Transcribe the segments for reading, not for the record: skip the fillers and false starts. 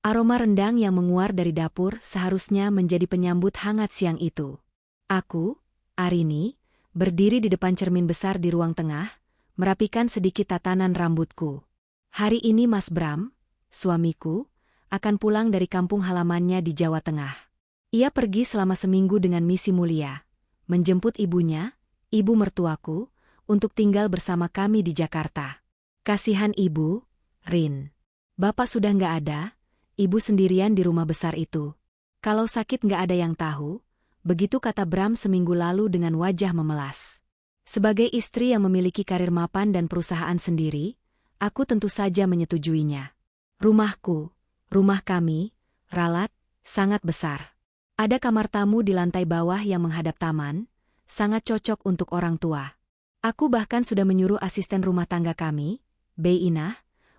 Aroma rendang yang menguar dari dapur seharusnya menjadi penyambut hangat siang itu. Aku, Arini, berdiri di depan cermin besar di ruang tengah, merapikan sedikit tatanan rambutku. Hari ini Mas Bram, suamiku, akan pulang dari kampung halamannya di Jawa Tengah. Ia pergi selama seminggu dengan misi mulia, menjemput ibunya, ibu mertuaku, untuk tinggal bersama kami di Jakarta. Kasihan ibu, Rin. Bapak sudah nggak ada, ibu sendirian di rumah besar itu. Kalau sakit nggak ada yang tahu, begitu kata Bram seminggu lalu dengan wajah memelas. Sebagai istri yang memiliki karir mapan dan perusahaan sendiri, aku tentu saja menyetujuinya. Rumahku, rumah kami, ralat, sangat besar. Ada kamar tamu di lantai bawah yang menghadap taman, sangat cocok untuk orang tua. Aku bahkan sudah menyuruh asisten rumah tangga kami, Bei Inah,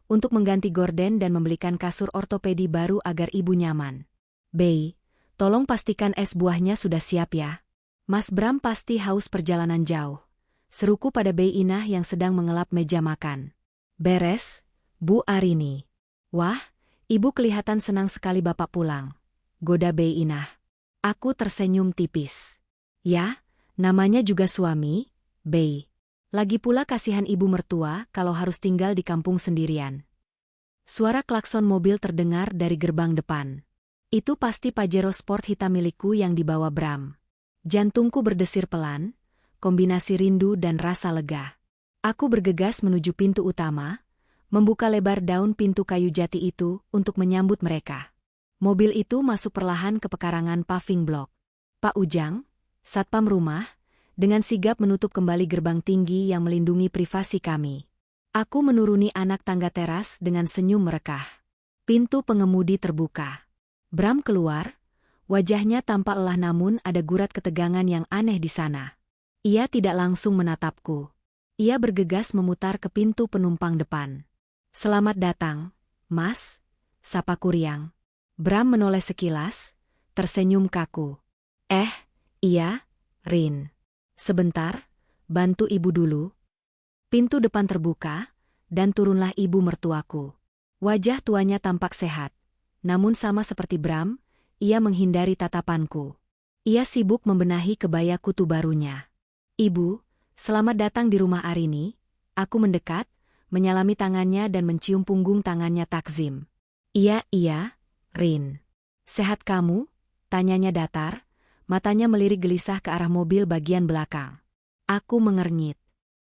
untuk mengganti gorden dan membelikan kasur ortopedi baru agar ibu nyaman. Bei, tolong pastikan es buahnya sudah siap ya. Mas Bram pasti haus perjalanan jauh. Seruku pada Bei Inah yang sedang mengelap meja makan. Beres, Bu Arini. Wah, ibu kelihatan senang sekali bapak pulang. Goda Bei Inah. Aku tersenyum tipis. Ya, namanya juga suami, Bei. Lagi pula kasihan ibu mertua kalau harus tinggal di kampung sendirian. Suara klakson mobil terdengar dari gerbang depan. Itu pasti Pajero Sport hitam milikku yang dibawa Bram. Jantungku berdesir pelan, kombinasi rindu dan rasa lega. Aku bergegas menuju pintu utama, membuka lebar daun pintu kayu jati itu untuk menyambut mereka. Mobil itu masuk perlahan ke pekarangan paving block. Pak Ujang, satpam rumah, dengan sigap menutup kembali gerbang tinggi yang melindungi privasi kami. Aku menuruni anak tangga teras dengan senyum merekah. Pintu pengemudi terbuka. Bram keluar, wajahnya tampak lelah namun ada gurat ketegangan yang aneh di sana. Ia tidak langsung menatapku. Ia bergegas memutar ke pintu penumpang depan. Selamat datang, Mas, sapaku riang. Bram menoleh sekilas, tersenyum kaku. Iya, Rin. Sebentar, bantu ibu dulu. Pintu depan terbuka, dan turunlah ibu mertuaku. Wajah tuanya tampak sehat, namun sama seperti Bram, ia menghindari tatapanku. Ia sibuk membenahi kebaya kutu barunya. Ibu, selamat datang di rumah Arini. Aku mendekat, menyalami tangannya dan mencium punggung tangannya takzim. Iya, Rin. Sehat kamu? Tanyanya datar. Matanya melirik gelisah ke arah mobil bagian belakang. Aku mengernyit.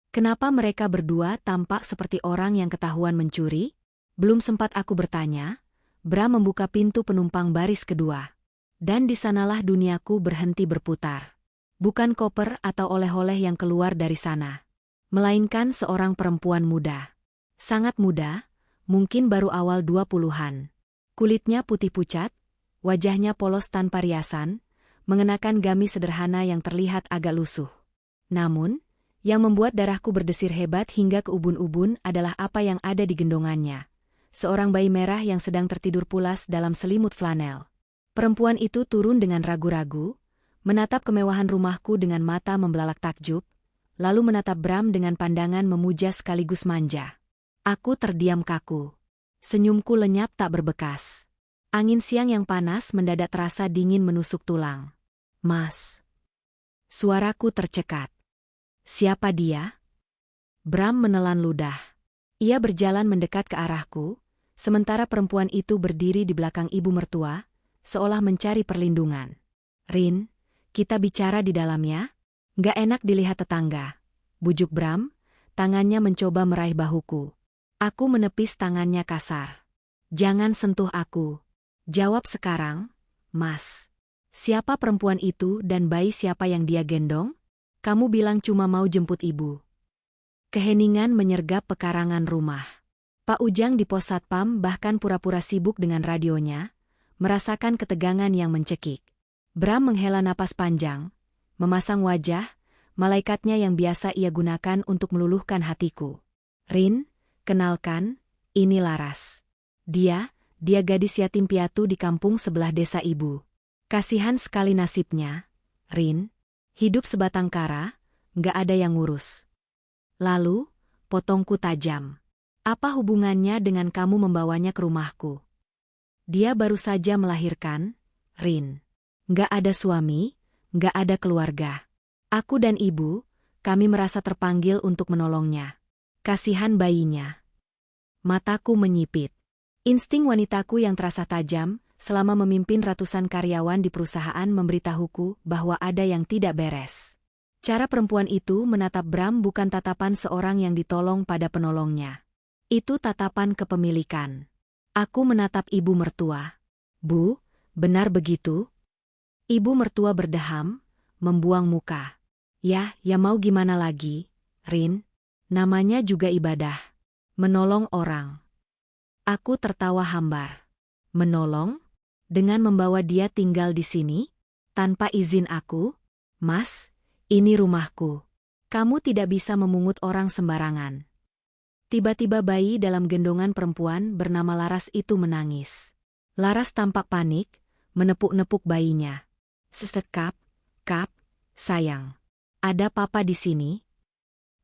Kenapa mereka berdua tampak seperti orang yang ketahuan mencuri? Belum sempat aku bertanya, Bram membuka pintu penumpang baris kedua. Dan di sanalah duniaku berhenti berputar. Bukan koper atau oleh-oleh yang keluar dari sana, melainkan seorang perempuan muda. Sangat muda, mungkin baru awal 20-an. Kulitnya putih pucat, wajahnya polos tanpa riasan, mengenakan gamis sederhana yang terlihat agak lusuh. Namun, yang membuat darahku berdesir hebat hingga ke ubun-ubun adalah apa yang ada di gendongannya. Seorang bayi merah yang sedang tertidur pulas dalam selimut flanel. Perempuan itu turun dengan ragu-ragu, menatap kemewahan rumahku dengan mata membelalak takjub, lalu menatap Bram dengan pandangan memuja sekaligus manja. Aku terdiam kaku. Senyumku lenyap tak berbekas. Angin siang yang panas mendadak terasa dingin menusuk tulang. Mas. Suaraku tercekat. Siapa dia? Bram menelan ludah. Ia berjalan mendekat ke arahku, sementara perempuan itu berdiri di belakang ibu mertua, seolah mencari perlindungan. Rin, kita bicara di dalam ya? Nggak enak dilihat tetangga. Bujuk Bram, tangannya mencoba meraih bahuku. Aku menepis tangannya kasar. Jangan sentuh aku. Jawab sekarang, Mas. Siapa perempuan itu dan bayi siapa yang dia gendong? Kamu bilang cuma mau jemput ibu. Keheningan menyergap pekarangan rumah. Pak Ujang di pos satpam bahkan pura-pura sibuk dengan radionya, merasakan ketegangan yang mencekik. Bram menghela napas panjang, memasang wajah, malaikatnya yang biasa ia gunakan untuk meluluhkan hatiku. Rin, kenalkan, ini Laras. Dia gadis yatim piatu di kampung sebelah desa ibu. Kasihan sekali nasibnya, Rin. Hidup sebatang kara, nggak ada yang ngurus. Lalu, potongku tajam. Apa hubungannya dengan kamu membawanya ke rumahku? Dia baru saja melahirkan, Rin. Nggak ada suami, nggak ada keluarga. Aku dan ibu, kami merasa terpanggil untuk menolongnya. Kasihan bayinya. Mataku menyipit. Insting wanitaku yang terasa tajam, selama memimpin ratusan karyawan di perusahaan memberitahuku bahwa ada yang tidak beres. Cara perempuan itu menatap Bram bukan tatapan seorang yang ditolong pada penolongnya. Itu tatapan kepemilikan. Aku menatap ibu mertua. Bu, benar begitu? Ibu mertua berdeham, membuang muka. Ya mau gimana lagi, Rin? Namanya juga ibadah. Menolong orang. Aku tertawa hambar. Menolong? Dengan membawa dia tinggal di sini? Tanpa izin aku? Mas, ini rumahku. Kamu tidak bisa memungut orang sembarangan. Tiba-tiba bayi dalam gendongan perempuan bernama Laras itu menangis. Laras tampak panik, menepuk-nepuk bayinya. Sesekap, kap, sayang. Ada papa di sini?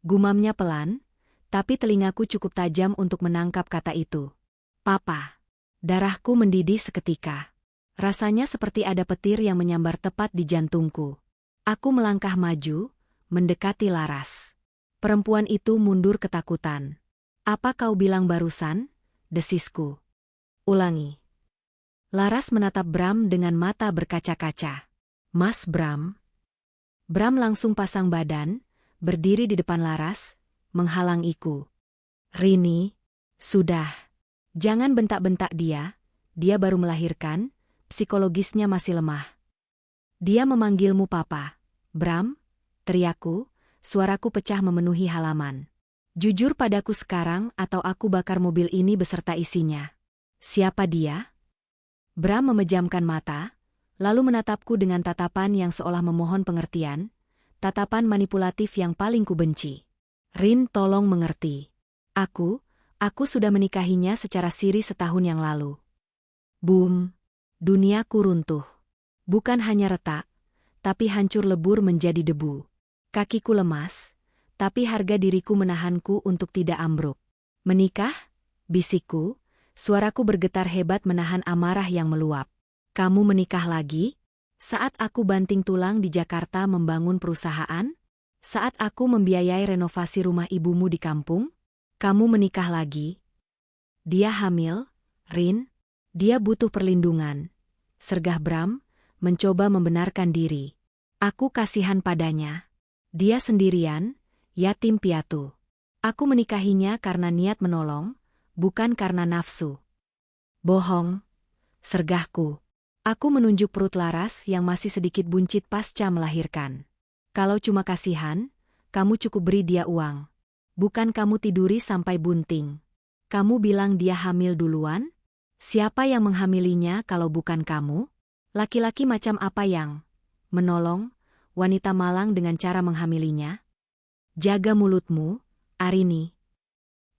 Gumamnya pelan, tapi telingaku cukup tajam untuk menangkap kata itu. Papa. Darahku mendidih seketika. Rasanya seperti ada petir yang menyambar tepat di jantungku. Aku melangkah maju, mendekati Laras. Perempuan itu mundur ketakutan. Apa kau bilang barusan? Desisku. Ulangi. Laras menatap Bram dengan mata berkaca-kaca. Mas Bram. Bram langsung pasang badan, berdiri di depan Laras, menghalangiku. Rini, sudah. Jangan bentak-bentak dia baru melahirkan, psikologisnya masih lemah. Dia memanggilmu papa. Bram, teriakku, suaraku pecah memenuhi halaman. Jujur padaku sekarang atau aku bakar mobil ini beserta isinya. Siapa dia? Bram memejamkan mata, lalu menatapku dengan tatapan yang seolah memohon pengertian, tatapan manipulatif yang paling kubenci. Rin, tolong mengerti. Aku sudah menikahinya secara siri setahun yang lalu. Boom! Duniaku runtuh. Bukan hanya retak, tapi hancur lebur menjadi debu. Kakiku lemas, tapi harga diriku menahanku untuk tidak ambruk. Menikah? Bisikku, suaraku bergetar hebat menahan amarah yang meluap. Kamu menikah lagi? Saat aku banting tulang di Jakarta membangun perusahaan? Saat aku membiayai renovasi rumah ibumu di kampung? Kamu menikah lagi? Dia hamil, Rin. Dia butuh perlindungan. Sergah Bram, mencoba membenarkan diri. Aku kasihan padanya. Dia sendirian, yatim piatu. Aku menikahinya karena niat menolong, bukan karena nafsu. Bohong. Sergahku. Aku menunjuk perut Laras yang masih sedikit buncit pasca melahirkan. Kalau cuma kasihan, kamu cukup beri dia uang. Bukan kamu tiduri sampai bunting. Kamu bilang dia hamil duluan? Siapa yang menghamilinya kalau bukan kamu? Laki-laki macam apa yang menolong wanita malang dengan cara menghamilinya? Jaga mulutmu, Arini.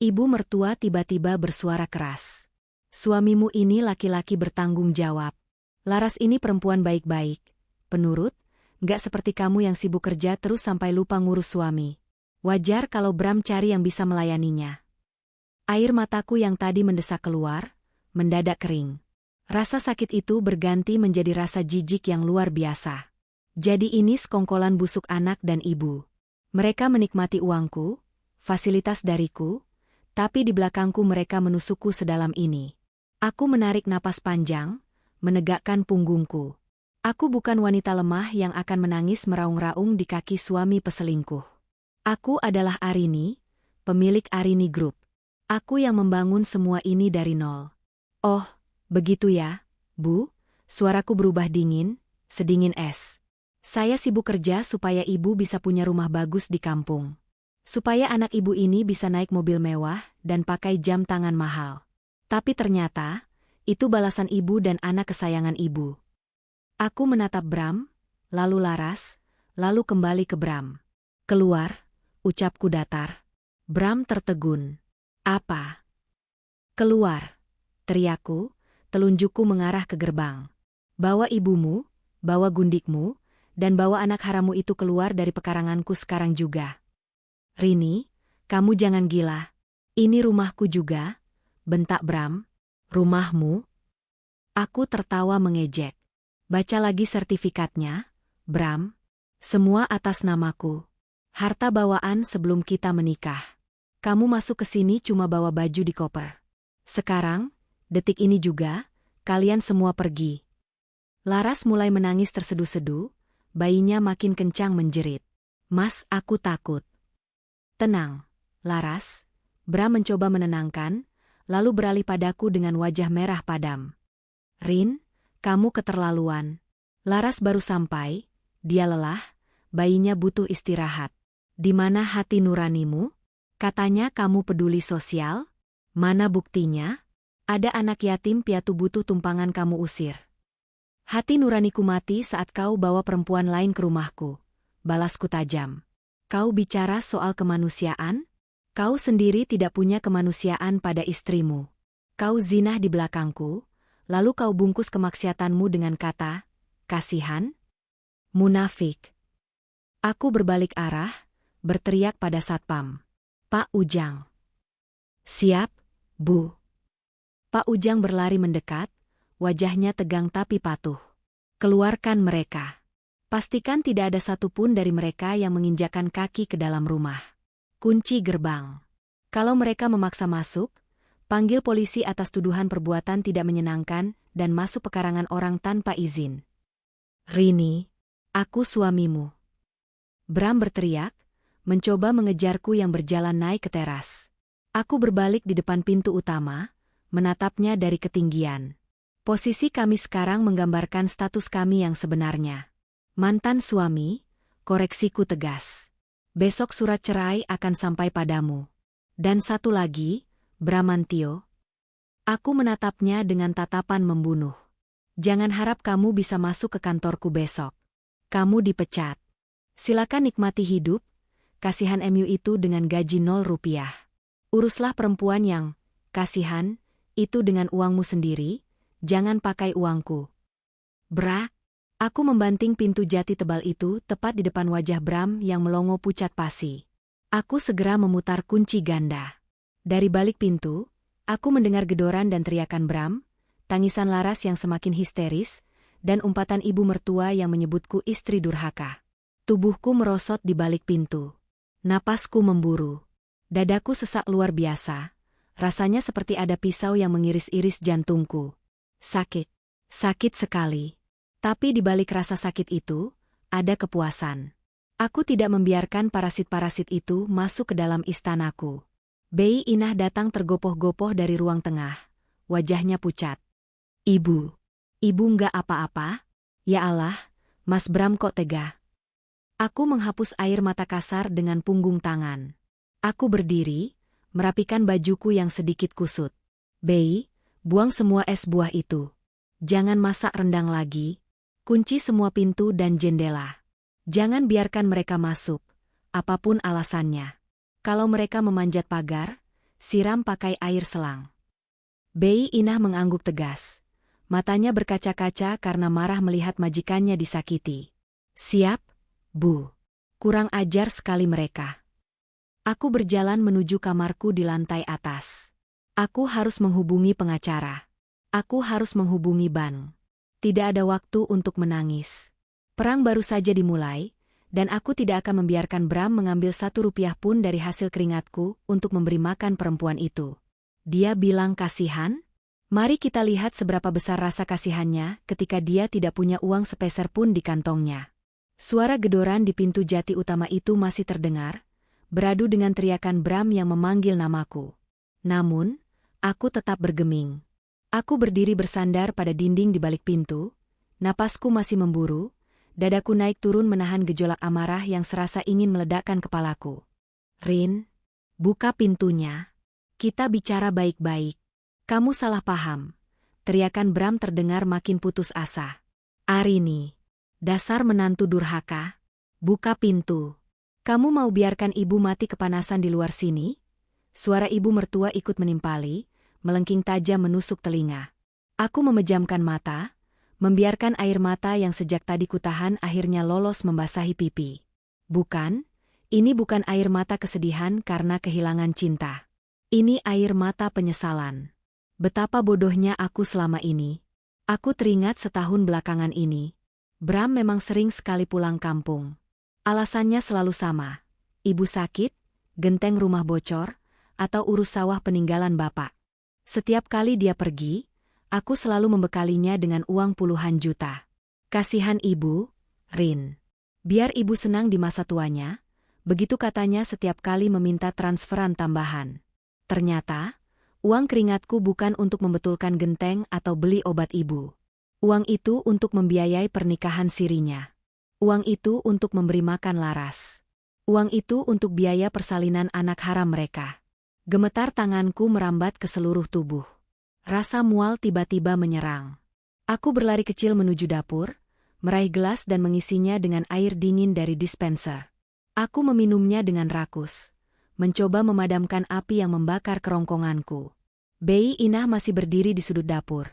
Ibu mertua tiba-tiba bersuara keras. Suamimu ini laki-laki bertanggung jawab. Laras ini perempuan baik-baik, penurut, nggak seperti kamu yang sibuk kerja terus sampai lupa ngurus suami. Wajar kalau Bram cari yang bisa melayaninya. Air mataku yang tadi mendesak keluar, mendadak kering. Rasa sakit itu berganti menjadi rasa jijik yang luar biasa. Jadi ini sekongkolan busuk anak dan ibu. Mereka menikmati uangku, fasilitas dariku, tapi di belakangku mereka menusukku sedalam ini. Aku menarik napas panjang, menegakkan punggungku. Aku bukan wanita lemah yang akan menangis meraung-raung di kaki suami peselingkuh. Aku adalah Arini, pemilik Arini Group. Aku yang membangun semua ini dari nol. Oh, begitu ya, Bu? Suaraku berubah dingin, sedingin es. Saya sibuk kerja supaya ibu bisa punya rumah bagus di kampung. Supaya anak ibu ini bisa naik mobil mewah dan pakai jam tangan mahal. Tapi ternyata, itu balasan ibu dan anak kesayangan ibu. Aku menatap Bram, lalu Laras, lalu kembali ke Bram. Keluar. Ucapku datar. Bram tertegun. Apa? Keluar. Teriakku, telunjukku mengarah ke gerbang. Bawa ibumu, bawa gundikmu, dan bawa anak harammu itu keluar dari pekaranganku sekarang juga. Rini, kamu jangan gila. Ini rumahku juga, bentak Bram. Rumahmu? Aku tertawa mengejek. Baca lagi sertifikatnya, Bram. Semua atas namaku. Harta bawaan sebelum kita menikah. Kamu masuk ke sini cuma bawa baju di koper. Sekarang, detik ini juga, kalian semua pergi. Laras mulai menangis terseduh-seduh, bayinya makin kencang menjerit. Mas, aku takut. Tenang, Laras. Bram mencoba menenangkan, lalu beralih padaku dengan wajah merah padam. Rin, kamu keterlaluan. Laras baru sampai, dia lelah, bayinya butuh istirahat. Di mana hati nuranimu? Katanya kamu peduli sosial? Mana buktinya? Ada anak yatim piatu butuh tumpangan kamu usir. Hati nuraniku mati saat kau bawa perempuan lain ke rumahku. Balasku tajam. Kau bicara soal kemanusiaan? Kau sendiri tidak punya kemanusiaan pada istrimu. Kau zinah di belakangku, lalu kau bungkus kemaksiatanmu dengan kata, kasihan? Munafik. Aku berbalik arah, berteriak pada satpam. Pak Ujang. Siap, Bu. Pak Ujang berlari mendekat, wajahnya tegang tapi patuh. Keluarkan mereka. Pastikan tidak ada satupun dari mereka yang menginjakan kaki ke dalam rumah. Kunci gerbang. Kalau mereka memaksa masuk, panggil polisi atas tuduhan perbuatan tidak menyenangkan dan masuk pekarangan orang tanpa izin. Rini, aku suamimu. Bram berteriak, mencoba mengejarku yang berjalan naik ke teras. Aku berbalik di depan pintu utama, menatapnya dari ketinggian. Posisi kami sekarang menggambarkan status kami yang sebenarnya. Mantan suami, koreksiku tegas. Besok surat cerai akan sampai padamu. Dan satu lagi, Bramantio. Aku menatapnya dengan tatapan membunuh. Jangan harap kamu bisa masuk ke kantorku besok. Kamu dipecat. Silakan nikmati hidup, kasihan MU itu dengan gaji 0 rupiah. Uruslah perempuan yang, kasihan, itu dengan uangmu sendiri, jangan pakai uangku. Bra. Aku membanting pintu jati tebal itu tepat di depan wajah Bram yang melongo pucat pasi. Aku segera memutar kunci ganda. Dari balik pintu, aku mendengar gedoran dan teriakan Bram, tangisan Laras yang semakin histeris, dan umpatan ibu mertua yang menyebutku istri durhaka. Tubuhku merosot di balik pintu. Napasku memburu. Dadaku sesak luar biasa. Rasanya seperti ada pisau yang mengiris-iris jantungku. Sakit. Sakit sekali. Tapi di balik rasa sakit itu, ada kepuasan. Aku tidak membiarkan parasit-parasit itu masuk ke dalam istanaku. Bei Inah datang tergopoh-gopoh dari ruang tengah. Wajahnya pucat. Ibu. Ibu nggak apa-apa? Ya Allah, Mas Bram kok tega? Aku menghapus air mata kasar dengan punggung tangan. Aku berdiri, merapikan bajuku yang sedikit kusut. Bei, buang semua es buah itu. Jangan masak rendang lagi. Kunci semua pintu dan jendela. Jangan biarkan mereka masuk, apapun alasannya. Kalau mereka memanjat pagar, siram pakai air selang. Bei Inah mengangguk tegas. Matanya berkaca-kaca karena marah melihat majikannya disakiti. Siap, Bu. Kurang ajar sekali mereka. Aku berjalan menuju kamarku di lantai atas. Aku harus menghubungi pengacara. Aku harus menghubungi Ban. Tidak ada waktu untuk menangis. Perang baru saja dimulai, dan aku tidak akan membiarkan Bram mengambil 1 rupiah pun dari hasil keringatku untuk memberi makan perempuan itu. Dia bilang kasihan? Mari kita lihat seberapa besar rasa kasihannya ketika dia tidak punya uang sepeser pun di kantongnya. Suara gedoran di pintu jati utama itu masih terdengar, beradu dengan teriakan Bram yang memanggil namaku. Namun, aku tetap bergeming. Aku berdiri bersandar pada dinding di balik pintu, napasku masih memburu, dadaku naik turun menahan gejolak amarah yang serasa ingin meledakkan kepalaku. Rin, buka pintunya. Kita bicara baik-baik. Kamu salah paham. Teriakan Bram terdengar makin putus asa. Arini, dasar menantu durhaka. Buka pintu. Kamu mau biarkan ibu mati kepanasan di luar sini? Suara ibu mertua ikut menimpali, melengking tajam menusuk telinga. Aku memejamkan mata, membiarkan air mata yang sejak tadi kutahan akhirnya lolos membasahi pipi. Bukan, ini bukan air mata kesedihan karena kehilangan cinta. Ini air mata penyesalan. Betapa bodohnya aku selama ini. Aku teringat setahun belakangan ini, Bram memang sering sekali pulang kampung. Alasannya selalu sama. Ibu sakit, genteng rumah bocor, atau urus sawah peninggalan bapak. Setiap kali dia pergi, aku selalu membekalinya dengan uang puluhan juta. Kasihan ibu, Rin. Biar ibu senang di masa tuanya, begitu katanya setiap kali meminta transferan tambahan. Ternyata, uang keringatku bukan untuk membetulkan genteng atau beli obat ibu. Uang itu untuk membiayai pernikahan sirinya. Uang itu untuk memberi makan Laras. Uang itu untuk biaya persalinan anak haram mereka. Gemetar tanganku merambat ke seluruh tubuh. Rasa mual tiba-tiba menyerang. Aku berlari kecil menuju dapur, meraih gelas dan mengisinya dengan air dingin dari dispenser. Aku meminumnya dengan rakus, mencoba memadamkan api yang membakar kerongkonganku. Bei Inah masih berdiri di sudut dapur.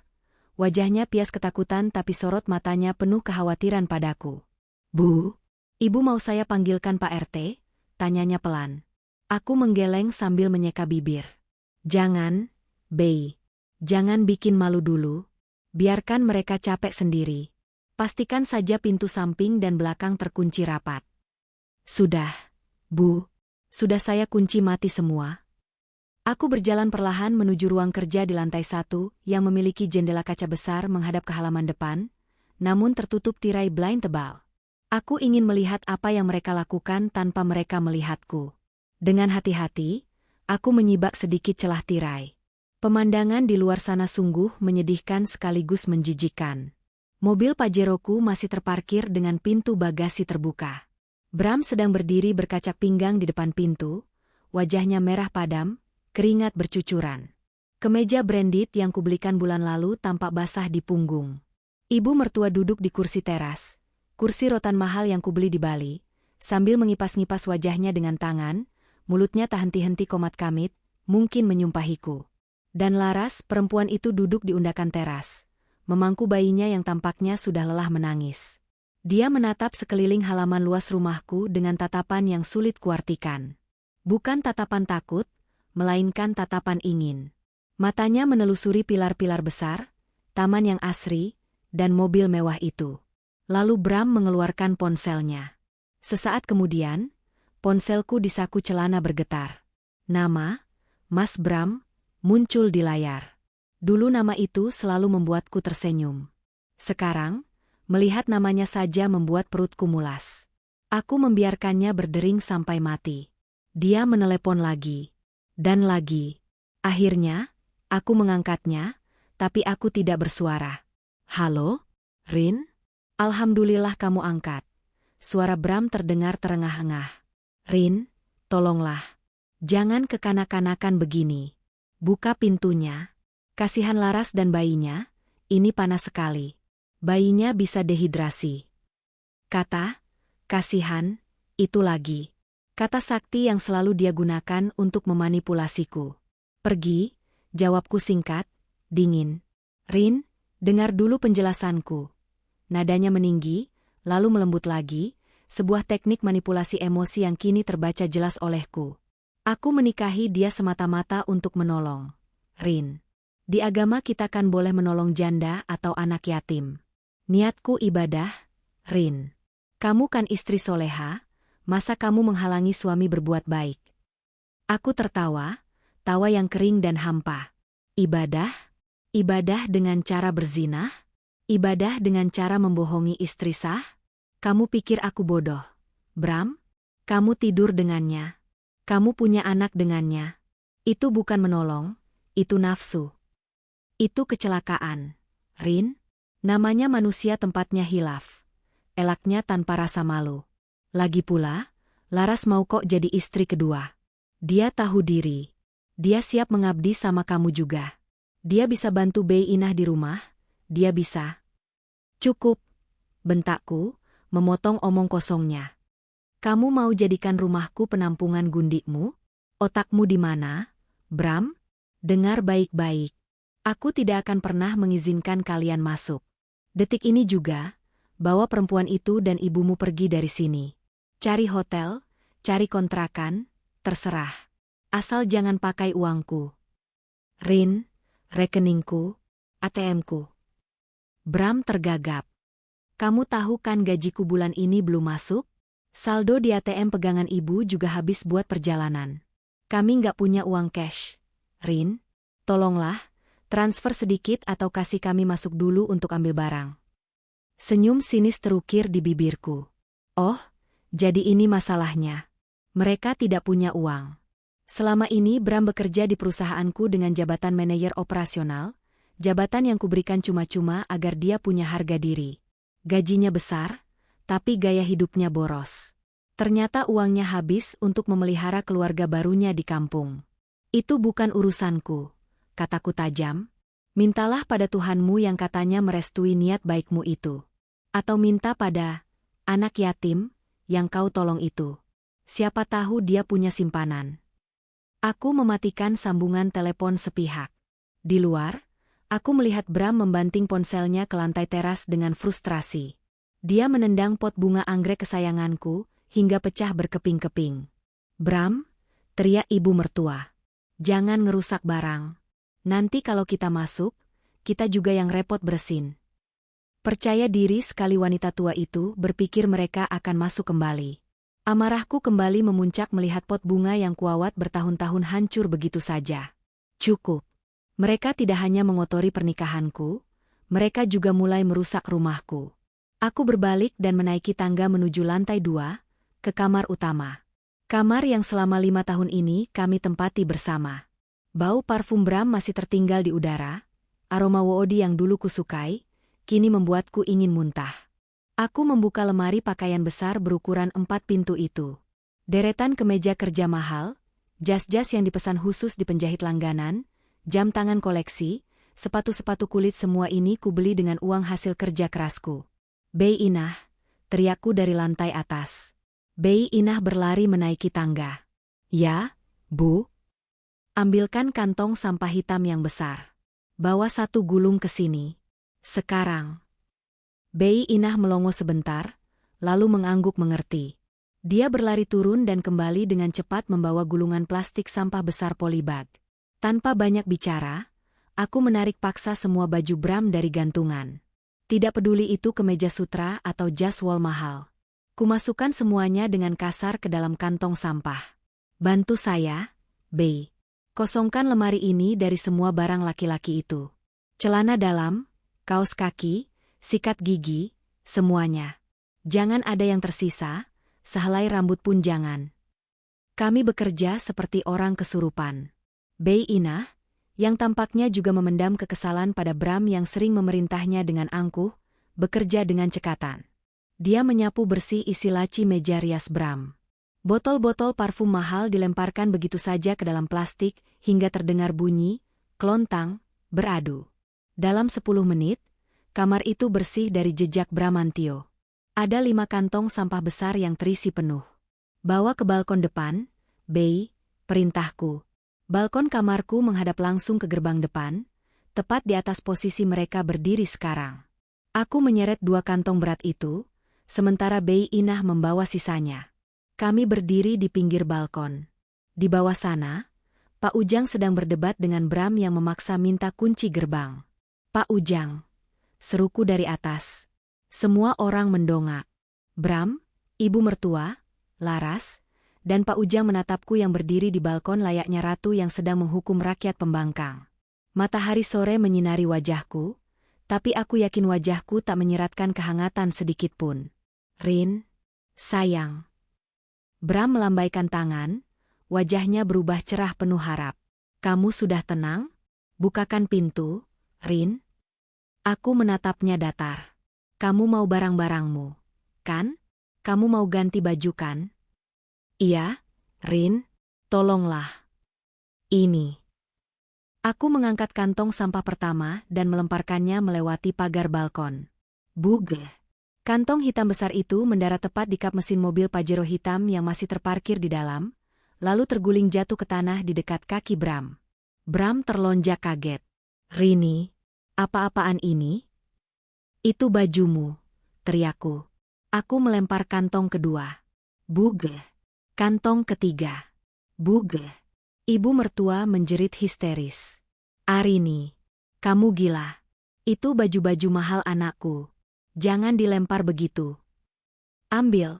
Wajahnya pias ketakutan tapi sorot matanya penuh kekhawatiran padaku. Bu, ibu mau saya panggilkan Pak RT? Tanyanya pelan. Aku menggeleng sambil menyeka bibir. Jangan, Bei. Jangan bikin malu dulu. Biarkan mereka capek sendiri. Pastikan saja pintu samping dan belakang terkunci rapat. Sudah, Bu. Sudah saya kunci mati semua. Aku berjalan perlahan menuju ruang kerja di lantai 1 yang memiliki jendela kaca besar menghadap ke halaman depan, namun tertutup tirai blind tebal. Aku ingin melihat apa yang mereka lakukan tanpa mereka melihatku. Dengan hati-hati, aku menyibak sedikit celah tirai. Pemandangan di luar sana sungguh menyedihkan sekaligus menjijikkan. Mobil Pajeroku masih terparkir dengan pintu bagasi terbuka. Bram sedang berdiri berkacak pinggang di depan pintu, wajahnya merah padam, keringat bercucuran. Kemeja branded yang kubelikan bulan lalu tampak basah di punggung. Ibu mertua duduk di kursi teras, kursi rotan mahal yang kubeli di Bali, sambil mengipas-ngipas wajahnya dengan tangan, mulutnya tak henti-henti komat-kamit, mungkin menyumpahiku. Dan Laras, perempuan itu duduk di undakan teras, memangku bayinya yang tampaknya sudah lelah menangis. Dia menatap sekeliling halaman luas rumahku dengan tatapan yang sulit kuartikan. Bukan tatapan takut, melainkan tatapan ingin. Matanya menelusuri pilar-pilar besar, taman yang asri, dan mobil mewah itu. Lalu Bram mengeluarkan ponselnya. Sesaat kemudian, ponselku di saku celana bergetar. Nama, Mas Bram, muncul di layar. Dulu nama itu selalu membuatku tersenyum. Sekarang, melihat namanya saja membuat perutku mulas. Aku membiarkannya berdering sampai mati. Dia menelepon lagi. Dan lagi. Akhirnya, aku mengangkatnya, tapi aku tidak bersuara. Halo, Rin? Alhamdulillah kamu angkat. Suara Bram terdengar terengah-engah. Rin, tolonglah. Jangan kekanak-kanakan begini. Buka pintunya. Kasihan Laras dan bayinya, ini panas sekali. Bayinya bisa dehidrasi. Kata, kasihan, itu lagi. Kata sakti yang selalu dia gunakan untuk memanipulasiku. Pergi, jawabku singkat, dingin. Rin, dengar dulu penjelasanku. Nadanya meninggi, lalu melembut lagi, sebuah teknik manipulasi emosi yang kini terbaca jelas olehku. Aku menikahi dia semata-mata untuk menolong. Rin, di agama kita kan boleh menolong janda atau anak yatim. Niatku ibadah, Rin. Kamu kan istri soleha, masa kamu menghalangi suami berbuat baik? Aku tertawa, tawa yang kering dan hampa. Ibadah? Ibadah dengan cara berzinah? Ibadah dengan cara membohongi istri sah? Kamu pikir aku bodoh? Bram? Kamu tidur dengannya. Kamu punya anak dengannya. Itu bukan menolong, itu nafsu. Itu kecelakaan. Rin? Namanya manusia tempatnya hilaf. Elaknya tanpa rasa malu. Lagi pula, Laras mau kok jadi istri kedua. Dia tahu diri. Dia siap mengabdi sama kamu juga. Dia bisa bantu Bei Inah di rumah. Dia bisa. Cukup, bentakku, memotong omong kosongnya. Kamu mau jadikan rumahku penampungan gundikmu? Otakmu di mana, Bram? Dengar baik-baik. Aku tidak akan pernah mengizinkan kalian masuk. Detik ini juga, bawa perempuan itu dan ibumu pergi dari sini. Cari hotel, cari kontrakan, terserah. Asal jangan pakai uangku. Rin, rekeningku, ATM-ku. Bram tergagap. Kamu tahu kan gajiku bulan ini belum masuk? Saldo di ATM pegangan ibu juga habis buat perjalanan. Kami nggak punya uang cash. Rin, tolonglah, transfer sedikit atau kasih kami masuk dulu untuk ambil barang. Senyum sinis terukir di bibirku. Oh, jadi ini masalahnya. Mereka tidak punya uang. Selama ini Bram bekerja di perusahaanku dengan jabatan manajer operasional, jabatan yang kuberikan cuma-cuma agar dia punya harga diri. Gajinya besar, tapi gaya hidupnya boros. Ternyata uangnya habis untuk memelihara keluarga barunya di kampung. Itu bukan urusanku, kataku tajam. Mintalah pada Tuhanmu yang katanya merestui niat baikmu itu. Atau minta pada anak yatim yang kau tolong itu. Siapa tahu dia punya simpanan. Aku mematikan sambungan telepon sepihak. Di luar, aku melihat Bram membanting ponselnya ke lantai teras dengan frustrasi. Dia menendang pot bunga anggrek kesayanganku hingga pecah berkeping-keping. Bram, teriak ibu mertua. Jangan ngerusak barang. Nanti kalau kita masuk, kita juga yang repot bersin. Percaya diri sekali wanita tua itu berpikir mereka akan masuk kembali. Amarahku kembali memuncak melihat pot bunga yang kuawat bertahun-tahun hancur begitu saja. Cukup. Mereka tidak hanya mengotori pernikahanku, mereka juga mulai merusak rumahku. Aku berbalik dan menaiki tangga menuju lantai 2, ke kamar utama. Kamar yang selama 5 tahun ini kami tempati bersama. Bau parfum Bram masih tertinggal di udara, aroma woodi yang dulu kusukai, kini membuatku ingin muntah. Aku membuka lemari pakaian besar berukuran 4 pintu itu. Deretan kemeja kerja mahal, jas-jas yang dipesan khusus di penjahit langganan, jam tangan koleksi, sepatu-sepatu kulit semua ini kubeli dengan uang hasil kerja kerasku. Bei Inah, teriakku dari lantai atas. Bei Inah berlari menaiki tangga. Ya, Bu. Ambilkan kantong sampah hitam yang besar. Bawa 1 gulung ke sini. Sekarang. Bei Inah melongo sebentar, lalu mengangguk mengerti. Dia berlari turun dan kembali dengan cepat membawa gulungan plastik sampah besar polybag. Tanpa banyak bicara, aku menarik paksa semua baju Bram dari gantungan. Tidak peduli itu kemeja sutra atau jas wol mahal. Kumasukkan semuanya dengan kasar ke dalam kantong sampah. Bantu saya, Bei. Kosongkan lemari ini dari semua barang laki-laki itu. Celana dalam, kaos kaki, sikat gigi, semuanya. Jangan ada yang tersisa, sehelai rambut pun jangan. Kami bekerja seperti orang kesurupan. Bei Inah, yang tampaknya juga memendam kekesalan pada Bram yang sering memerintahnya dengan angkuh, bekerja dengan cekatan. Dia menyapu bersih isi laci meja rias Bram. Botol-botol parfum mahal dilemparkan begitu saja ke dalam plastik hingga terdengar bunyi, klontang, beradu. Dalam 10 menit, kamar itu bersih dari jejak Bramantio. Ada 5 kantong sampah besar yang terisi penuh. Bawa ke balkon depan, Bei, perintahku. Balkon kamarku menghadap langsung ke gerbang depan, tepat di atas posisi mereka berdiri sekarang. Aku menyeret 2 kantong berat itu, sementara Bei Inah membawa sisanya. Kami berdiri di pinggir balkon. Di bawah sana, Pak Ujang sedang berdebat dengan Bram yang memaksa minta kunci gerbang. Pak Ujang, seruku dari atas. Semua orang mendongak. Bram, ibu mertua, Laras, dan Pak Ujang menatapku yang berdiri di balkon layaknya ratu yang sedang menghukum rakyat pembangkang. Matahari sore menyinari wajahku, tapi aku yakin wajahku tak menyiratkan kehangatan sedikitpun. Rin, sayang. Bram melambaikan tangan, wajahnya berubah cerah penuh harap. Kamu sudah tenang? Bukakan pintu, Rin. Aku menatapnya datar. Kamu mau barang-barangmu, kan? Kamu mau ganti baju kan? Iya, Rin, tolonglah. Ini. Aku mengangkat kantong sampah pertama dan melemparkannya melewati pagar balkon. Buge. Kantong hitam besar itu mendarat tepat di kap mesin mobil Pajero hitam yang masih terparkir di dalam, lalu terguling jatuh ke tanah di dekat kaki Bram. Bram terlonjak kaget. Rini, apa-apaan ini? Itu bajumu, teriakku. Aku melempar kantong kedua. Buge. Kantong ketiga. Buge. Ibu mertua menjerit histeris. Arini, kamu gila. Itu baju-baju mahal anakku. Jangan dilempar begitu. Ambil,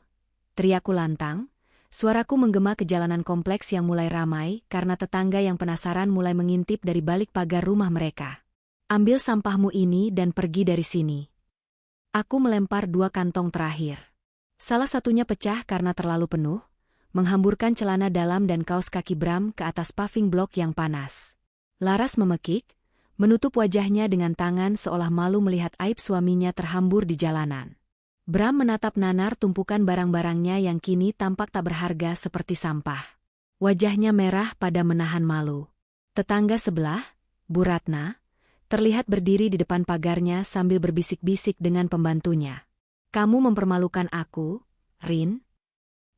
teriakku lantang. Suaraku menggema ke jalanan kompleks yang mulai ramai karena tetangga yang penasaran mulai mengintip dari balik pagar rumah mereka. Ambil sampahmu ini dan pergi dari sini. Aku melempar 2 kantong terakhir. Salah satunya pecah karena terlalu penuh, menghamburkan celana dalam dan kaos kaki Bram ke atas paving blok yang panas. Laras memekik, menutup wajahnya dengan tangan seolah malu melihat aib suaminya terhambur di jalanan. Bram menatap nanar tumpukan barang-barangnya yang kini tampak tak berharga seperti sampah. Wajahnya merah pada menahan malu. Tetangga sebelah, Bu Ratna, terlihat berdiri di depan pagarnya sambil berbisik-bisik dengan pembantunya. Kamu mempermalukan aku, Rin?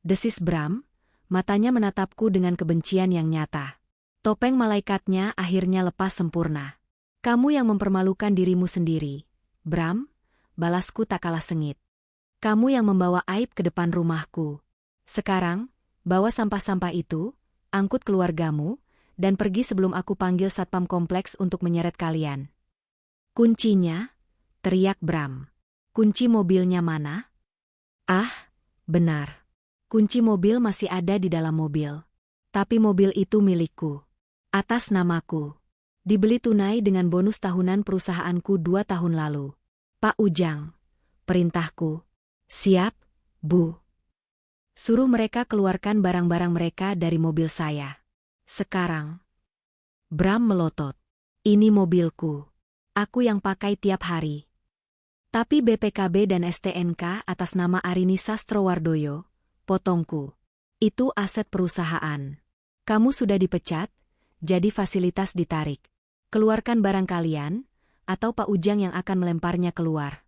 Desis Bram, matanya menatapku dengan kebencian yang nyata. Topeng malaikatnya akhirnya lepas sempurna. Kamu yang mempermalukan dirimu sendiri, Bram, balasku tak kalah sengit. Kamu yang membawa aib ke depan rumahku. Sekarang, bawa sampah-sampah itu, angkut keluargamu, dan pergi sebelum aku panggil satpam kompleks untuk menyeret kalian. Kuncinya, teriak Bram. Kunci mobilnya mana? Ah, benar. Kunci mobil masih ada di dalam mobil. Tapi mobil itu milikku. Atas namaku. Dibeli tunai dengan bonus tahunan perusahaanku 2 tahun lalu. Pak Ujang, perintahku. Siap, Bu. Suruh mereka keluarkan barang-barang mereka dari mobil saya. Sekarang. Bram melotot. Ini mobilku. Aku yang pakai tiap hari. Tapi BPKB dan STNK atas nama Arini Sastrowardoyo, potongku. Itu aset perusahaan. Kamu sudah dipecat, jadi fasilitas ditarik. Keluarkan barang kalian, atau Pak Ujang yang akan melemparnya keluar.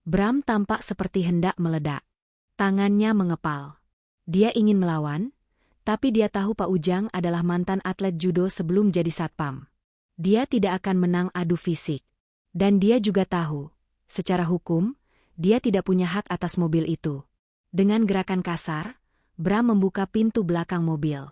Bram tampak seperti hendak meledak. Tangannya mengepal. Dia ingin melawan, tapi dia tahu Pak Ujang adalah mantan atlet judo sebelum jadi satpam. Dia tidak akan menang adu fisik. Dan dia juga tahu, secara hukum, dia tidak punya hak atas mobil itu. Dengan gerakan kasar, Bram membuka pintu belakang mobil.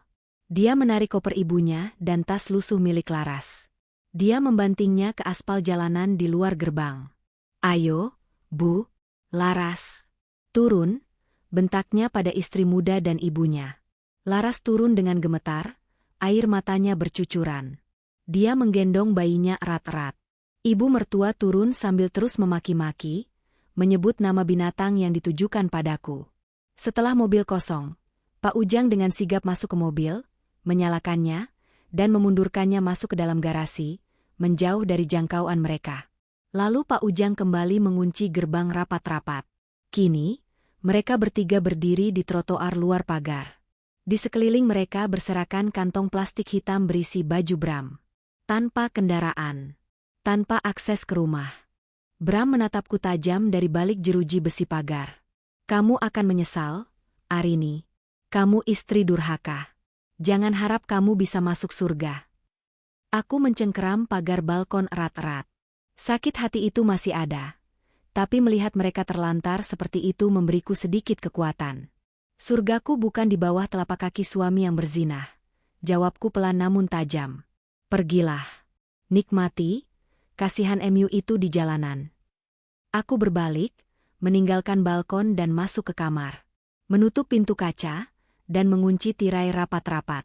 Dia menarik koper ibunya dan tas lusuh milik Laras. Dia membantingnya ke aspal jalanan di luar gerbang. Ayo, Bu, Laras. Turun, bentaknya pada istri muda dan ibunya. Laras turun dengan gemetar, air matanya bercucuran. Dia menggendong bayinya erat-erat. Ibu mertua turun sambil terus memaki-maki, menyebut nama binatang yang ditujukan padaku. Setelah mobil kosong, Pak Ujang dengan sigap masuk ke mobil, menyalakannya, dan memundurkannya masuk ke dalam garasi, menjauh dari jangkauan mereka. Lalu Pak Ujang kembali mengunci gerbang rapat-rapat. Kini, mereka bertiga berdiri di trotoar luar pagar. Di sekeliling mereka berserakan kantong plastik hitam berisi baju Bram. Tanpa kendaraan. Tanpa akses ke rumah. Bram menatapku tajam dari balik jeruji besi pagar. Kamu akan menyesal, Arini. Kamu istri durhaka. Jangan harap kamu bisa masuk surga. Aku mencengkeram pagar balkon erat-erat. Sakit hati itu masih ada. Tapi melihat mereka terlantar seperti itu memberiku sedikit kekuatan. Surgaku bukan di bawah telapak kaki suami yang berzinah. Jawabku pelan namun tajam. Pergilah. Nikmati, kasihan MU itu di jalanan. Aku berbalik, meninggalkan balkon dan masuk ke kamar. Menutup pintu kaca, dan mengunci tirai rapat-rapat.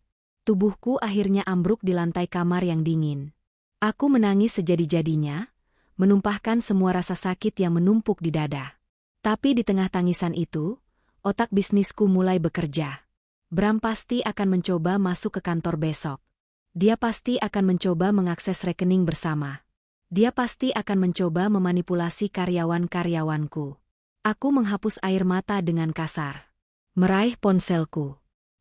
Tubuhku akhirnya ambruk di lantai kamar yang dingin. Aku menangis sejadi-jadinya, menumpahkan semua rasa sakit yang menumpuk di dada. Tapi di tengah tangisan itu, otak bisnisku mulai bekerja. Bram pasti akan mencoba masuk ke kantor besok. Dia pasti akan mencoba mengakses rekening bersama. Dia pasti akan mencoba memanipulasi karyawan-karyawanku. Aku menghapus air mata dengan kasar. Meraih ponselku.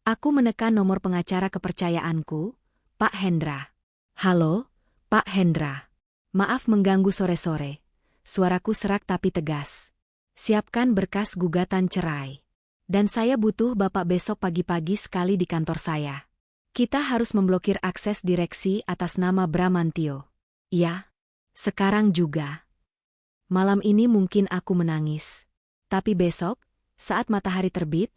Aku menekan nomor pengacara kepercayaanku, Pak Hendra. Halo, Pak Hendra. Maaf mengganggu sore-sore. Suaraku serak tapi tegas. Siapkan berkas gugatan cerai. Dan saya butuh Bapak besok pagi-pagi sekali di kantor saya. Kita harus memblokir akses direksi atas nama Bramantio. Ya, sekarang juga. Malam ini mungkin aku menangis. Tapi besok, saat matahari terbit,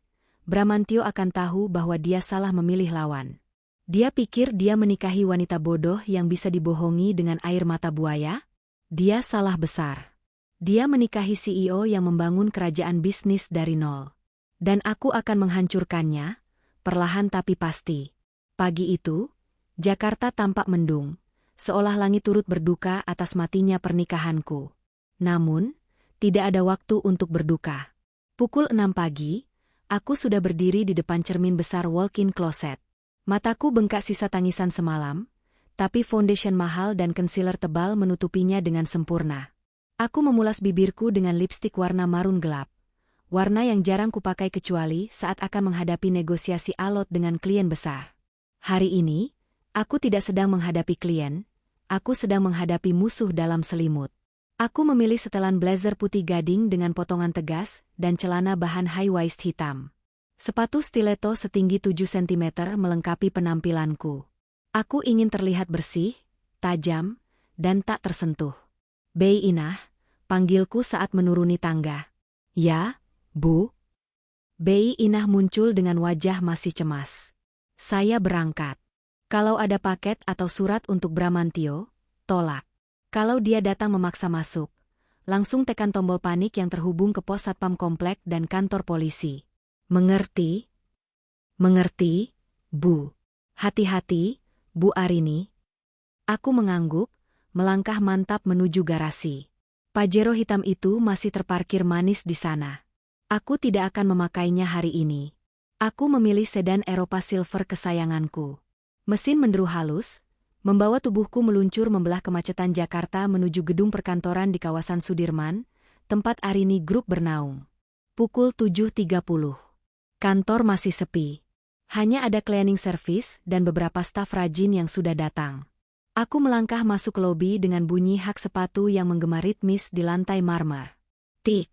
Bramantio akan tahu bahwa dia salah memilih lawan. Dia pikir dia menikahi wanita bodoh yang bisa dibohongi dengan air mata buaya? Dia salah besar. Dia menikahi CEO yang membangun kerajaan bisnis dari nol. Dan aku akan menghancurkannya, perlahan tapi pasti. Pagi itu, Jakarta tampak mendung, seolah langit turut berduka atas matinya pernikahanku. Namun, tidak ada waktu untuk berduka. Pukul 6 pagi, aku sudah berdiri di depan cermin besar walk-in closet. Mataku bengkak sisa tangisan semalam, tapi foundation mahal dan concealer tebal menutupinya dengan sempurna. Aku memulas bibirku dengan lipstik warna marun gelap. Warna yang jarang kupakai kecuali saat akan menghadapi negosiasi alot dengan klien besar. Hari ini, aku tidak sedang menghadapi klien, aku sedang menghadapi musuh dalam selimut. Aku memilih setelan blazer putih gading dengan potongan tegas dan celana bahan high-waist hitam. Sepatu stiletto setinggi 7 cm melengkapi penampilanku. Aku ingin terlihat bersih, tajam, dan tak tersentuh. Bei Inah, panggilku saat menuruni tangga. Ya, Bu. Bei Inah muncul dengan wajah masih cemas. Saya berangkat. Kalau ada paket atau surat untuk Bramantio, tolak. Kalau dia datang memaksa masuk, langsung tekan tombol panik yang terhubung ke pos satpam komplek dan kantor polisi. Mengerti? Mengerti, Bu. Hati-hati, Bu Arini. Aku mengangguk, melangkah mantap menuju garasi. Pajero hitam itu masih terparkir manis di sana. Aku tidak akan memakainya hari ini. Aku memilih sedan Eropa Silver kesayanganku. Mesin menderu halus, membawa tubuhku meluncur membelah kemacetan Jakarta menuju gedung perkantoran di kawasan Sudirman, tempat Arini Group bernaung. Pukul 7.30. Kantor masih sepi. Hanya ada cleaning service dan beberapa staf rajin yang sudah datang. Aku melangkah masuk lobi dengan bunyi hak sepatu yang menggema ritmis di lantai marmer. Tik,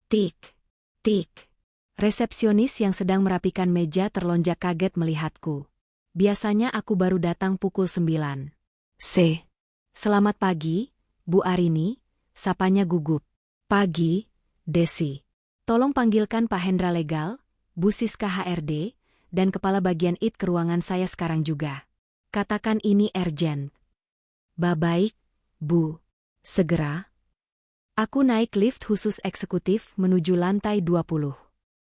tik, tik. Resepsionis yang sedang merapikan meja terlonjak kaget melihatku. Biasanya aku baru datang pukul 9. Selamat pagi, Bu Arini, sapanya gugup. Pagi, Desi. Tolong panggilkan Pak Hendra Legal, Bu Siska HRD, dan kepala bagian IT ke ruangan saya sekarang juga. Katakan ini urgent. Baik, Bu. Segera. Aku naik lift khusus eksekutif menuju lantai 20.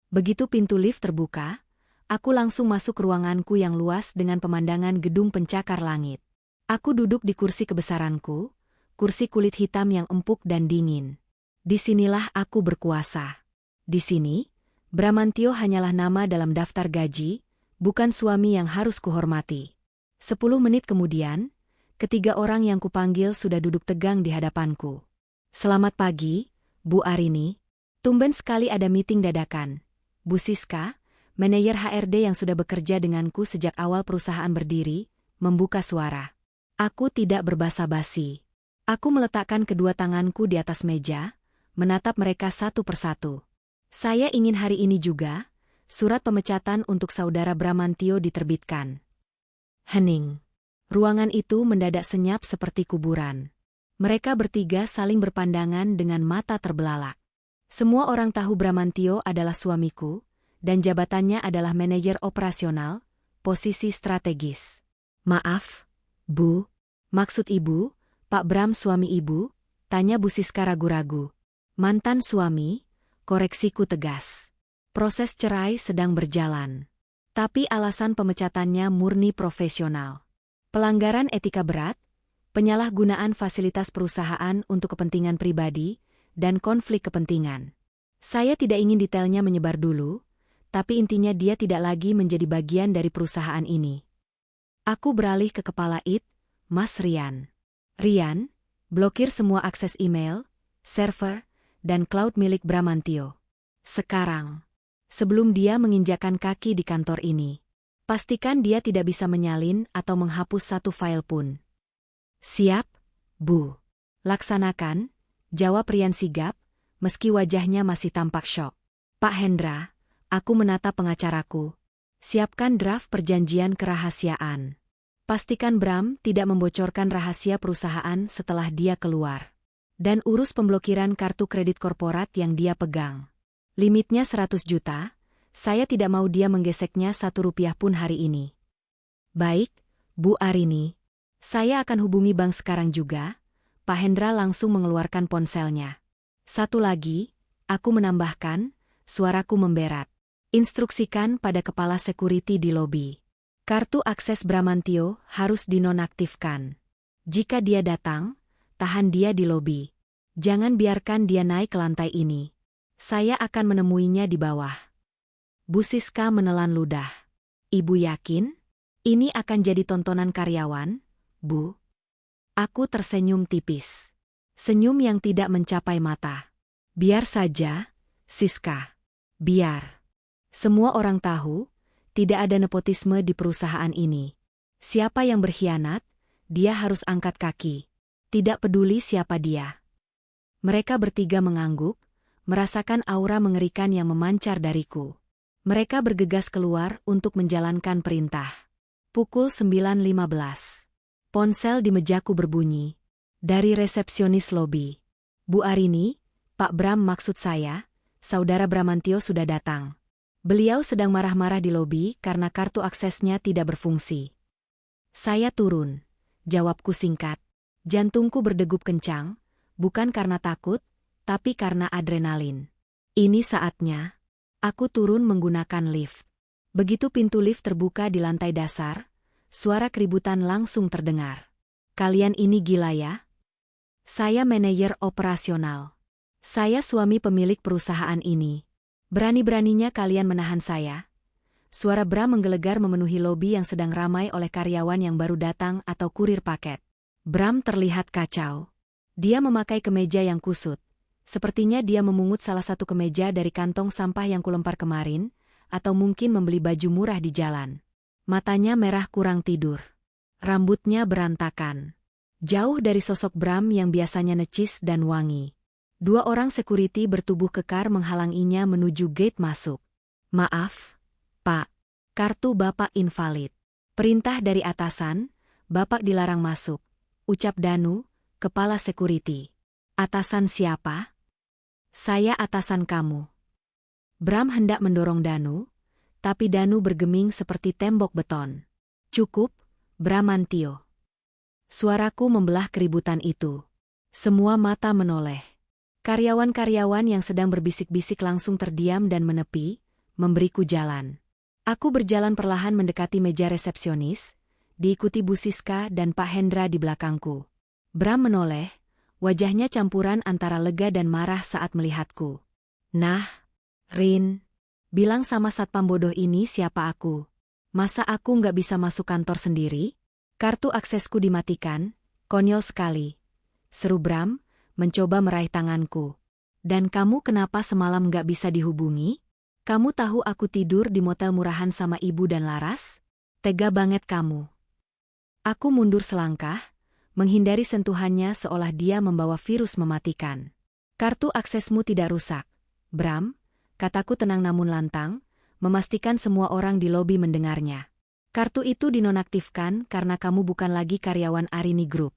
Begitu pintu lift terbuka, aku langsung masuk ruanganku yang luas dengan pemandangan gedung pencakar langit. Aku duduk di kursi kebesaranku, kursi kulit hitam yang empuk dan dingin. Disinilah aku berkuasa. Di sini, Bramantio hanyalah nama dalam daftar gaji, bukan suami yang harus kuhormati. 10 menit kemudian, ketiga orang yang kupanggil sudah duduk tegang di hadapanku. Selamat pagi, Bu Arini. Tumben sekali ada meeting dadakan. Bu Siska, manajer HRD yang sudah bekerja denganku sejak awal perusahaan berdiri, membuka suara. Aku tidak berbasa-basi. Aku meletakkan kedua tanganku di atas meja, menatap mereka satu persatu. Saya ingin hari ini juga, surat pemecatan untuk saudara Bramantio diterbitkan. Hening. Ruangan itu mendadak senyap seperti kuburan. Mereka bertiga saling berpandangan dengan mata terbelalak. Semua orang tahu Bramantio adalah suamiku, dan jabatannya adalah manajer operasional, posisi strategis. Maaf, Bu. Maksud Ibu, Pak Bram suami Ibu? Tanya Bu Siska ragu-ragu. Mantan suami? Koreksiku tegas. Proses cerai sedang berjalan. Tapi alasan pemecatannya murni profesional. Pelanggaran etika berat, penyalahgunaan fasilitas perusahaan untuk kepentingan pribadi, dan konflik kepentingan. Saya tidak ingin detailnya menyebar dulu, tapi intinya dia tidak lagi menjadi bagian dari perusahaan ini. Aku beralih ke kepala IT, Mas Rian. Rian, blokir semua akses email, server, dan cloud milik Bramantio. Sekarang. Sebelum dia menginjakan kaki di kantor ini. Pastikan dia tidak bisa menyalin atau menghapus satu file pun. Siap, Bu. Laksanakan, jawab Rian sigap, meski wajahnya masih tampak syok. Pak Hendra, aku menatap pengacaraku. Siapkan draft perjanjian kerahasiaan. Pastikan Bram tidak membocorkan rahasia perusahaan setelah dia keluar. Dan urus pemblokiran kartu kredit korporat yang dia pegang. Limitnya 100 juta, saya tidak mau dia menggeseknya 1 rupiah pun hari ini. Baik, Bu Arini. Saya akan hubungi bank sekarang juga, Pak Hendra langsung mengeluarkan ponselnya. Satu lagi, aku menambahkan, suaraku memberat. Instruksikan pada kepala security di lobi. Kartu akses Bramantio harus dinonaktifkan. Jika dia datang, tahan dia di lobi. Jangan biarkan dia naik ke lantai ini. Saya akan menemuinya di bawah. Bu Siska menelan ludah. Ibu yakin? Ini akan jadi tontonan karyawan, Bu? Aku tersenyum tipis. Senyum yang tidak mencapai mata. Biar saja, Siska. Biar. Semua orang tahu, tidak ada nepotisme di perusahaan ini. Siapa yang berkhianat, dia harus angkat kaki. Tidak peduli siapa dia. Mereka bertiga mengangguk, merasakan aura mengerikan yang memancar dariku. Mereka bergegas keluar untuk menjalankan perintah. Pukul 9.15. Ponsel di mejaku berbunyi. Dari resepsionis lobi. Bu Arini, Pak Bram maksud saya, Saudara Bramantio sudah datang. Beliau sedang marah-marah di lobi karena kartu aksesnya tidak berfungsi. Saya turun. Jawabku singkat. Jantungku berdegup kencang, bukan karena takut, tapi karena adrenalin. Ini saatnya. Aku turun menggunakan lift. Begitu pintu lift terbuka di lantai dasar, suara keributan langsung terdengar. Kalian ini gila ya? Saya manajer operasional. Saya suami pemilik perusahaan ini. Berani-beraninya kalian menahan saya? Suara Bram menggelegar memenuhi lobi yang sedang ramai oleh karyawan yang baru datang atau kurir paket. Bram terlihat kacau. Dia memakai kemeja yang kusut. Sepertinya dia memungut salah satu kemeja dari kantong sampah yang kulempar kemarin, atau mungkin membeli baju murah di jalan. Matanya merah kurang tidur. Rambutnya berantakan. Jauh dari sosok Bram yang biasanya necis dan wangi. Dua orang security bertubuh kekar menghalanginya menuju gate masuk. Maaf, Pak. Kartu Bapak invalid. Perintah dari atasan, Bapak dilarang masuk. Ucap Danu, kepala security. Atasan siapa? Saya atasan kamu. Bram hendak mendorong Danu, tapi Danu bergeming seperti tembok beton. Cukup, Bramantio. Suaraku membelah keributan itu. Semua mata menoleh. Karyawan-karyawan yang sedang berbisik-bisik langsung terdiam dan menepi, memberiku jalan. Aku berjalan perlahan mendekati meja resepsionis, diikuti Bu Siska dan Pak Hendra di belakangku. Bram menoleh, wajahnya campuran antara lega dan marah saat melihatku. Nah, Rin, bilang sama satpam bodoh ini siapa aku. Masa aku nggak bisa masuk kantor sendiri? Kartu aksesku dimatikan, konyol sekali. Seru Bram, mencoba meraih tanganku. Dan kamu kenapa semalam nggak bisa dihubungi? Kamu tahu aku tidur di motel murahan sama ibu dan Laras? Tega banget kamu. Aku mundur selangkah, menghindari sentuhannya seolah dia membawa virus mematikan. Kartu aksesmu tidak rusak, Bram. Kataku tenang namun lantang, memastikan semua orang di lobi mendengarnya. Kartu itu dinonaktifkan karena kamu bukan lagi karyawan Arini Group.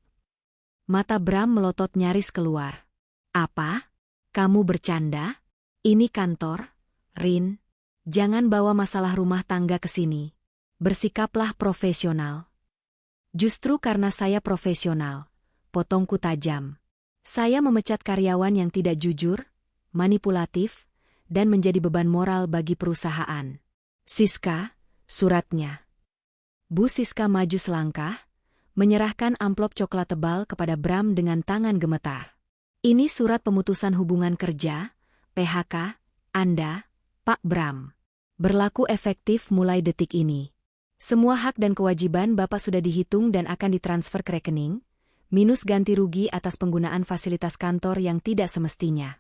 Mata Bram melotot nyaris keluar. Apa? Kamu bercanda? Ini kantor, Rin. Jangan bawa masalah rumah tangga ke sini. Bersikaplah profesional. Justru karena saya profesional, potongku tajam. Saya memecat karyawan yang tidak jujur, manipulatif, dan menjadi beban moral bagi perusahaan. Siska, suratnya. Bu Siska maju selangkah, menyerahkan amplop coklat tebal kepada Bram dengan tangan gemetar. Ini surat pemutusan hubungan kerja, PHK, Anda, Pak Bram. Berlaku efektif mulai detik ini. Semua hak dan kewajiban Bapak sudah dihitung dan akan ditransfer ke rekening, minus ganti rugi atas penggunaan fasilitas kantor yang tidak semestinya.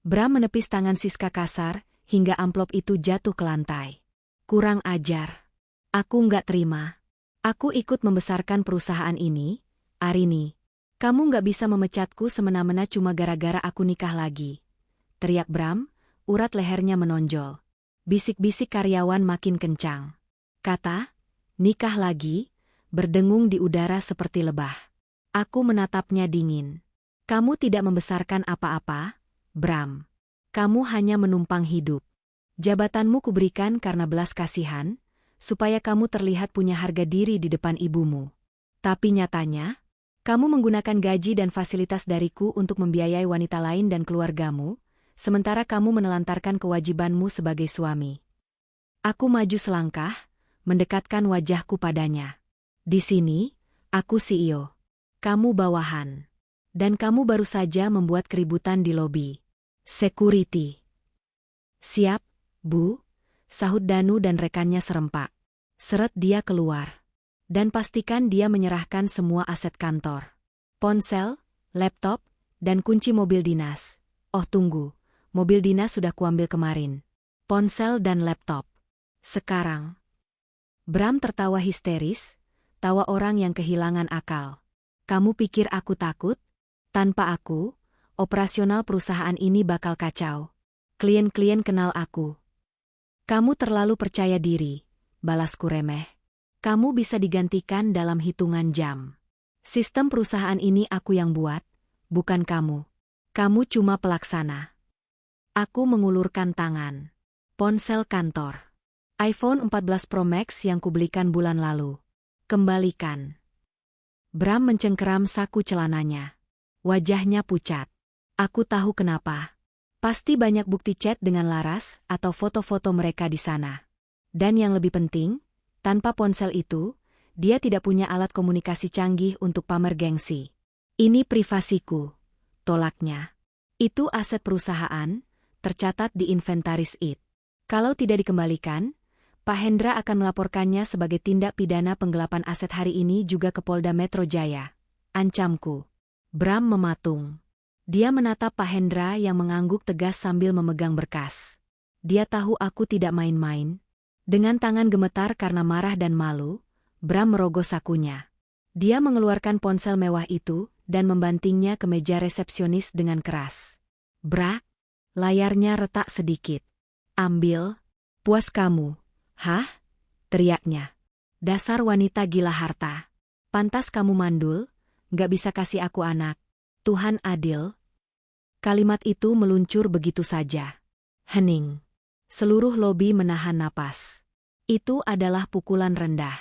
Bram menepis tangan Siska kasar, hingga amplop itu jatuh ke lantai. Kurang ajar. Aku nggak terima. Aku ikut membesarkan perusahaan ini, Arini. Kamu nggak bisa memecatku semena-mena cuma gara-gara aku nikah lagi. Teriak Bram, urat lehernya menonjol. Bisik-bisik karyawan makin kencang. Kata, nikah lagi, berdengung di udara seperti lebah. Aku menatapnya dingin. Kamu tidak membesarkan apa-apa, Bram. Kamu hanya menumpang hidup. Jabatanmu kuberikan karena belas kasihan, supaya kamu terlihat punya harga diri di depan ibumu. Tapi nyatanya, Kamu menggunakan gaji dan fasilitas dariku untuk membiayai wanita lain dan keluargamu, sementara kamu menelantarkan kewajibanmu sebagai suami. Aku maju selangkah, mendekatkan wajahku padanya. Di sini, aku CEO. Kamu bawahan. Dan kamu baru saja membuat keributan di lobi. Security. Siap, Bu, sahut Danu dan rekannya serempak. Seret dia keluar. Dan pastikan dia menyerahkan semua aset kantor. Ponsel, laptop, dan kunci mobil dinas. Oh tunggu, mobil dinas sudah kuambil kemarin. Ponsel dan laptop. Sekarang. Bram tertawa histeris, tawa orang yang kehilangan akal. Kamu pikir aku takut? Tanpa aku, operasional perusahaan ini bakal kacau. Klien-klien kenal aku. Kamu terlalu percaya diri, balasku remeh. Kamu bisa digantikan dalam hitungan jam. Sistem perusahaan ini aku yang buat, bukan kamu. Kamu cuma pelaksana. Aku mengulurkan tangan. Ponsel kantor. iPhone 14 Pro Max yang kubelikan bulan lalu. Kembalikan. Bram mencengkeram saku celananya. Wajahnya pucat. Aku tahu kenapa. Pasti banyak bukti chat dengan Laras atau foto-foto mereka di sana. Dan yang lebih penting, tanpa ponsel itu, dia tidak punya alat komunikasi canggih untuk pamer gengsi. Ini privasiku, tolaknya. Itu aset perusahaan, tercatat di inventaris IT. Kalau tidak dikembalikan, Pak Hendra akan melaporkannya sebagai tindak pidana penggelapan aset hari ini juga ke Polda Metro Jaya. Ancamku. Bram mematung. Dia menatap Pak Hendra yang mengangguk tegas sambil memegang berkas. Dia tahu aku tidak main-main. Dengan tangan gemetar karena marah dan malu, Bram merogoh sakunya. Dia mengeluarkan ponsel mewah itu dan membantingnya ke meja resepsionis dengan keras. Brak, layarnya retak sedikit. Ambil, puas kamu. Hah? Teriaknya. Dasar wanita gila harta. Pantas kamu mandul, gak bisa kasih aku anak. Tuhan adil. Kalimat itu meluncur begitu saja. Hening. Seluruh lobi menahan napas. Itu adalah pukulan rendah.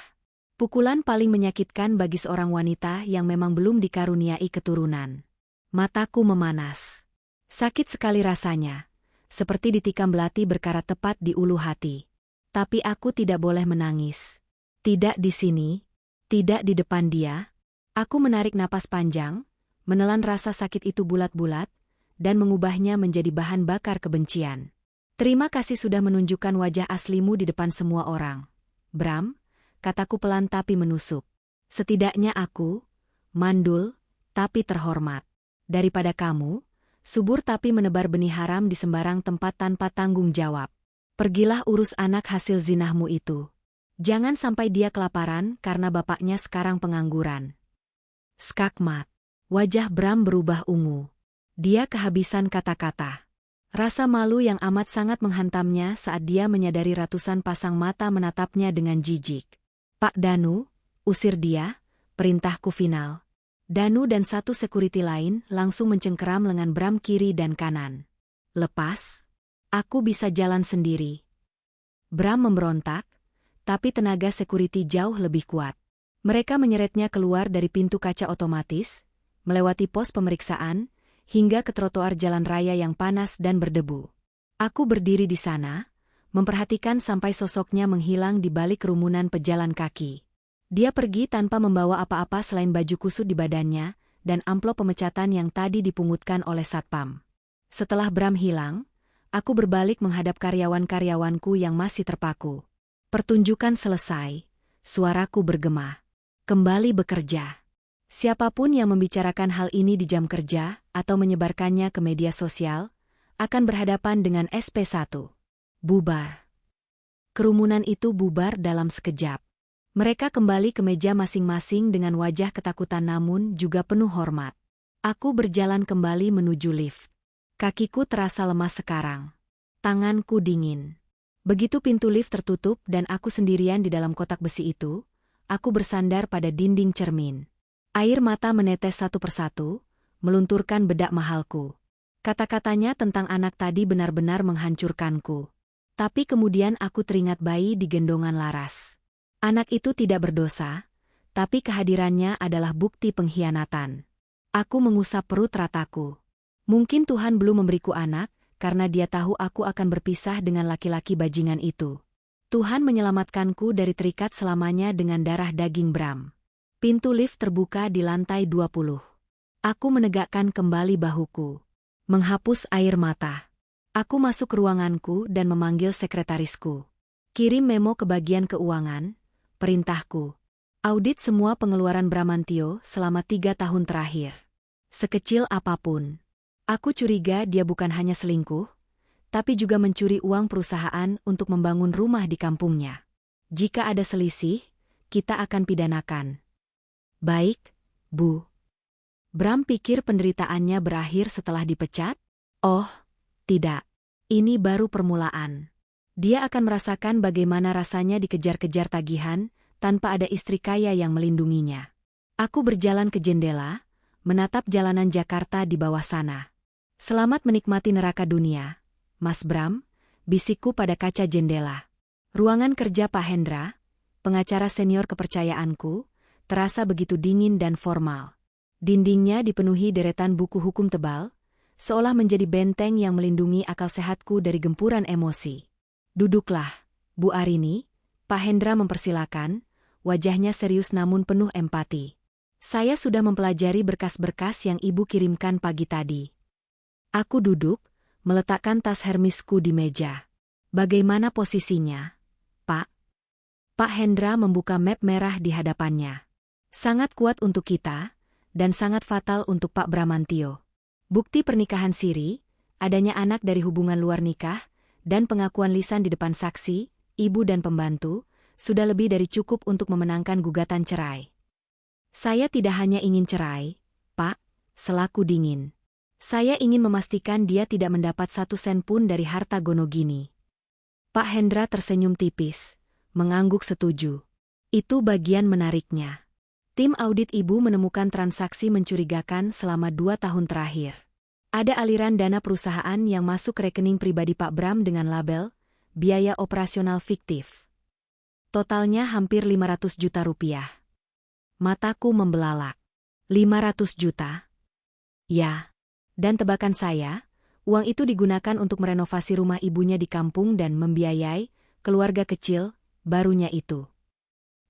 Pukulan paling menyakitkan bagi seorang wanita yang memang belum dikaruniai keturunan. Mataku memanas. Sakit sekali rasanya. Seperti ditikam belati berkarat tepat di ulu hati. Tapi aku tidak boleh menangis. Tidak di sini. Tidak di depan dia. Aku menarik napas panjang, menelan rasa sakit itu bulat-bulat, dan mengubahnya menjadi bahan bakar kebencian. Terima kasih sudah menunjukkan wajah aslimu di depan semua orang. Bram, kataku pelan tapi menusuk. Setidaknya aku, mandul, tapi terhormat. Daripada kamu, subur tapi menebar benih haram di sembarang tempat tanpa tanggung jawab. Pergilah urus anak hasil zinahmu itu. Jangan sampai dia kelaparan karena bapaknya sekarang pengangguran. Skakmat. Wajah Bram berubah ungu. Dia kehabisan kata-kata. Rasa malu yang amat sangat menghantamnya saat dia menyadari ratusan pasang mata menatapnya dengan jijik. Pak Danu, usir dia, perintahku final. Danu dan satu security lain langsung mencengkeram lengan Bram kiri dan kanan. Lepas, aku bisa jalan sendiri. Bram memberontak, tapi tenaga security jauh lebih kuat. Mereka menyeretnya keluar dari pintu kaca otomatis, melewati pos pemeriksaan, hingga ke trotoar jalan raya yang panas dan berdebu. Aku berdiri di sana, memperhatikan sampai sosoknya menghilang di balik kerumunan pejalan kaki. Dia pergi tanpa membawa apa-apa selain baju kusut di badannya dan amplop pemecatan yang tadi dipungutkan oleh satpam. Setelah Bram hilang, aku berbalik menghadap karyawan-karyawanku yang masih terpaku. Pertunjukan selesai, suaraku bergema. Kembali bekerja. Siapapun yang membicarakan hal ini di jam kerja atau menyebarkannya ke media sosial akan berhadapan dengan SP1. Bubar. Kerumunan itu bubar dalam sekejap. Mereka kembali ke meja masing-masing dengan wajah ketakutan namun juga penuh hormat. Aku berjalan kembali menuju lift. Kakiku terasa lemas sekarang. Tanganku dingin. Begitu pintu lift tertutup dan aku sendirian di dalam kotak besi itu, aku bersandar pada dinding cermin. Air mata menetes satu persatu, melunturkan bedak mahalku. Kata-katanya tentang anak tadi benar-benar menghancurkanku. Tapi kemudian aku teringat bayi di gendongan Laras. Anak itu tidak berdosa, Tapi kehadirannya adalah bukti pengkhianatan. Aku mengusap perut rataku. Mungkin Tuhan belum memberiku anak, karena Dia tahu aku akan berpisah dengan laki-laki bajingan itu. Tuhan menyelamatkanku dari terikat selamanya dengan darah daging Bram. Pintu lift terbuka di lantai 20. Aku menegakkan kembali bahuku. Menghapus air mata. Aku masuk ke ruanganku dan memanggil sekretarisku. Kirim memo ke bagian keuangan, perintahku. Audit semua pengeluaran Bramantio selama 3 tahun terakhir. Sekecil apapun. Aku curiga dia bukan hanya selingkuh, tapi juga mencuri uang perusahaan untuk membangun rumah di kampungnya. Jika ada selisih, kita akan pidanakan. Baik, Bu. Bram pikir penderitaannya berakhir setelah dipecat? Oh, tidak. Ini baru permulaan. Dia akan merasakan bagaimana rasanya dikejar-kejar tagihan, tanpa ada istri kaya yang melindunginya. Aku berjalan ke jendela, menatap jalanan Jakarta di bawah sana. Selamat menikmati neraka dunia, Mas Bram, bisikku pada kaca jendela. Ruangan kerja Pak Hendra, pengacara senior kepercayaanku, terasa begitu dingin dan formal. Dindingnya dipenuhi deretan buku hukum tebal, seolah menjadi benteng yang melindungi akal sehatku dari gempuran emosi. Duduklah, Bu Arini, Pak Hendra mempersilakan, wajahnya serius namun penuh empati. Saya sudah mempelajari berkas-berkas yang Ibu kirimkan pagi tadi. Aku duduk, meletakkan tas Hermisku di meja. Bagaimana posisinya, Pak? Pak Hendra membuka map merah di hadapannya. Sangat kuat untuk kita, dan sangat fatal untuk Pak Bramantio. Bukti pernikahan siri, adanya anak dari hubungan luar nikah, dan pengakuan lisan di depan saksi, ibu dan pembantu, sudah lebih dari cukup untuk memenangkan gugatan cerai. Saya tidak hanya ingin cerai, Pak, selaku dingin. Saya ingin memastikan dia tidak mendapat 1 sen pun dari harta Gonogini. Pak Hendra tersenyum tipis, mengangguk setuju. Itu bagian menariknya. Tim audit Ibu menemukan transaksi mencurigakan selama 2 tahun terakhir. Ada aliran dana perusahaan yang masuk ke rekening pribadi Pak Bram dengan label biaya operasional fiktif. Totalnya hampir 500 juta rupiah. Mataku membelalak. 500 juta? Ya. Dan tebakan saya, uang itu digunakan untuk merenovasi rumah ibunya di kampung dan membiayai keluarga kecil barunya itu.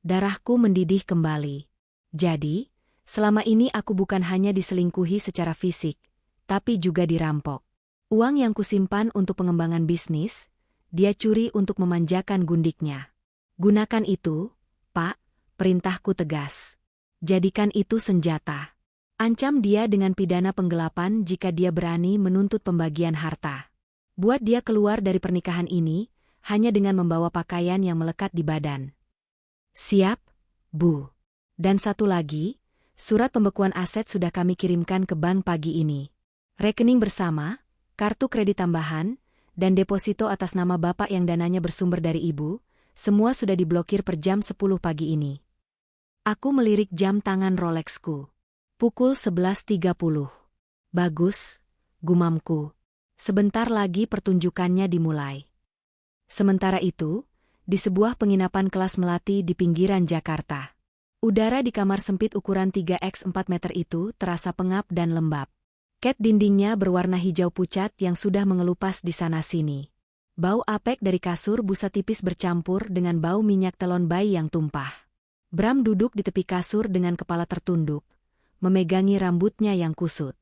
Darahku mendidih kembali. Jadi, selama ini aku bukan hanya diselingkuhi secara fisik, tapi juga dirampok. Uang yang kusimpan untuk pengembangan bisnis, dia curi untuk memanjakan gundiknya. Gunakan itu, Pak, perintahku tegas. Jadikan itu senjata. Ancam dia dengan pidana penggelapan jika dia berani menuntut pembagian harta. Buat dia keluar dari pernikahan ini, hanya dengan membawa pakaian yang melekat di badan. Siap, Bu. Dan satu lagi, surat pembekuan aset sudah kami kirimkan ke bank pagi ini. Rekening bersama, kartu kredit tambahan, dan deposito atas nama Bapak yang dananya bersumber dari Ibu, semua sudah diblokir per jam 10 pagi ini. Aku melirik jam tangan Rolexku. Pukul 11.30. Bagus, gumamku. Sebentar lagi pertunjukannya dimulai. Sementara itu, di sebuah penginapan kelas melati di pinggiran Jakarta. Udara di kamar sempit ukuran 3x4 meter itu terasa pengap dan lembab. Cat dindingnya berwarna hijau pucat yang sudah mengelupas di sana-sini. Bau apek dari kasur busa tipis bercampur dengan bau minyak telon bayi yang tumpah. Bram duduk di tepi kasur dengan kepala tertunduk, memegangi rambutnya yang kusut.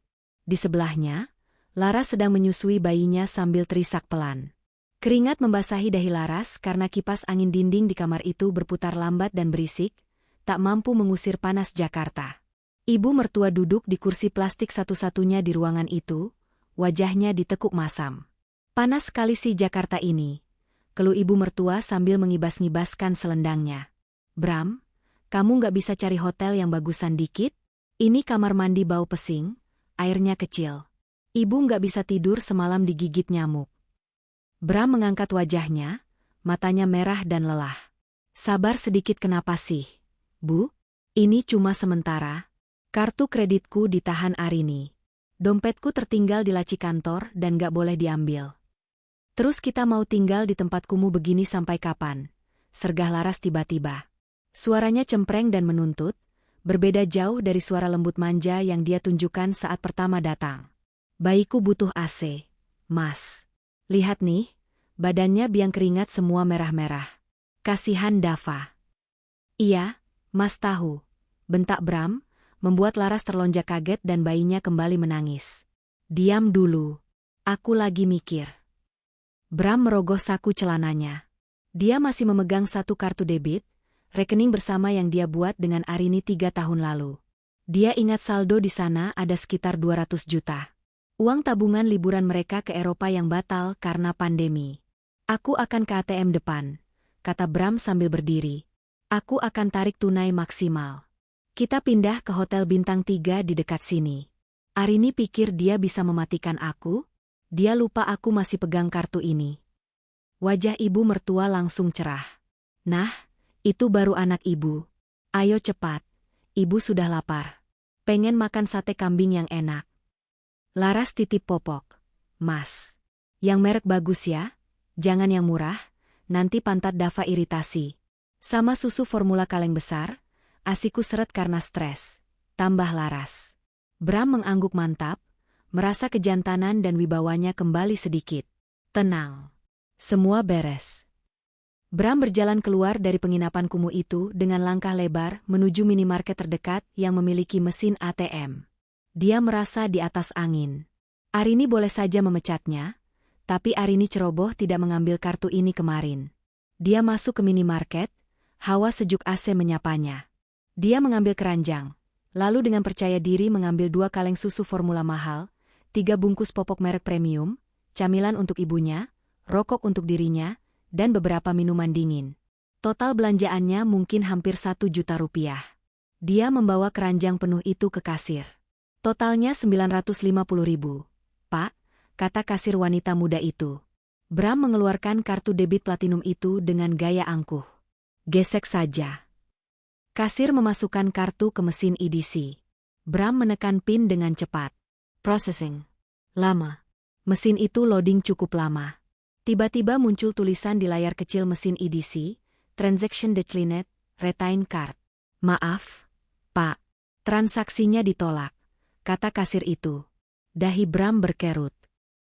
Di sebelahnya, Laras sedang menyusui bayinya sambil terisak pelan. Keringat membasahi dahi Laras karena kipas angin dinding di kamar itu berputar lambat dan berisik, tak mampu mengusir panas Jakarta. Ibu mertua duduk di kursi plastik satu-satunya di ruangan itu, wajahnya ditekuk masam. Panas sekali si Jakarta ini, keluh ibu mertua sambil mengibas-ngibaskan selendangnya. Bram, kamu nggak bisa cari hotel yang bagusan dikit? Ini kamar mandi bau pesing, airnya kecil. Ibu nggak bisa tidur semalam digigit nyamuk. Bram mengangkat wajahnya, matanya merah dan lelah. Sabar sedikit kenapa sih, Bu? Ini cuma sementara. Kartu kreditku ditahan Arini. Dompetku tertinggal di laci kantor dan gak boleh diambil. Terus kita mau tinggal di tempat kumuh begini sampai kapan? Sergah Laras tiba-tiba. Suaranya cempreng dan menuntut, berbeda jauh dari suara lembut manja yang dia tunjukkan saat pertama datang. Bayiku butuh AC, Mas. Lihat nih, badannya biang keringat semua merah-merah. Kasihan Dava. Iya, Mas tahu. Bentak Bram, membuat Laras terlonjak kaget dan bayinya kembali menangis. Diam dulu. Aku lagi mikir. Bram merogoh saku celananya. Dia masih memegang satu kartu debit, rekening bersama yang dia buat dengan Arini 3 tahun lalu. Dia ingat saldo di sana ada sekitar 200 juta. Uang tabungan liburan mereka ke Eropa yang batal karena pandemi. Aku akan ke ATM depan, kata Bram sambil berdiri. Aku akan tarik tunai maksimal. Kita pindah ke hotel bintang 3 di dekat sini. Arini pikir dia bisa mematikan aku? Dia lupa aku masih pegang kartu ini. Wajah ibu mertua langsung cerah. Nah, itu baru anak ibu. Ayo cepat, ibu sudah lapar. Pengen makan sate kambing yang enak. Laras titip popok. Mas, yang merek bagus ya? Jangan yang murah, nanti pantat Dava iritasi. Sama susu formula kaleng besar, asiku seret karena stres. Tambah Laras. Bram mengangguk mantap, merasa kejantanan dan wibawanya kembali sedikit. Tenang. Semua beres. Bram berjalan keluar dari penginapan kumuh itu dengan langkah lebar menuju minimarket terdekat yang memiliki mesin ATM. Dia merasa di atas angin. Arini boleh saja memecatnya, tapi Arini ceroboh tidak mengambil kartu ini kemarin. Dia masuk ke minimarket, hawa sejuk AC menyapanya. Dia mengambil keranjang, lalu dengan percaya diri mengambil 2 kaleng susu formula mahal, 3 bungkus popok merek premium, camilan untuk ibunya, rokok untuk dirinya, dan beberapa minuman dingin. Total belanjaannya mungkin hampir 1 juta rupiah. Dia membawa keranjang penuh itu ke kasir. Totalnya 950.000. Pak, kata kasir wanita muda itu. Bram mengeluarkan kartu debit platinum itu dengan gaya angkuh. Gesek saja. Kasir memasukkan kartu ke mesin EDC. Bram menekan PIN dengan cepat. Processing. Lama. Mesin itu loading cukup lama. Tiba-tiba muncul tulisan di layar kecil mesin EDC, Transaction Declined, Retain Card. Maaf, Pak. Transaksinya ditolak, kata kasir itu. Dahi Bram berkerut.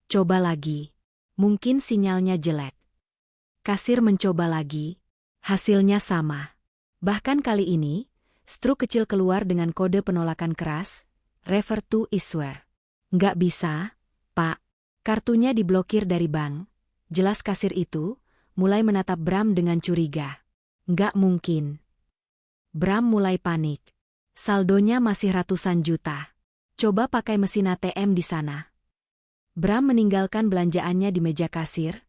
Coba lagi. Mungkin sinyalnya jelek. Kasir mencoba lagi. Hasilnya sama. Bahkan kali ini, struk kecil keluar dengan kode penolakan keras, Refer to Isware. Nggak bisa, Pak. Kartunya diblokir dari bank. Jelas kasir itu, mulai menatap Bram dengan curiga. Nggak mungkin. Bram mulai panik. Saldonya masih ratusan juta. Coba pakai mesin ATM di sana. Bram meninggalkan belanjaannya di meja kasir,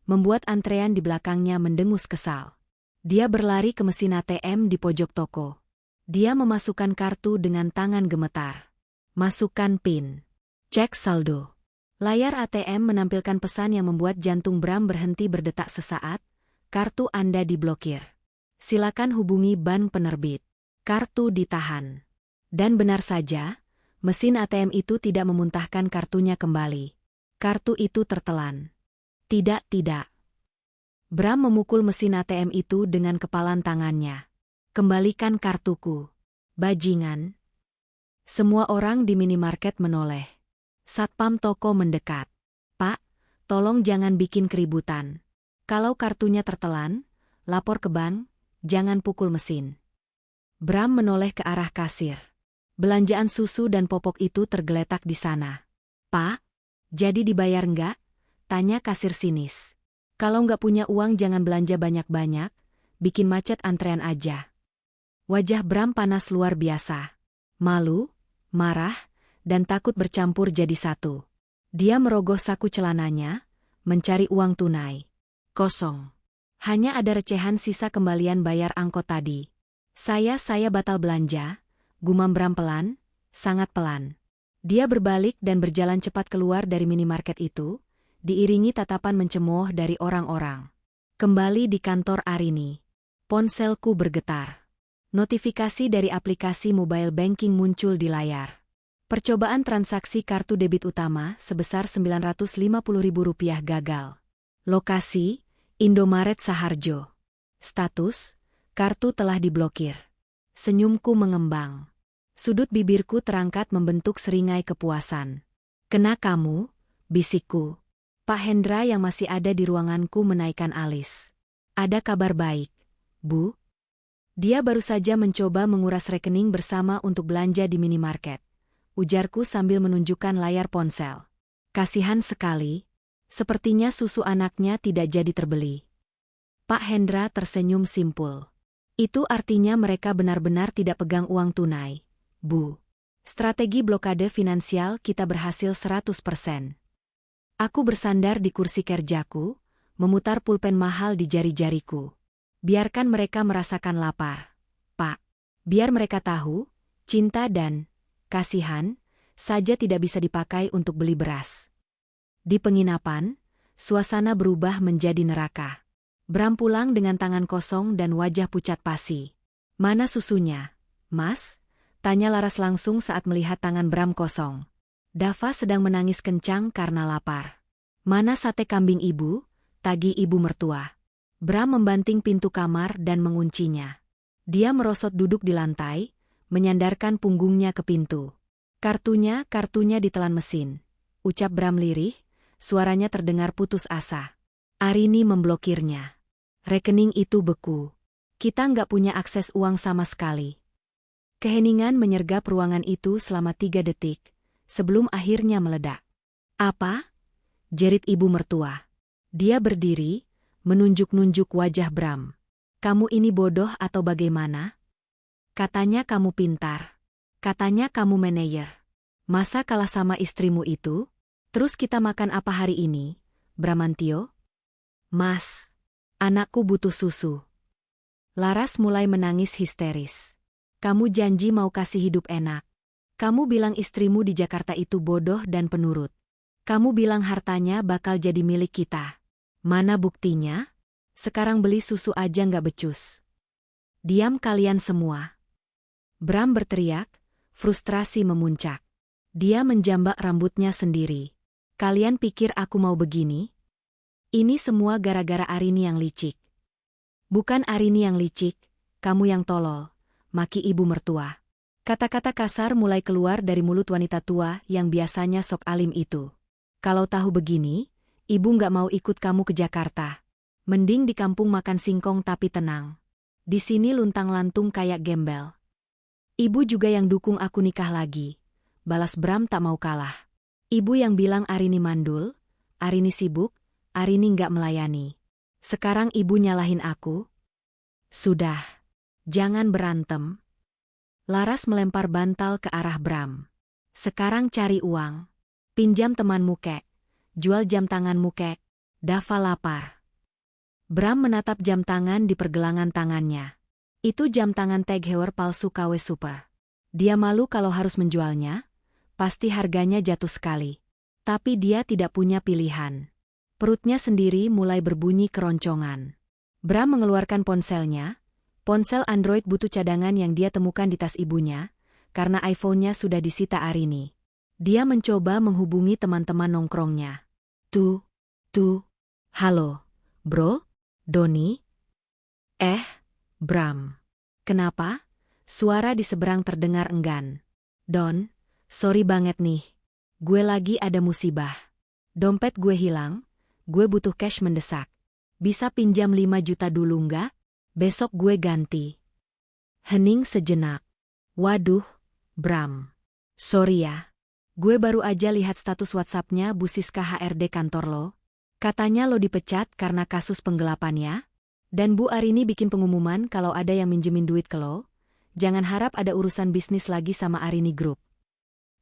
membuat antrean di belakangnya mendengus kesal. Dia berlari ke mesin ATM di pojok toko. Dia memasukkan kartu dengan tangan gemetar. Masukkan PIN. Cek saldo. Layar ATM menampilkan pesan yang membuat jantung Bram berhenti berdetak sesaat. Kartu Anda diblokir. Silakan hubungi bank penerbit. Kartu ditahan. Dan benar saja, mesin ATM itu tidak memuntahkan kartunya kembali. Kartu itu tertelan. Tidak. Bram memukul mesin ATM itu dengan kepalan tangannya. Kembalikan kartuku. Bajingan. Semua orang di minimarket menoleh. Satpam toko mendekat. Pak, tolong jangan bikin keributan. Kalau kartunya tertelan, lapor ke bank, jangan pukul mesin. Bram menoleh ke arah kasir. Belanjaan susu dan popok itu tergeletak di sana. Pak, jadi dibayar nggak? Tanya kasir sinis. Kalau nggak punya uang jangan belanja banyak-banyak, bikin macet antrean aja. Wajah Bram panas luar biasa. Malu, marah, dan takut bercampur jadi satu. Dia merogoh saku celananya, mencari uang tunai. Kosong. Hanya ada recehan sisa kembalian bayar angkot tadi. Saya batal belanja, gumam Bram pelan, sangat pelan. Dia berbalik dan berjalan cepat keluar dari minimarket itu, diiringi tatapan mencemooh dari orang-orang. Kembali di kantor Arini. Ponselku bergetar. Notifikasi dari aplikasi mobile banking muncul di layar. Percobaan transaksi kartu debit utama sebesar Rp950.000 gagal. Lokasi, Indomaret Saharjo. Status, Kartu telah diblokir. Senyumku mengembang. Sudut bibirku terangkat membentuk seringai kepuasan. Kena kamu, bisikku. Pak Hendra yang masih ada di ruanganku menaikkan alis. Ada kabar baik, Bu. Dia baru saja mencoba menguras rekening bersama untuk belanja di minimarket. Ujarku sambil menunjukkan layar ponsel. Kasihan sekali. Sepertinya susu anaknya tidak jadi terbeli. Pak Hendra tersenyum simpul. Itu artinya mereka benar-benar tidak pegang uang tunai, Bu. Strategi blokade finansial kita berhasil 100%. Aku bersandar di kursi kerjaku, memutar pulpen mahal di jari-jariku. Biarkan mereka merasakan lapar, Pak. Biar mereka tahu, cinta dan kasihan saja tidak bisa dipakai untuk beli beras. Di penginapan, suasana berubah menjadi neraka. Bram pulang dengan tangan kosong dan wajah pucat pasi. Mana susunya, Mas? Tanya Laras langsung saat melihat tangan Bram kosong. Dava sedang menangis kencang karena lapar. Mana sate kambing ibu? Tagih ibu mertua. Bram membanting pintu kamar dan menguncinya. Dia merosot duduk di lantai, menyandarkan punggungnya ke pintu. Kartunya ditelan mesin. Ucap Bram lirih, suaranya terdengar putus asa. Arini memblokirnya. Rekening itu beku. Kita nggak punya akses uang sama sekali. Keheningan menyergap ruangan itu selama 3 detik, sebelum akhirnya meledak. Apa? Jerit ibu mertua. Dia berdiri, menunjuk-nunjuk wajah Bram. Kamu ini bodoh atau bagaimana? Katanya kamu pintar. Katanya kamu manajer. Masa kalah sama istrimu itu? Terus kita makan apa hari ini, Bramantio? Mas, anakku butuh susu. Laras mulai menangis histeris. Kamu janji mau kasih hidup enak. Kamu bilang istrimu di Jakarta itu bodoh dan penurut. Kamu bilang hartanya bakal jadi milik kita. Mana buktinya? Sekarang beli susu aja nggak becus. Diam kalian semua. Bram berteriak, frustrasi memuncak. Dia menjambak rambutnya sendiri. Kalian pikir aku mau begini? Ini semua gara-gara Arini yang licik. Bukan Arini yang licik, kamu yang tolol, maki ibu mertua. Kata-kata kasar mulai keluar dari mulut wanita tua yang biasanya sok alim itu. Kalau tahu begini, ibu nggak mau ikut kamu ke Jakarta. Mending di kampung makan singkong tapi tenang. Di sini luntang-lantung kayak gembel. Ibu juga yang dukung aku nikah lagi. Balas Bram tak mau kalah. Ibu yang bilang Arini mandul, Arini sibuk, Arini nggak melayani. Sekarang ibu nyalahin aku? Sudah. Jangan berantem. Laras melempar bantal ke arah Bram. Sekarang cari uang. Pinjam temanmu kek. Jual jam tanganmu kek. Dava lapar. Bram menatap jam tangan di pergelangan tangannya. Itu jam tangan Tag Heuer palsu KW Super. Dia malu kalau harus menjualnya. Pasti harganya jatuh sekali. Tapi dia tidak punya pilihan. Perutnya sendiri mulai berbunyi keroncongan. Bram mengeluarkan ponselnya. Ponsel Android butuh cadangan yang dia temukan di tas ibunya, karena iPhone-nya sudah disita Arini. Dia mencoba menghubungi teman-teman nongkrongnya. Halo, bro, Doni? Bram. Kenapa? Suara di seberang terdengar enggan. Don, sorry banget nih. Gue lagi ada musibah. Dompet gue hilang. Gue butuh cash mendesak. Bisa pinjam 5 juta dulu nggak? Besok gue ganti. Hening sejenak. Waduh, Bram. Sorry ya. Gue baru aja lihat status WhatsApp-nya Bu Siska HRD kantor lo. Katanya lo dipecat karena kasus penggelapannya. Dan Bu Arini bikin pengumuman kalau ada yang minjemin duit ke lo. Jangan harap ada urusan bisnis lagi sama Arini Group.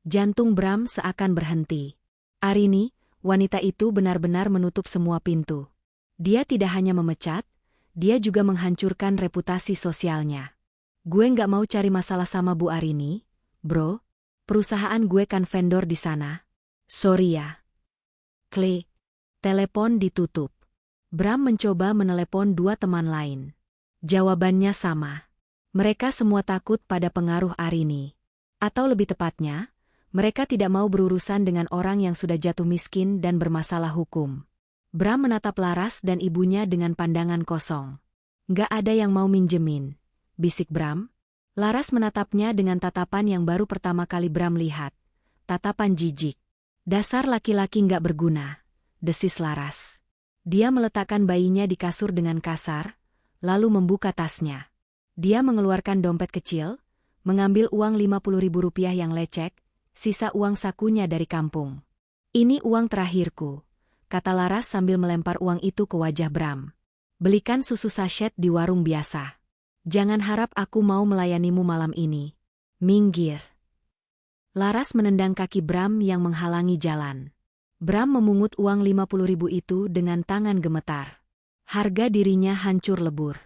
Jantung Bram seakan berhenti. Arini, wanita itu benar-benar menutup semua pintu. Dia tidak hanya memecat, dia juga menghancurkan reputasi sosialnya. Gue nggak mau cari masalah sama Bu Arini, bro. Perusahaan gue kan vendor di sana. Sorry ya. Klik. Telepon ditutup. Bram mencoba menelepon 2 teman lain. Jawabannya sama. Mereka semua takut pada pengaruh Arini. Atau lebih tepatnya, mereka tidak mau berurusan dengan orang yang sudah jatuh miskin dan bermasalah hukum. Bram menatap Laras dan ibunya dengan pandangan kosong. Nggak ada yang mau minjemin, bisik Bram. Laras menatapnya dengan tatapan yang baru pertama kali Bram lihat. Tatapan jijik. Dasar laki-laki nggak berguna, desis Laras. Dia meletakkan bayinya di kasur dengan kasar, lalu membuka tasnya. Dia mengeluarkan dompet kecil, mengambil uang Rp50.000 yang lecek, sisa uang sakunya dari kampung. Ini uang terakhirku, kata Laras sambil melempar uang itu ke wajah Bram. Belikan susu sachet di warung biasa. Jangan harap aku mau melayanimu malam ini. Minggir. Laras menendang kaki Bram yang menghalangi jalan. Bram memungut uang Rp50.000 itu dengan tangan gemetar. Harga dirinya hancur lebur.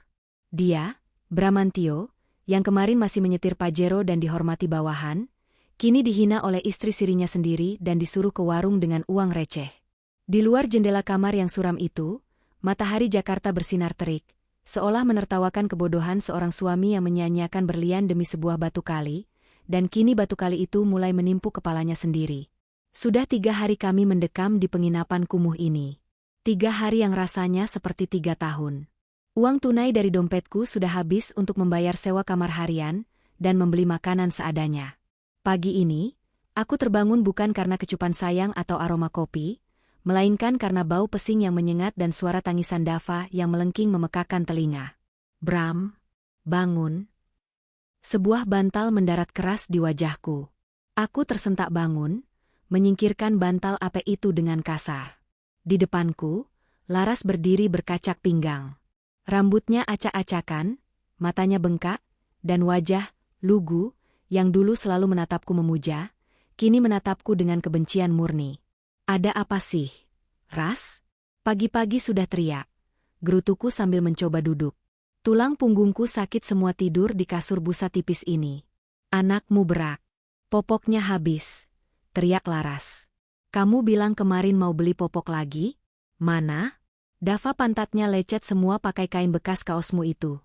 Dia, Bramantio, yang kemarin masih menyetir Pajero dan dihormati bawahan, kini dihina oleh istri sirinya sendiri dan disuruh ke warung dengan uang receh. Di luar jendela kamar yang suram itu, matahari Jakarta bersinar terik, seolah menertawakan kebodohan seorang suami yang menyia-nyiakan berlian demi sebuah batu kali, dan kini batu kali itu mulai menimpu kepalanya sendiri. Sudah 3 hari kami mendekam di penginapan kumuh ini. 3 hari yang rasanya seperti 3 tahun. Uang tunai dari dompetku sudah habis untuk membayar sewa kamar harian dan membeli makanan seadanya. Pagi ini, aku terbangun bukan karena kecupan sayang atau aroma kopi, melainkan karena bau pesing yang menyengat dan suara tangisan Dava yang melengking memekakan telinga. Bram, bangun. Sebuah bantal mendarat keras di wajahku. Aku tersentak bangun, menyingkirkan bantal ape itu dengan kasar. Di depanku, Laras berdiri berkacak pinggang. Rambutnya acak-acakan, matanya bengkak, dan wajah, lugu, yang dulu selalu menatapku memuja, kini menatapku dengan kebencian murni. Ada apa sih, Ras? Pagi-pagi sudah teriak. Gerutuku sambil mencoba duduk. Tulang punggungku sakit semua tidur di kasur busa tipis ini. Anakmu berak. Popoknya habis. Teriak Laras. Kamu bilang kemarin mau beli popok lagi? Mana? Dava pantatnya lecet semua pakai kain bekas kaosmu itu.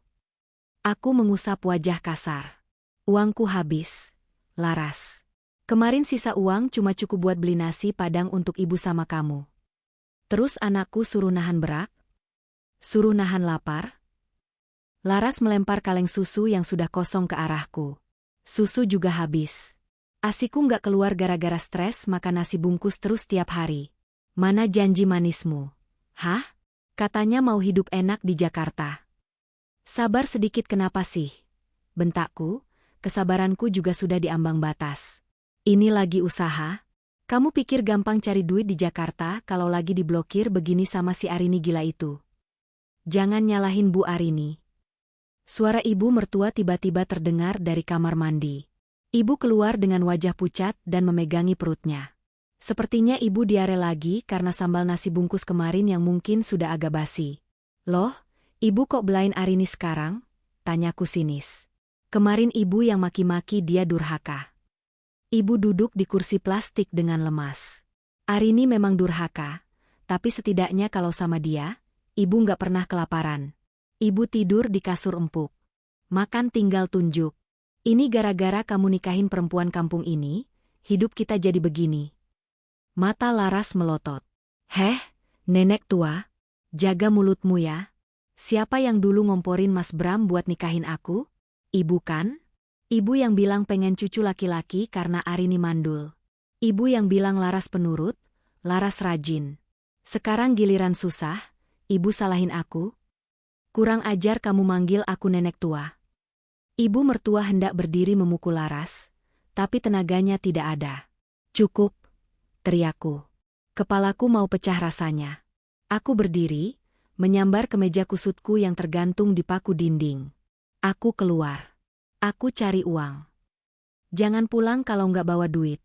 Aku mengusap wajah kasar. Uangku habis, Laras. Kemarin sisa uang cuma cukup buat beli nasi padang untuk ibu sama kamu. Terus anakku suruh nahan berak? Suruh nahan lapar? Laras melempar kaleng susu yang sudah kosong ke arahku. Susu juga habis. Asiku nggak keluar gara-gara stres makan nasi bungkus terus tiap hari. Mana janji manismu? Hah? Katanya mau hidup enak di Jakarta. Sabar sedikit kenapa sih? Bentakku, kesabaranku juga sudah diambang batas. Ini lagi usaha? Kamu pikir gampang cari duit di Jakarta kalau lagi diblokir begini sama si Arini gila itu? Jangan nyalahin Bu Arini. Suara ibu mertua tiba-tiba terdengar dari kamar mandi. Ibu keluar dengan wajah pucat dan memegangi perutnya. Sepertinya ibu diare lagi karena sambal nasi bungkus kemarin yang mungkin sudah agak basi. Loh, ibu kok belain Arini sekarang? Tanyaku sinis. Kemarin ibu yang maki-maki dia durhaka. Ibu duduk di kursi plastik dengan lemas. Arini memang durhaka, tapi setidaknya kalau sama dia, ibu nggak pernah kelaparan. Ibu tidur di kasur empuk. Makan tinggal tunjuk. Ini gara-gara kamu nikahin perempuan kampung ini, hidup kita jadi begini. Mata Laras melotot. Heh, nenek tua, jaga mulutmu ya. Siapa yang dulu ngomporin Mas Bram buat nikahin aku? Ibu kan? Ibu yang bilang pengen cucu laki-laki karena Arini mandul. Ibu yang bilang Laras penurut, Laras rajin. Sekarang giliran susah, ibu salahin aku? Kurang ajar kamu manggil aku nenek tua. Ibu mertua hendak berdiri memukul Laras, tapi tenaganya tidak ada. Cukup, teriakku. Kepalaku mau pecah rasanya. Aku berdiri, menyambar ke meja kusutku yang tergantung di paku dinding. Aku keluar. Aku cari uang. Jangan pulang kalau nggak bawa duit,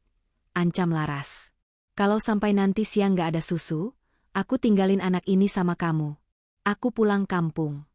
ancam Laras. Kalau sampai nanti siang nggak ada susu, aku tinggalin anak ini sama kamu. Aku pulang kampung.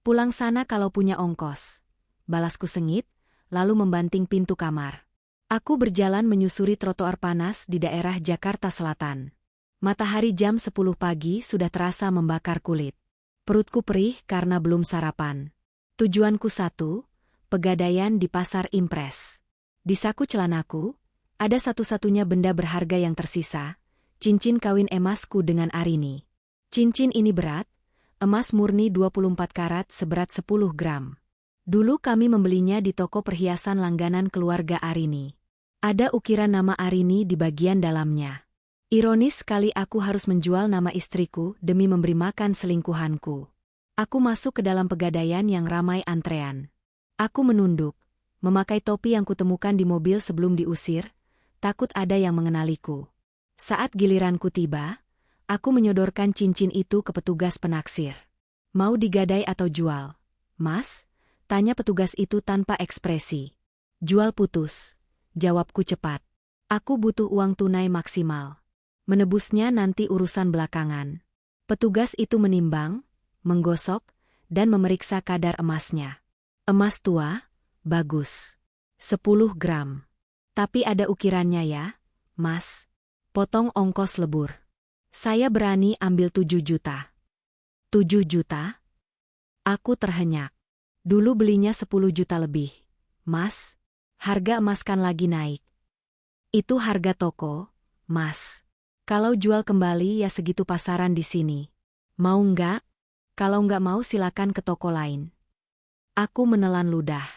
Pulang sana kalau punya ongkos. Balasku sengit, lalu membanting pintu kamar. Aku berjalan menyusuri trotoar panas di daerah Jakarta Selatan. Matahari jam 10 pagi sudah terasa membakar kulit. Perutku perih karena belum sarapan. Tujuanku satu, pegadaian di Pasar Impres. Di saku celanaku, ada satu-satunya benda berharga yang tersisa, cincin kawin emasku dengan Arini. Cincin ini berat, Emas murni 24 karat seberat 10 gram. Dulu kami membelinya di toko perhiasan langganan keluarga Arini. Ada ukiran nama Arini di bagian dalamnya. Ironis sekali aku harus menjual nama istriku demi memberi makan selingkuhanku. Aku masuk ke dalam pegadaian yang ramai antrean. Aku menunduk, memakai topi yang kutemukan di mobil sebelum diusir, takut ada yang mengenaliku. Saat giliranku tiba, aku menyodorkan cincin itu ke petugas penaksir. Mau digadai atau jual? Mas? Tanya petugas itu tanpa ekspresi. Jual putus. Jawabku cepat. Aku butuh uang tunai maksimal. Menebusnya nanti urusan belakangan. Petugas itu menimbang, menggosok, dan memeriksa kadar emasnya. Emas tua, bagus. 10 gram. Tapi ada ukirannya ya, Mas. Potong ongkos lebur. Saya berani ambil 7 juta. 7 juta? Aku terhenyak. Dulu belinya 10 juta lebih. Mas, harga emas kan lagi naik. Itu harga toko, Mas. Kalau jual kembali ya segitu pasaran di sini. Mau nggak? Kalau nggak mau silakan ke toko lain. Aku menelan ludah.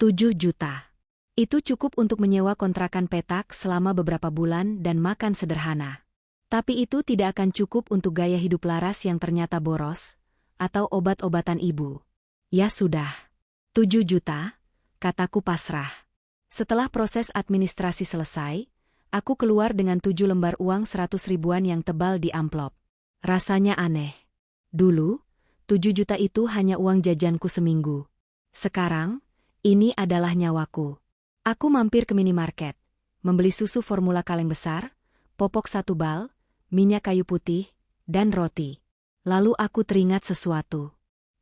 7 juta. Itu cukup untuk menyewa kontrakan petak selama beberapa bulan dan makan sederhana. Tapi itu tidak akan cukup untuk gaya hidup laras yang ternyata boros, atau obat-obatan ibu. Ya sudah. 7 juta, kataku pasrah. Setelah proses administrasi selesai, aku keluar dengan 7 lembar uang 100 ribuan yang tebal di amplop. Rasanya aneh. Dulu, 7 juta itu hanya uang jajanku seminggu. Sekarang, ini adalah nyawaku. Aku mampir ke minimarket, membeli susu formula kaleng besar, popok 1 bal, minyak kayu putih, dan roti. Lalu aku teringat sesuatu.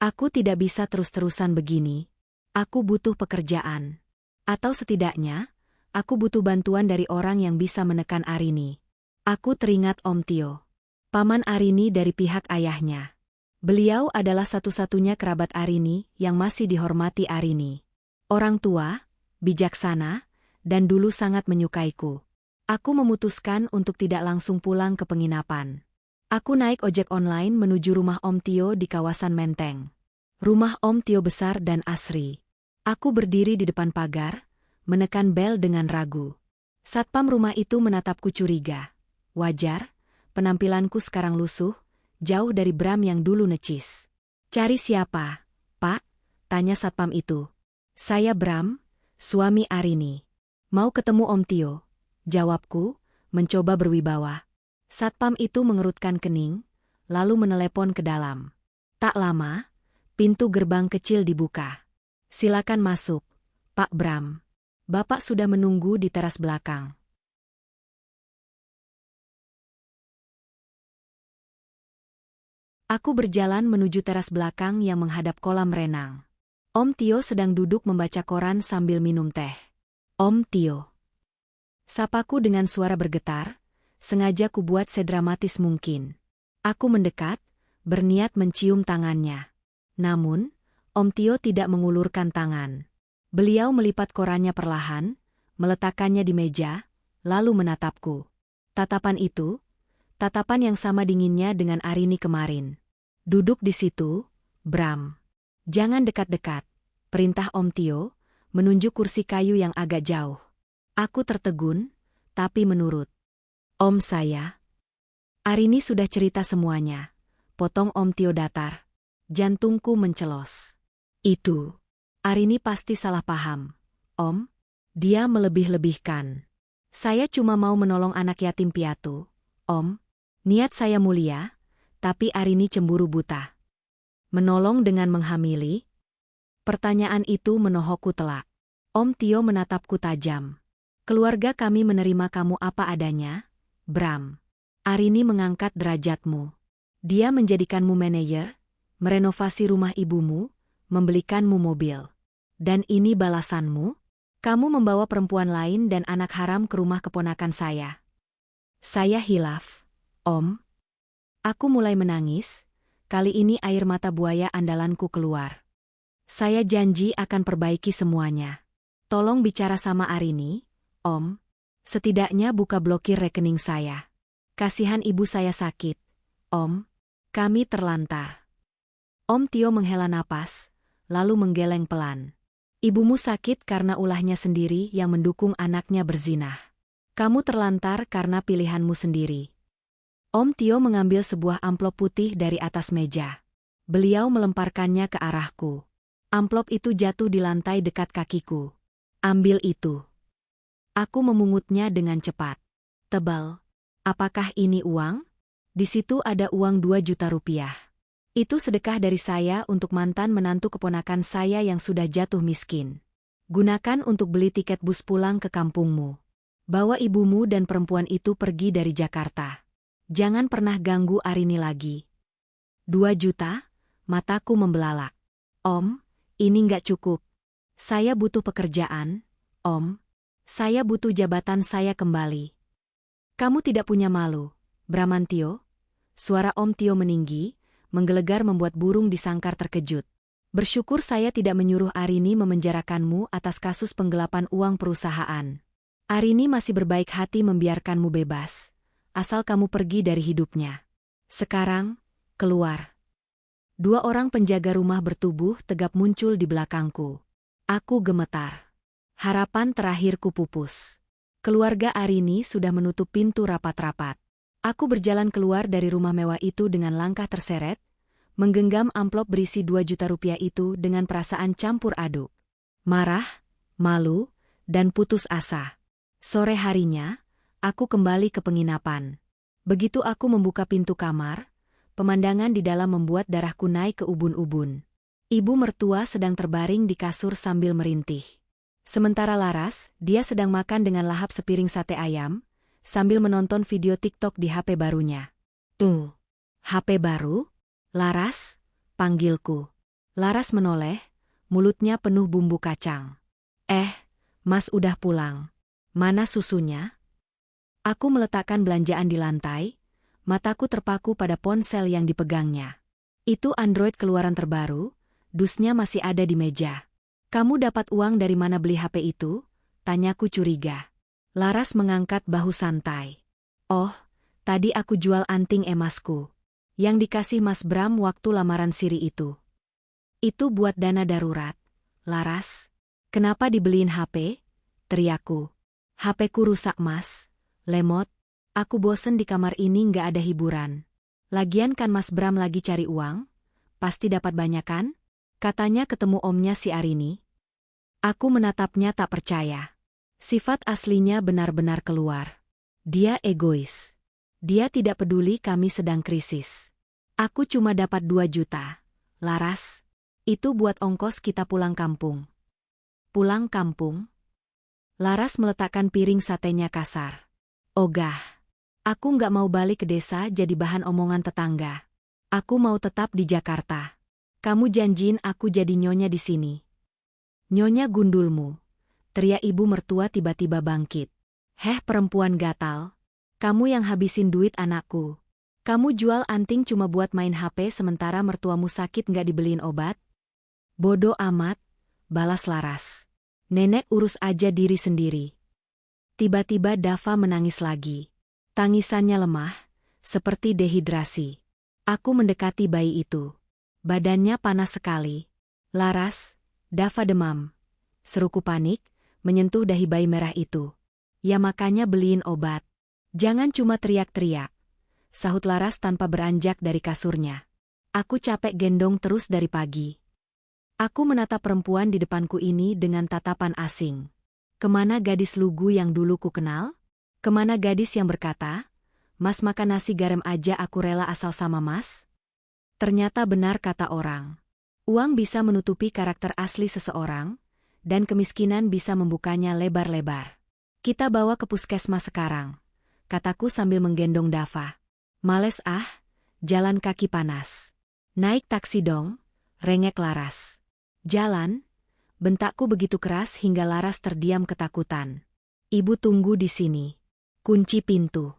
Aku tidak bisa terus-terusan begini. Aku butuh pekerjaan. Atau setidaknya, aku butuh bantuan dari orang yang bisa menekan Arini. Aku teringat Om Tio. Paman Arini dari pihak ayahnya. Beliau adalah satu-satunya kerabat Arini yang masih dihormati Arini. Orang tua, bijaksana, dan dulu sangat menyukaiku. Aku memutuskan untuk tidak langsung pulang ke penginapan. Aku naik ojek online menuju rumah Om Tio di kawasan Menteng. Rumah Om Tio besar dan asri. Aku berdiri di depan pagar, menekan bel dengan ragu. Satpam rumah itu menatapku curiga. Wajar, penampilanku sekarang lusuh, jauh dari Bram yang dulu necis. Cari siapa, Pak? Tanya satpam itu. Saya Bram, suami Arini. Mau ketemu Om Tio, jawabku, mencoba berwibawa. Satpam itu mengerutkan kening, lalu menelepon ke dalam. Tak lama, pintu gerbang kecil dibuka. Silakan masuk, Pak Bram. Bapak sudah menunggu di teras belakang. Aku berjalan menuju teras belakang yang menghadap kolam renang. Om Tio sedang duduk membaca koran sambil minum teh. Om Tio. Sapaku dengan suara bergetar, sengaja kubuat sedramatis mungkin. Aku mendekat, berniat mencium tangannya. Namun, Om Tio tidak mengulurkan tangan. Beliau melipat korannya perlahan, meletakkannya di meja, lalu menatapku. Tatapan itu, tatapan yang sama dinginnya dengan Arini kemarin. Duduk di situ, Bram. Jangan dekat-dekat, perintah Om Tio, menunjuk kursi kayu yang agak jauh. Aku tertegun, tapi menurut. Om saya. Arini sudah cerita semuanya. Potong Om Tio datar. Jantungku mencelos. Itu. Arini pasti salah paham. Om, dia melebih-lebihkan. Saya cuma mau menolong anak yatim piatu. Om, niat saya mulia, tapi Arini cemburu buta. Menolong dengan menghamili? Pertanyaan itu menohokku telak. Om Tio menatapku tajam. Keluarga kami menerima kamu apa adanya, Bram. Arini mengangkat derajatmu. Dia menjadikanmu manajer, merenovasi rumah ibumu, membelikanmu mobil. Dan ini balasanmu? Kamu membawa perempuan lain dan anak haram ke rumah keponakan saya. Saya hilaf, Om. Aku mulai menangis, kali ini air mata buaya andalanku keluar. Saya janji akan perbaiki semuanya. Tolong bicara sama Arini, Om. Setidaknya buka blokir rekening saya. Kasihan ibu saya sakit. Om, kami terlantar. Om Tio menghela napas, lalu menggeleng pelan. Ibumu sakit karena ulahnya sendiri yang mendukung anaknya berzinah. Kamu terlantar karena pilihanmu sendiri. Om Tio mengambil sebuah amplop putih dari atas meja. Beliau melemparkannya ke arahku. Amplop itu jatuh di lantai dekat kakiku. Ambil itu. Aku memungutnya dengan cepat. Tebal. Apakah ini uang? Di situ ada uang 2 juta rupiah. Itu sedekah dari saya untuk mantan menantu keponakan saya yang sudah jatuh miskin. Gunakan untuk beli tiket bus pulang ke kampungmu. Bawa ibumu dan perempuan itu pergi dari Jakarta. Jangan pernah ganggu Arini lagi. 2 juta? Mataku membelalak. Om, ini nggak cukup. Saya butuh pekerjaan, Om. Saya butuh jabatan saya kembali. Kamu tidak punya malu, Bramantio? Suara Om Tio meninggi, menggelegar membuat burung di sangkar terkejut. Bersyukur saya tidak menyuruh Arini memenjarakanmu atas kasus penggelapan uang perusahaan. Arini masih berbaik hati membiarkanmu bebas, asal kamu pergi dari hidupnya. Sekarang, keluar. 2 orang penjaga rumah bertubuh tegap muncul di belakangku. Aku gemetar. Harapan terakhirku pupus. Keluarga Arini sudah menutup pintu rapat-rapat. Aku berjalan keluar dari rumah mewah itu dengan langkah terseret, menggenggam amplop berisi 2 juta rupiah itu dengan perasaan campur aduk. Marah, malu, dan putus asa. Sore harinya, aku kembali ke penginapan. Begitu aku membuka pintu kamar, pemandangan di dalam membuat darahku naik ke ubun-ubun. Ibu mertua sedang terbaring di kasur sambil merintih. Sementara Laras, dia sedang makan dengan lahap sepiring sate ayam, sambil menonton video TikTok di HP barunya. Tuh, HP baru? Laras? Panggilku. Laras menoleh, mulutnya penuh bumbu kacang. Mas udah pulang. Mana susunya? Aku meletakkan belanjaan di lantai, mataku terpaku pada ponsel yang dipegangnya. Itu Android keluaran terbaru, dusnya masih ada di meja. Kamu dapat uang dari mana beli HP itu? Tanyaku curiga. Laras mengangkat bahu santai. Oh, tadi aku jual anting emasku. Yang dikasih Mas Bram waktu lamaran siri itu. Itu buat dana darurat. Laras, kenapa dibeliin HP? Teriakku. HP-ku rusak Mas. Lemot. Aku bosen di kamar ini nggak ada hiburan. Lagian kan Mas Bram lagi cari uang? Pasti dapat banyak kan? Katanya ketemu omnya si Arini. Aku menatapnya tak percaya. Sifat aslinya benar-benar keluar. Dia egois. Dia tidak peduli kami sedang krisis. Aku cuma dapat 2 juta. Laras, itu buat ongkos kita pulang kampung. Pulang kampung? Laras meletakkan piring satenya kasar. Ogah. Aku nggak mau balik ke desa jadi bahan omongan tetangga. Aku mau tetap di Jakarta. Kamu janjiin aku jadi nyonya di sini. Nyonya gundulmu. Teriak ibu mertua tiba-tiba bangkit. Heh perempuan gatal. Kamu yang habisin duit anakku. Kamu jual anting cuma buat main HP sementara mertuamu sakit nggak dibeliin obat? Bodoh amat, balas Laras. Nenek urus aja diri sendiri. Tiba-tiba Dava menangis lagi. Tangisannya lemah, seperti dehidrasi. Aku mendekati bayi itu. Badannya panas sekali. Laras, Dava demam. Seruku panik, menyentuh dahi bayi merah itu. Ya makanya beliin obat. Jangan cuma teriak-teriak. Sahut Laras tanpa beranjak dari kasurnya. Aku capek gendong terus dari pagi. Aku menatap perempuan di depanku ini dengan tatapan asing. Kemana gadis lugu yang dulu ku kenal? Kemana gadis yang berkata, Mas makan nasi garam aja aku rela asal sama Mas? Ternyata benar kata orang. Uang bisa menutupi karakter asli seseorang, dan kemiskinan bisa membukanya lebar-lebar. Kita bawa ke puskesmas sekarang, kataku sambil menggendong Dava. Males jalan kaki panas. Naik taksi dong, rengek Laras. Jalan, bentakku begitu keras hingga Laras terdiam ketakutan. Ibu tunggu di sini. Kunci pintu.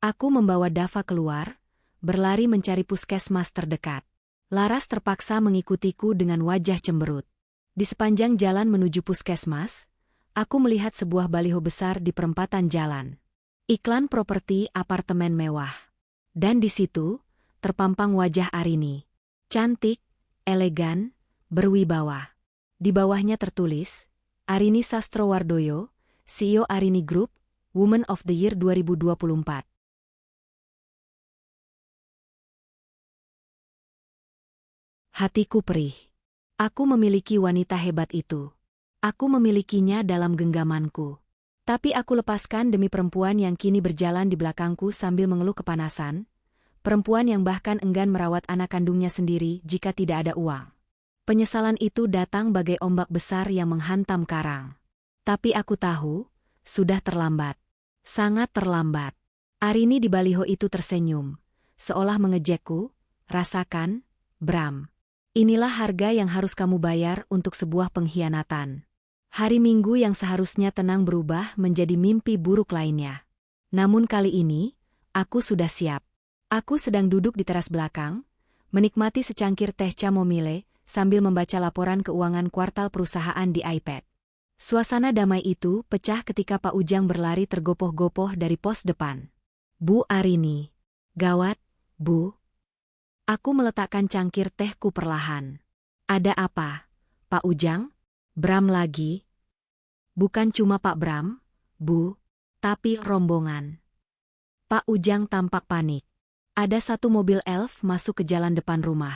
Aku membawa Dava keluar, berlari mencari puskesmas terdekat. Laras terpaksa mengikutiku dengan wajah cemberut. Di sepanjang jalan menuju puskesmas, aku melihat sebuah baliho besar di perempatan jalan. Iklan properti apartemen mewah. Dan di situ, terpampang wajah Arini. Cantik, elegan, berwibawa. Di bawahnya tertulis, Arini Sastrowardoyo, CEO Arini Group, Woman of the Year 2024. Hatiku perih. Aku memiliki wanita hebat itu. Aku memilikinya dalam genggamanku. Tapi aku lepaskan demi perempuan yang kini berjalan di belakangku sambil mengeluh kepanasan, perempuan yang bahkan enggan merawat anak kandungnya sendiri jika tidak ada uang. Penyesalan itu datang bagai ombak besar yang menghantam karang. Tapi aku tahu, sudah terlambat. Sangat terlambat. Arini di baliho itu tersenyum, seolah mengejekku. Rasakan, Bram. Inilah harga yang harus kamu bayar untuk sebuah pengkhianatan. Hari Minggu yang seharusnya tenang berubah menjadi mimpi buruk lainnya. Namun kali ini, aku sudah siap. Aku sedang duduk di teras belakang, menikmati secangkir teh chamomile sambil membaca laporan keuangan kuartal perusahaan di iPad. Suasana damai itu pecah ketika Pak Ujang berlari tergopoh-gopoh dari pos depan. Bu Arini. Gawat, Bu. Aku meletakkan cangkir tehku perlahan. Ada apa, Pak Ujang? Bram lagi? Bukan cuma Pak Bram, Bu, tapi rombongan. Pak Ujang tampak panik. Ada satu mobil elf masuk ke jalan depan rumah.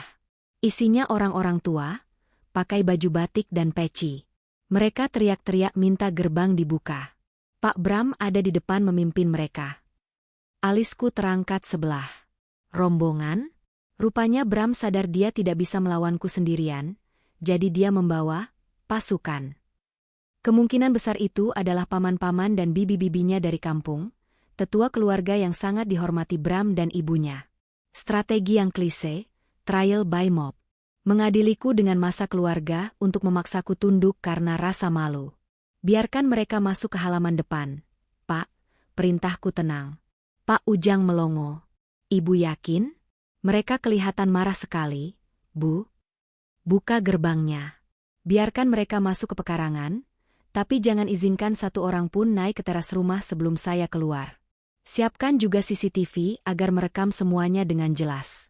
Isinya orang-orang tua, pakai baju batik dan peci. Mereka teriak-teriak minta gerbang dibuka. Pak Bram ada di depan memimpin mereka. Alisku terangkat sebelah. Rombongan? Rupanya Bram sadar dia tidak bisa melawanku sendirian, jadi dia membawa pasukan. Kemungkinan besar itu adalah paman-paman dan bibi-bibinya dari kampung, tetua keluarga yang sangat dihormati Bram dan ibunya. Strategi yang klise, trial by mob. Mengadiliku dengan masa keluarga untuk memaksaku tunduk karena rasa malu. Biarkan mereka masuk ke halaman depan. Pak, perintahku tenang. Pak Ujang melongo. Ibu yakin? Mereka kelihatan marah sekali, Bu. Buka gerbangnya. Biarkan mereka masuk ke pekarangan, tapi jangan izinkan satu orang pun naik ke teras rumah sebelum saya keluar. Siapkan juga CCTV agar merekam semuanya dengan jelas.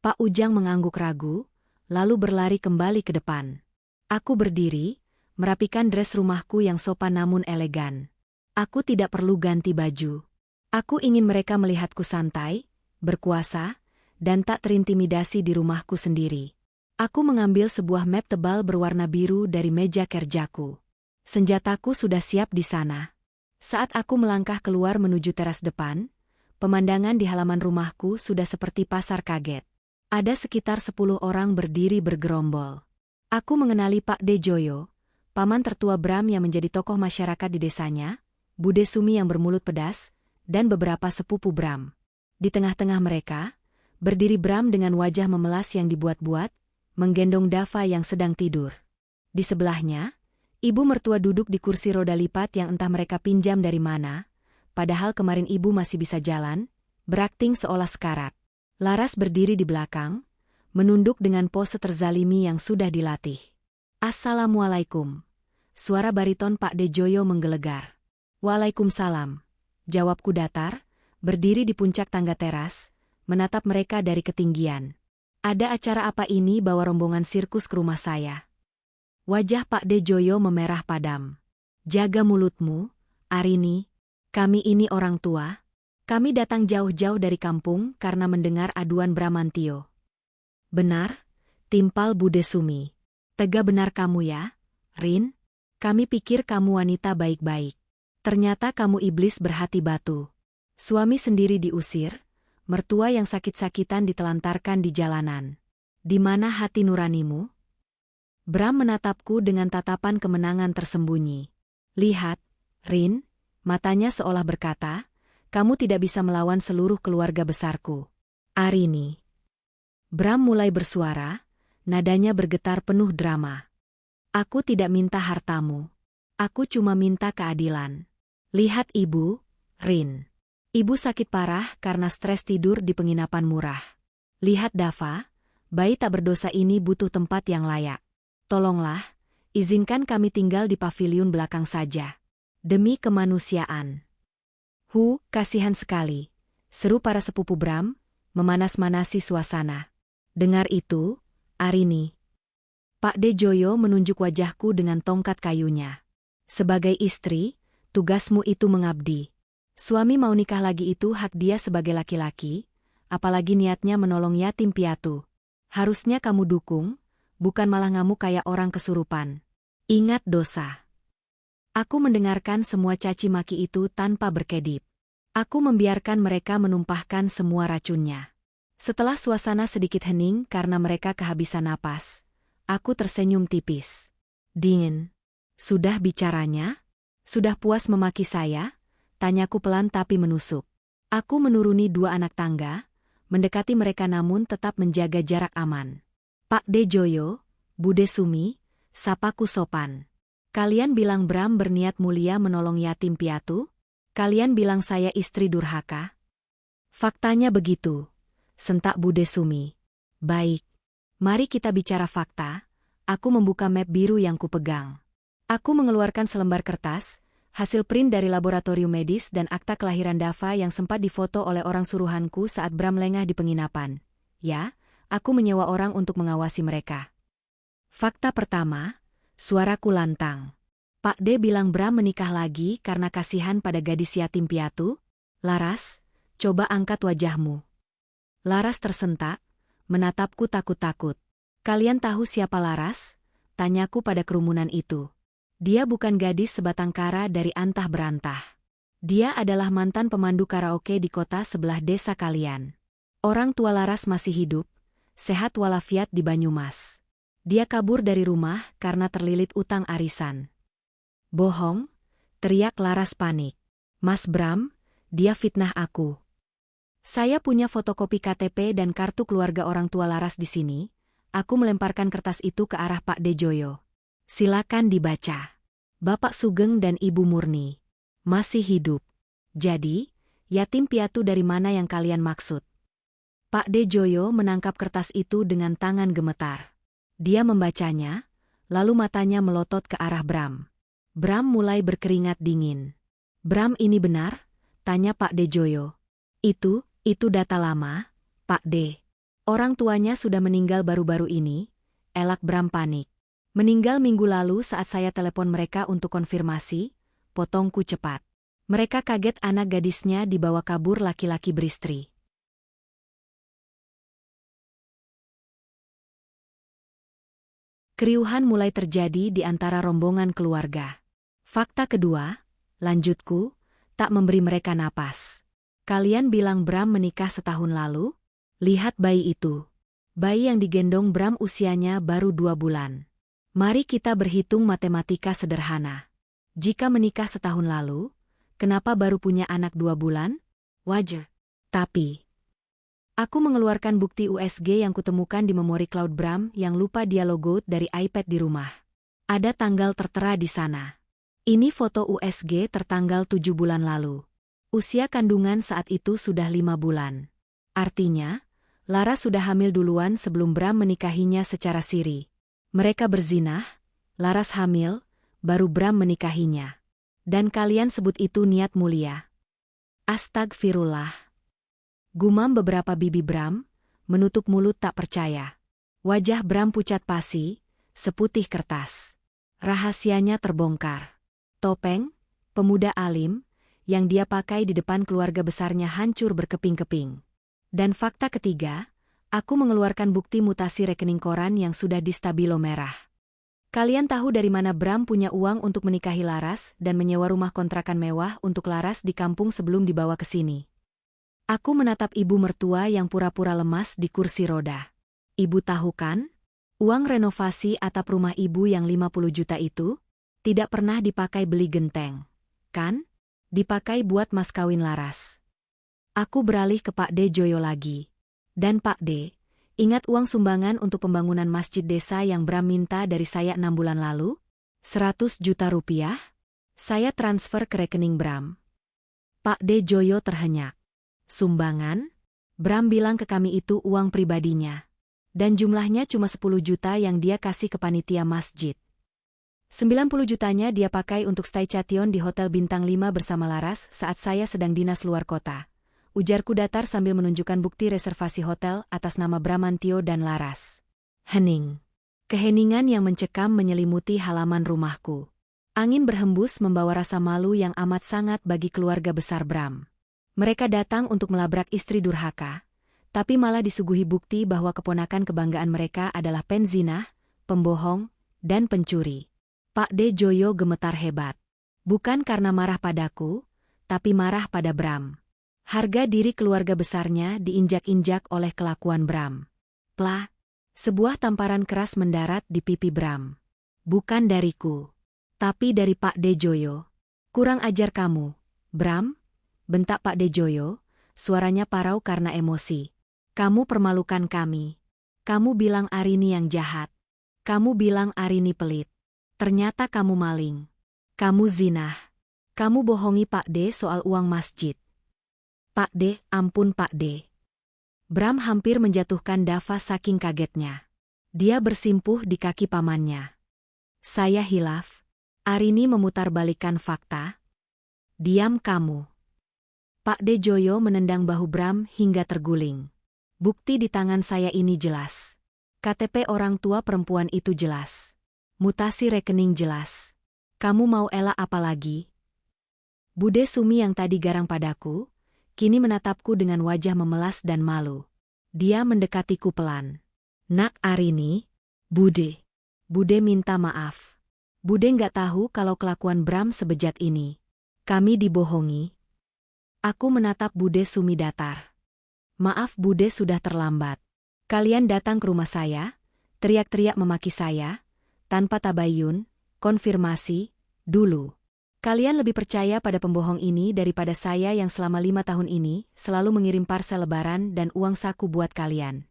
Pak Ujang mengangguk ragu, lalu berlari kembali ke depan. Aku berdiri, merapikan dres rumahku yang sopan namun elegan. Aku tidak perlu ganti baju. Aku ingin mereka melihatku santai, berkuasa, dan tak terintimidasi di rumahku sendiri. Aku mengambil sebuah map tebal berwarna biru dari meja kerjaku. Senjataku sudah siap di sana. Saat aku melangkah keluar menuju teras depan, pemandangan di halaman rumahku sudah seperti pasar kaget. Ada sekitar 10 orang berdiri bergerombol. Aku mengenali Pak Dejoyo, paman tertua Bram yang menjadi tokoh masyarakat di desanya, Bude Sumi yang bermulut pedas, dan beberapa sepupu Bram. Di tengah-tengah mereka, berdiri Bram dengan wajah memelas yang dibuat-buat, menggendong Dava yang sedang tidur. Di sebelahnya, ibu mertua duduk di kursi roda lipat yang entah mereka pinjam dari mana, padahal kemarin ibu masih bisa jalan, berakting seolah sekarat. Laras berdiri di belakang, menunduk dengan pose terzalimi yang sudah dilatih. Assalamualaikum. Suara bariton Pak Dejoyo menggelegar. Waalaikumsalam. Jawabku datar, berdiri di puncak tangga teras, menatap mereka dari ketinggian. Ada acara apa ini bawa rombongan sirkus ke rumah saya? Wajah Pak Dejoyo memerah padam. Jaga mulutmu, Arini. Kami ini orang tua. Kami datang jauh-jauh dari kampung karena mendengar aduan Bramantio. Benar, timpal Bude Sumi. Tega benar kamu ya, Rin? Kami pikir kamu wanita baik-baik. Ternyata kamu iblis berhati batu. Suami sendiri diusir, mertua yang sakit-sakitan ditelantarkan di jalanan. Di mana hati nuranimu? Bram menatapku dengan tatapan kemenangan tersembunyi. Lihat, Rin, matanya seolah berkata, kamu tidak bisa melawan seluruh keluarga besarku. Arini. Bram mulai bersuara, nadanya bergetar penuh drama. Aku tidak minta hartamu. Aku cuma minta keadilan. Lihat ibu, Rin. Ibu sakit parah karena stres tidur di penginapan murah. Lihat Dava, bayi tak berdosa ini butuh tempat yang layak. Tolonglah, izinkan kami tinggal di paviliun belakang saja. Demi kemanusiaan. Kasihan sekali, seru para sepupu Bram, memanas-manasi suasana. Dengar itu, Arini. Pak De Joyo menunjuk wajahku dengan tongkat kayunya. Sebagai istri, tugasmu itu mengabdi. Suami mau nikah lagi itu hak dia sebagai laki-laki, apalagi niatnya menolong yatim piatu. Harusnya kamu dukung, bukan malah ngamuk kayak orang kesurupan. Ingat dosa. Aku mendengarkan semua caci maki itu tanpa berkedip. Aku membiarkan mereka menumpahkan semua racunnya. Setelah suasana sedikit hening karena mereka kehabisan napas, aku tersenyum tipis. Dingin. Sudah bicaranya? Sudah puas memaki saya? Tanyaku pelan tapi menusuk. Aku menuruni 2 anak tangga, mendekati mereka namun tetap menjaga jarak aman. Pak De Joyo, Bude Sumi, sapaku sopan. Kalian bilang Bram berniat mulia menolong yatim piatu? Kalian bilang saya istri durhaka? Faktanya begitu, sentak Bude Sumi. Baik, mari kita bicara fakta. Aku membuka map biru yang kupegang. Aku mengeluarkan selembar kertas, hasil print dari laboratorium medis dan akta kelahiran Dava yang sempat difoto oleh orang suruhanku saat Bram lengah di penginapan. Ya, aku menyewa orang untuk mengawasi mereka. Fakta pertama, suaraku lantang. Pak D bilang Bram menikah lagi karena kasihan pada gadis yatim piatu? Laras, coba angkat wajahmu. Laras tersentak, menatapku takut-takut. Kalian tahu siapa Laras? Tanyaku pada kerumunan itu. Dia bukan gadis sebatang kara dari antah berantah. Dia adalah mantan pemandu karaoke di kota sebelah desa kalian. Orang tua Laras masih hidup, sehat walafiat di Banyumas. Dia kabur dari rumah karena terlilit utang arisan. Bohong, teriak Laras panik. Mas Bram, dia fitnah aku. Saya punya fotokopi KTP dan kartu keluarga orang tua Laras di sini. Aku melemparkan kertas itu ke arah Pak De Joyo. Silakan dibaca. Bapak Sugeng dan Ibu Murni masih hidup. Jadi, yatim piatu dari mana yang kalian maksud? Pak De Joyo menangkap kertas itu dengan tangan gemetar. Dia membacanya, lalu matanya melotot ke arah Bram. Bram mulai berkeringat dingin. Bram ini benar? Tanya Pak De Joyo. Itu data lama, Pak De. Orang tuanya sudah meninggal baru-baru ini, elak Bram panik. Meninggal minggu lalu saat saya telepon mereka untuk konfirmasi, potongku cepat. Mereka kaget anak gadisnya dibawa kabur laki-laki beristri. Keriuhan mulai terjadi di antara rombongan keluarga. Fakta kedua, lanjutku, tak memberi mereka napas. Kalian bilang Bram menikah setahun lalu? Lihat bayi itu. Bayi yang digendong Bram usianya baru 2 bulan. Mari kita berhitung matematika sederhana. Jika menikah setahun lalu, kenapa baru punya anak 2 bulan? Wajar. Tapi, aku mengeluarkan bukti USG yang kutemukan di memori cloud Bram yang lupa dia logout dari iPad di rumah. Ada tanggal tertera di sana. Ini foto USG tertanggal 7 bulan lalu. Usia kandungan saat itu sudah 5 bulan. Artinya, Laras sudah hamil duluan sebelum Bram menikahinya secara siri. Mereka berzinah, Laras hamil, baru Bram menikahinya. Dan kalian sebut itu niat mulia. Astagfirullah. Gumam beberapa bibi Bram, menutup mulut tak percaya. Wajah Bram pucat pasi, seputih kertas. Rahasianya terbongkar. Topeng, pemuda alim, yang dia pakai di depan keluarga besarnya hancur berkeping-keping. Dan fakta ketiga, aku mengeluarkan bukti mutasi rekening koran yang sudah di stabilo merah. Kalian tahu dari mana Bram punya uang untuk menikahi Laras dan menyewa rumah kontrakan mewah untuk Laras di kampung sebelum dibawa ke sini. Aku menatap ibu mertua yang pura-pura lemas di kursi roda. Ibu tahu kan? Uang renovasi atap rumah ibu yang 50 juta itu tidak pernah dipakai beli genteng, kan? Dipakai buat mas kawin Laras. Aku beralih ke Pak De Joyo lagi. Dan Pak De, ingat uang sumbangan untuk pembangunan masjid desa yang Bram minta dari saya 6 bulan lalu? 100 juta rupiah? Saya transfer ke rekening Bram. Pak De Joyo terhenyak. Sumbangan? Bram bilang ke kami itu uang pribadinya. Dan jumlahnya cuma 10 juta yang dia kasih ke panitia masjid. 90 jutanya dia pakai untuk stay cation di Hotel Bintang 5 bersama Laras saat saya sedang dinas luar kota. ujarku datar sambil menunjukkan bukti reservasi hotel atas nama Bramantio dan Laras. Hening. Keheningan yang mencekam menyelimuti halaman rumahku. Angin berhembus membawa rasa malu yang amat sangat bagi keluarga besar Bram. Mereka datang untuk melabrak istri durhaka, tapi malah disuguhi bukti bahwa keponakan kebanggaan mereka adalah penzinah, pembohong, dan pencuri. Pak De Joyo gemetar hebat. Bukan karena marah padaku, tapi marah pada Bram. Harga diri keluarga besarnya diinjak-injak oleh kelakuan Bram. Plah! Sebuah tamparan keras mendarat di pipi Bram. Bukan dariku, tapi dari Pak De Joyo. Kurang ajar kamu, Bram, bentak Pak De Joyo, suaranya parau karena emosi. Kamu permalukan kami. Kamu bilang Arini yang jahat. Kamu bilang Arini pelit. Ternyata kamu maling. Kamu zinah. Kamu bohongi Pak De soal uang masjid. Pak De, ampun Pak De. Bram hampir menjatuhkan Dava saking kagetnya. Dia bersimpuh di kaki pamannya. Saya hilaf. Arini memutarbalikkan fakta. Diam kamu. Pak De Joyo menendang bahu Bram hingga terguling. Bukti di tangan saya ini jelas. KTP orang tua perempuan itu jelas. Mutasi rekening jelas. Kamu mau elak apa lagi? Bude Sumi yang tadi garang padaku, kini menatapku dengan wajah memelas dan malu. Dia mendekatiku pelan. Nak Arini, Bude. Bude minta maaf. Bude nggak tahu kalau kelakuan Bram sebejat ini. Kami dibohongi. Aku menatap Bude Sumi datar. Maaf Bude, sudah terlambat. Kalian datang ke rumah saya, teriak-teriak memaki saya, tanpa tabayun, konfirmasi, dulu. Kalian lebih percaya pada pembohong ini daripada saya yang selama 5 tahun ini selalu mengirim parsel lebaran dan uang saku buat kalian.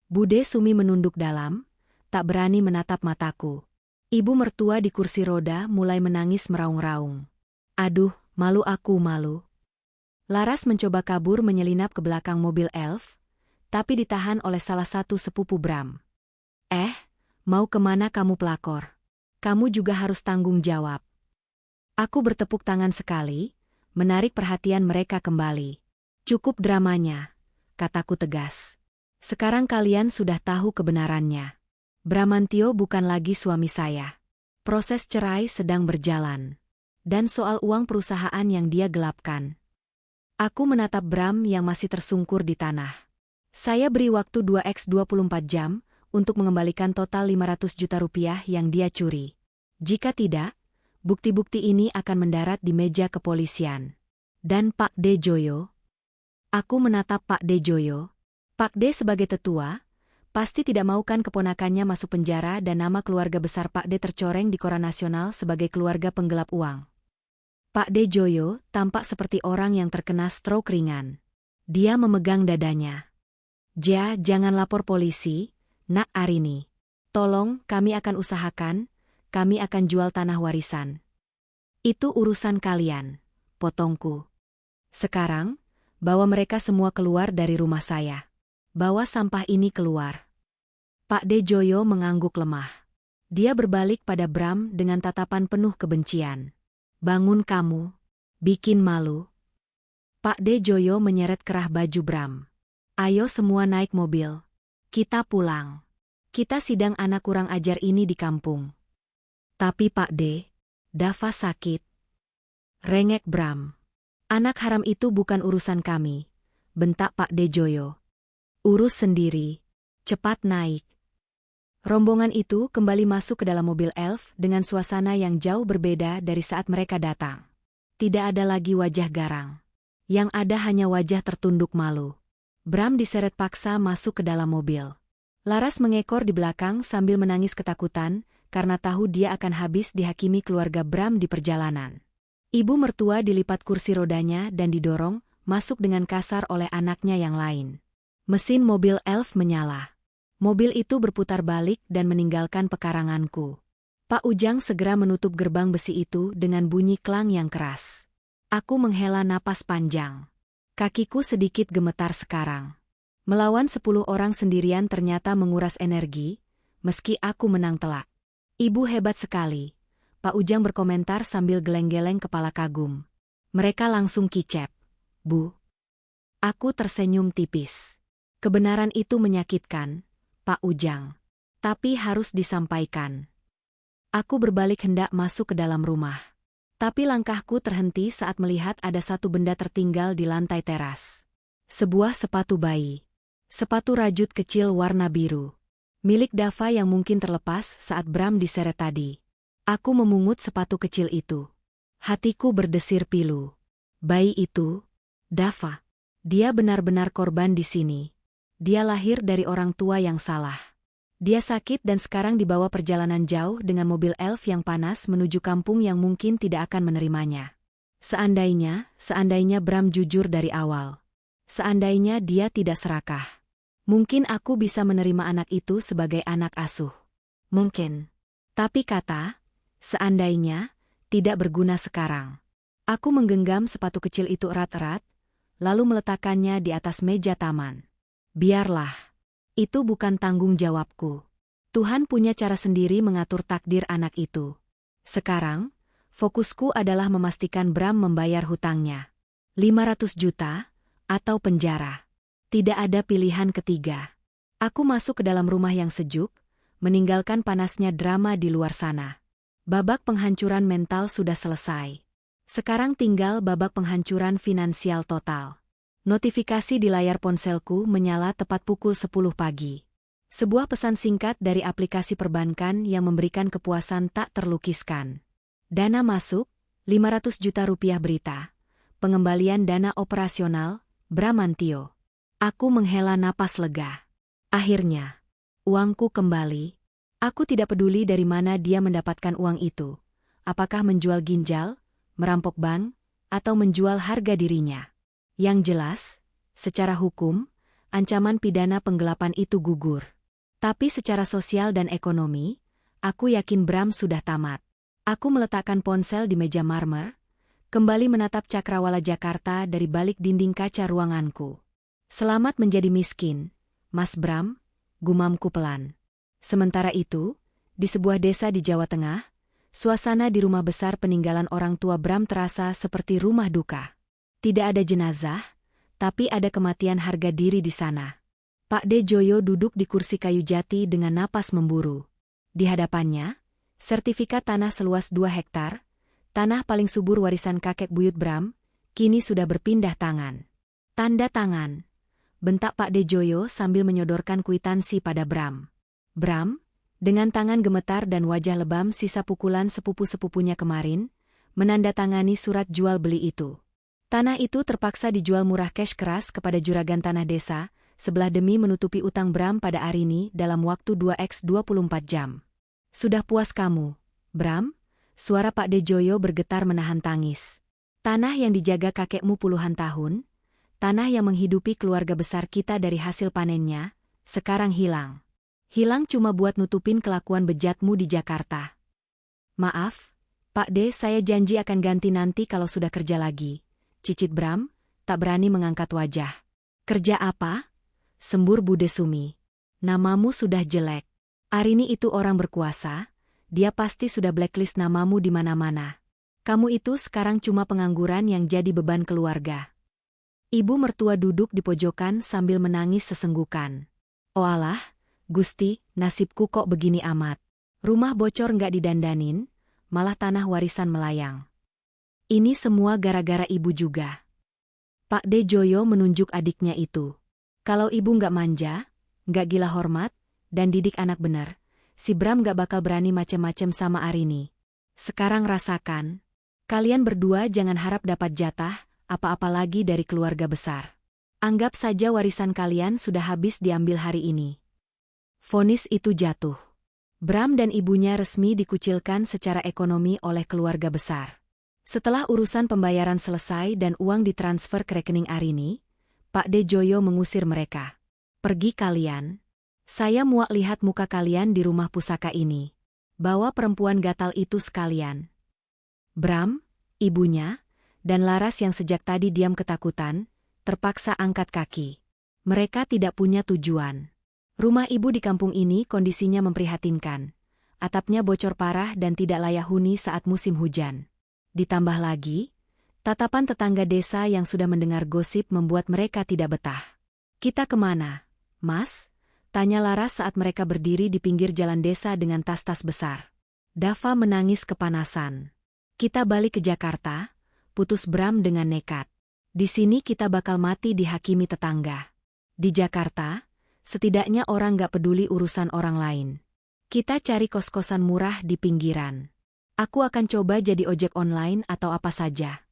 Bude Sumi menunduk dalam, tak berani menatap mataku. Ibu mertua di kursi roda mulai menangis meraung-raung. Aduh, malu aku malu. Laras mencoba kabur menyelinap ke belakang mobil elf, tapi ditahan oleh salah satu sepupu Bram. Mau kemana kamu pelakor? Kamu juga harus tanggung jawab. Aku bertepuk tangan sekali, menarik perhatian mereka kembali. Cukup dramanya, kataku tegas. Sekarang kalian sudah tahu kebenarannya. Bramantio bukan lagi suami saya. Proses cerai sedang berjalan. Dan soal uang perusahaan yang dia gelapkan. Aku menatap Bram yang masih tersungkur di tanah. Saya beri waktu 2x24 jam untuk mengembalikan total 500 juta rupiah yang dia curi. Jika tidak, bukti-bukti ini akan mendarat di meja kepolisian. Dan Pak De Joyo? Aku menatap Pak De Joyo. Pak De sebagai tetua, pasti tidak maukan keponakannya masuk penjara dan nama keluarga besar Pak De tercoreng di koran nasional sebagai keluarga penggelap uang. Pak De Joyo tampak seperti orang yang terkena stroke ringan. Dia memegang dadanya. Jangan lapor polisi, Nak Arini. Tolong, kami akan usahakan, kami akan jual tanah warisan. Itu urusan kalian, potongku. Sekarang, bawa mereka semua keluar dari rumah saya. Bawa sampah ini keluar. Pak De Joyo mengangguk lemah. Dia berbalik pada Bram dengan tatapan penuh kebencian. Bangun kamu, bikin malu. Pak De Joyo menyeret kerah baju Bram. Ayo semua naik mobil. Kita pulang. Kita sidang anak kurang ajar ini di kampung. Tapi Pak De, Dava sakit. Rengek Bram. Anak haram itu bukan urusan kami, bentak Pak De Joyo. Urus sendiri. Cepat naik. Rombongan itu kembali masuk ke dalam mobil elf dengan suasana yang jauh berbeda dari saat mereka datang. Tidak ada lagi wajah garang. Yang ada hanya wajah tertunduk malu. Bram diseret paksa masuk ke dalam mobil. Laras mengekor di belakang sambil menangis ketakutan karena tahu dia akan habis dihakimi keluarga Bram di perjalanan. Ibu mertua dilipat kursi rodanya dan didorong masuk dengan kasar oleh anaknya yang lain. Mesin mobil elf menyala. Mobil itu berputar balik dan meninggalkan pekaranganku. Pak Ujang segera menutup gerbang besi itu dengan bunyi klang yang keras. Aku menghela napas panjang. Kakiku sedikit gemetar sekarang. Melawan 10 orang sendirian ternyata menguras energi, meski aku menang telak. Ibu hebat sekali, Pak Ujang berkomentar sambil geleng-geleng kepala kagum. Mereka langsung kicep. Bu. Aku tersenyum tipis. Kebenaran itu menyakitkan, Pak Ujang. Tapi harus disampaikan. Aku berbalik hendak masuk ke dalam rumah. Tapi langkahku terhenti saat melihat ada satu benda tertinggal di lantai teras. Sebuah sepatu bayi. Sepatu rajut kecil warna biru. Milik Dava yang mungkin terlepas saat Bram diseret tadi. Aku memungut sepatu kecil itu. Hatiku berdesir pilu. Bayi itu, Dava. Dia benar-benar korban di sini. Dia lahir dari orang tua yang salah. Dia sakit dan sekarang dibawa perjalanan jauh dengan mobil elf yang panas menuju kampung yang mungkin tidak akan menerimanya. Seandainya Bram jujur dari awal. Seandainya dia tidak serakah. Mungkin aku bisa menerima anak itu sebagai anak asuh. Mungkin. Tapi kata, seandainya, tidak berguna sekarang. Aku menggenggam sepatu kecil itu erat-erat, lalu meletakkannya di atas meja taman. Biarlah. Itu bukan tanggung jawabku. Tuhan punya cara sendiri mengatur takdir anak itu. Sekarang, fokusku adalah memastikan Bram membayar hutangnya. 500 juta, atau penjara. Tidak ada pilihan ketiga. Aku masuk ke dalam rumah yang sejuk, meninggalkan panasnya drama di luar sana. Babak penghancuran mental sudah selesai. Sekarang tinggal babak penghancuran finansial total. Notifikasi di layar ponselku menyala tepat pukul 10 pagi. Sebuah pesan singkat dari aplikasi perbankan yang memberikan kepuasan tak terlukiskan. Dana masuk, 500 juta rupiah berita. Pengembalian dana operasional, Bramantio. Aku menghela napas lega. Akhirnya, uangku kembali. Aku tidak peduli dari mana dia mendapatkan uang itu. Apakah menjual ginjal, merampok bank, atau menjual harga dirinya. Yang jelas, secara hukum, ancaman pidana penggelapan itu gugur. Tapi secara sosial dan ekonomi, aku yakin Bram sudah tamat. Aku meletakkan ponsel di meja marmer, kembali menatap cakrawala Jakarta dari balik dinding kaca ruanganku. Selamat menjadi miskin, Mas Bram, gumamku pelan. Sementara itu, di sebuah desa di Jawa Tengah, suasana di rumah besar peninggalan orang tua Bram terasa seperti rumah duka. Tidak ada jenazah, tapi ada kematian harga diri di sana. Pak De Joyo duduk di kursi kayu jati dengan napas memburu. Di hadapannya, sertifikat tanah seluas 2 hektar, tanah paling subur warisan kakek buyut Bram, kini sudah berpindah tangan. Tanda tangan, bentak Pak De Joyo sambil menyodorkan kwitansi pada Bram. Bram, dengan tangan gemetar dan wajah lebam sisa pukulan sepupu-sepupunya kemarin, menandatangani surat jual beli itu. Tanah itu terpaksa dijual murah cash keras kepada juragan tanah desa, sebelah demi menutupi utang Bram pada Arini dalam waktu 2x 24 jam. Sudah puas kamu, Bram? Suara Pak De Joyo bergetar menahan tangis. Tanah yang dijaga kakekmu puluhan tahun, tanah yang menghidupi keluarga besar kita dari hasil panennya, sekarang hilang. Hilang cuma buat nutupin kelakuan bejatmu di Jakarta. Maaf, Pak De, saya janji akan ganti nanti kalau sudah kerja lagi. Cicit Bram, tak berani mengangkat wajah. Kerja apa? Sembur Bude Sumi. Namamu sudah jelek. Arini itu orang berkuasa, dia pasti sudah blacklist namamu di mana-mana. Kamu itu sekarang cuma pengangguran yang jadi beban keluarga. Ibu mertua duduk di pojokan sambil menangis sesenggukan. Oh alah, Gusti, nasibku kok begini amat. Rumah bocor nggak didandanin, malah tanah warisan melayang. Ini semua gara-gara ibu juga. Pak De Joyo menunjuk adiknya itu. Kalau ibu nggak manja, nggak gila hormat, dan didik anak benar, si Bram nggak bakal berani macem-macem sama Arini. Sekarang rasakan. Kalian berdua jangan harap dapat jatah, apa-apa lagi dari keluarga besar. Anggap saja warisan kalian sudah habis diambil hari ini. Vonis itu jatuh. Bram dan ibunya resmi dikucilkan secara ekonomi oleh keluarga besar. Setelah urusan pembayaran selesai dan uang ditransfer ke rekening Arini, Pak De Joyo mengusir mereka. Pergi kalian. Saya muak lihat muka kalian di rumah pusaka ini. Bawa perempuan gatal itu sekalian. Bram, ibunya, dan Laras yang sejak tadi diam ketakutan, terpaksa angkat kaki. Mereka tidak punya tujuan. Rumah ibu di kampung ini kondisinya memprihatinkan. Atapnya bocor parah dan tidak layak huni saat musim hujan. Ditambah lagi, Tatapan tetangga desa yang sudah mendengar gosip membuat mereka tidak betah. "Kita kemana, Mas?" tanya Laras saat mereka berdiri di pinggir jalan desa dengan tas-tas besar. Dava menangis kepanasan. "Kita balik ke Jakarta," putus Bram dengan nekat. "Di sini kita bakal mati dihakimi tetangga. Di Jakarta, setidaknya orang gak peduli urusan orang lain. Kita cari kos-kosan murah di pinggiran. Aku akan coba jadi ojek online atau apa saja."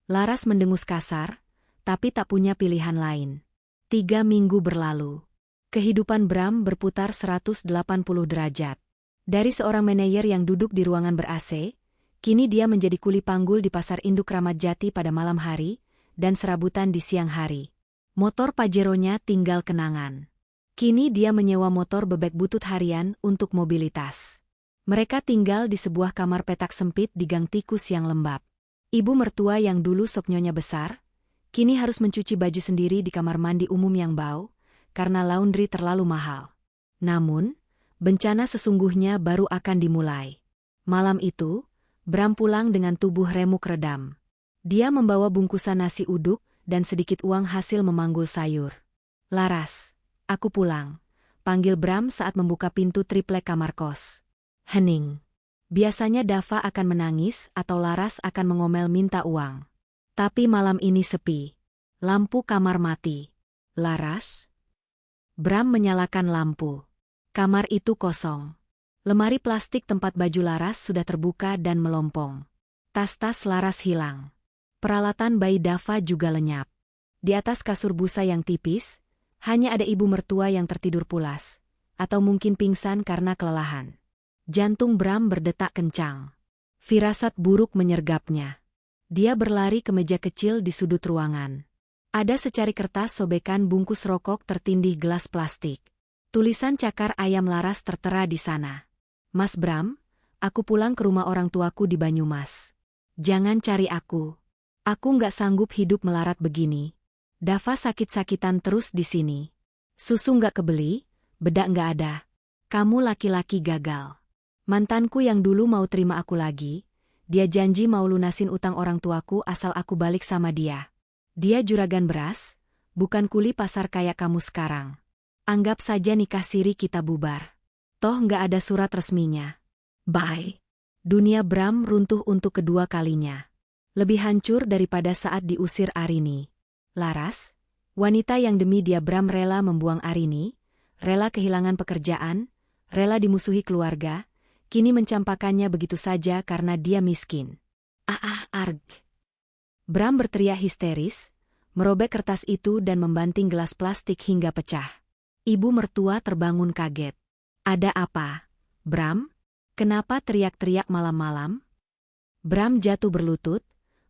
Laras mendengus kasar, tapi tak punya pilihan lain. 3 minggu berlalu. Kehidupan Bram berputar 180 derajat. Dari seorang manajer yang duduk di ruangan ber-AC, kini dia menjadi kuli panggul di pasar induk Kramat Jati pada malam hari, dan serabutan di siang hari. Motor Pajero-nya tinggal kenangan. Kini dia menyewa motor bebek butut harian untuk mobilitas. Mereka tinggal di sebuah kamar petak sempit di gang tikus yang lembab. Ibu mertua yang dulu sok nyonya besar, kini harus mencuci baju sendiri di kamar mandi umum yang bau, karena laundry terlalu mahal. Namun, bencana sesungguhnya baru akan dimulai. Malam itu, Bram pulang dengan tubuh remuk redam. Dia membawa bungkusan nasi uduk dan sedikit uang hasil memanggul sayur. "Laras, aku pulang," panggil Bram saat membuka pintu triplek kamar kos. Hening. Biasanya Dava akan menangis atau Laras akan mengomel minta uang. Tapi malam ini sepi. Lampu kamar mati. "Laras?" Bram menyalakan lampu. Kamar itu kosong. Lemari plastik tempat baju Laras sudah terbuka dan melompong. Tas-tas Laras hilang. Peralatan bayi Dava juga lenyap. Di atas kasur busa yang tipis, hanya ada ibu mertua yang tertidur pulas, atau mungkin pingsan karena kelelahan. Jantung Bram berdetak kencang. Firasat buruk menyergapnya. Dia berlari ke meja kecil di sudut ruangan. Ada secari kertas sobekan bungkus rokok tertindih gelas plastik. Tulisan cakar ayam Laras tertera di sana. "Mas Bram, aku pulang ke rumah orang tuaku di Banyumas. Jangan cari aku. Aku nggak sanggup hidup melarat begini. Dava sakit-sakitan terus di sini. Susu nggak kebeli, bedak nggak ada. Kamu laki-laki gagal. Mantanku yang dulu mau terima aku lagi, dia janji mau lunasin utang orang tuaku asal aku balik sama dia. Dia juragan beras, bukan kuli pasar kayak kamu sekarang. Anggap saja nikah siri kita bubar. Toh nggak ada surat resminya. Bye." Dunia Bram runtuh untuk kedua kalinya. Lebih hancur daripada saat diusir Arini. Laras, wanita yang demi dia Bram rela membuang Arini, rela kehilangan pekerjaan, rela dimusuhi keluarga, kini mencampakkannya begitu saja karena dia miskin. Arg. Bram berteriak histeris, merobek kertas itu dan membanting gelas plastik hingga pecah. Ibu mertua terbangun kaget. "Ada apa, Bram? Kenapa teriak-teriak malam-malam?" Bram jatuh berlutut,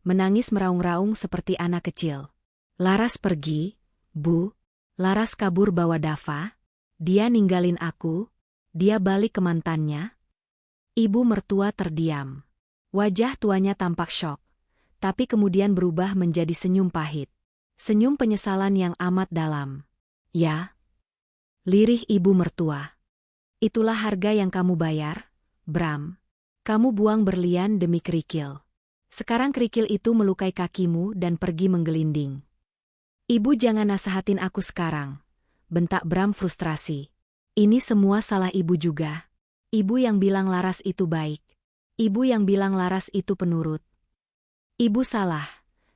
menangis meraung-raung seperti anak kecil. "Laras pergi, Bu. Laras kabur bawa Dava. Dia ninggalin aku. Dia balik ke mantannya." Ibu mertua terdiam. Wajah tuanya tampak syok, tapi kemudian berubah menjadi senyum pahit. Senyum penyesalan yang amat dalam. "Ya," lirih ibu mertua. "Itulah harga yang kamu bayar, Bram. Kamu buang berlian demi kerikil. Sekarang kerikil itu melukai kakimu dan pergi menggelinding." "Ibu jangan nasihatin aku sekarang," bentak Bram frustrasi. "Ini semua salah ibu juga. Ibu yang bilang Laras itu baik. Ibu yang bilang Laras itu penurut." "Ibu salah,"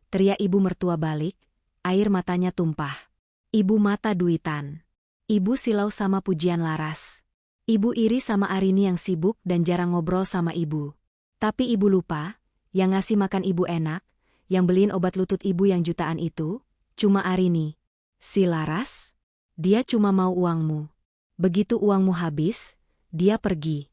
teriak ibu mertua balik, air matanya tumpah. "Ibu mata duitan. Ibu silau sama pujian Laras. Ibu iri sama Arini yang sibuk dan jarang ngobrol sama ibu. Tapi ibu lupa, yang ngasih makan ibu enak, yang beliin obat lutut ibu yang jutaan itu, cuma Arini. Si Laras, dia cuma mau uangmu. Begitu uangmu habis, dia pergi."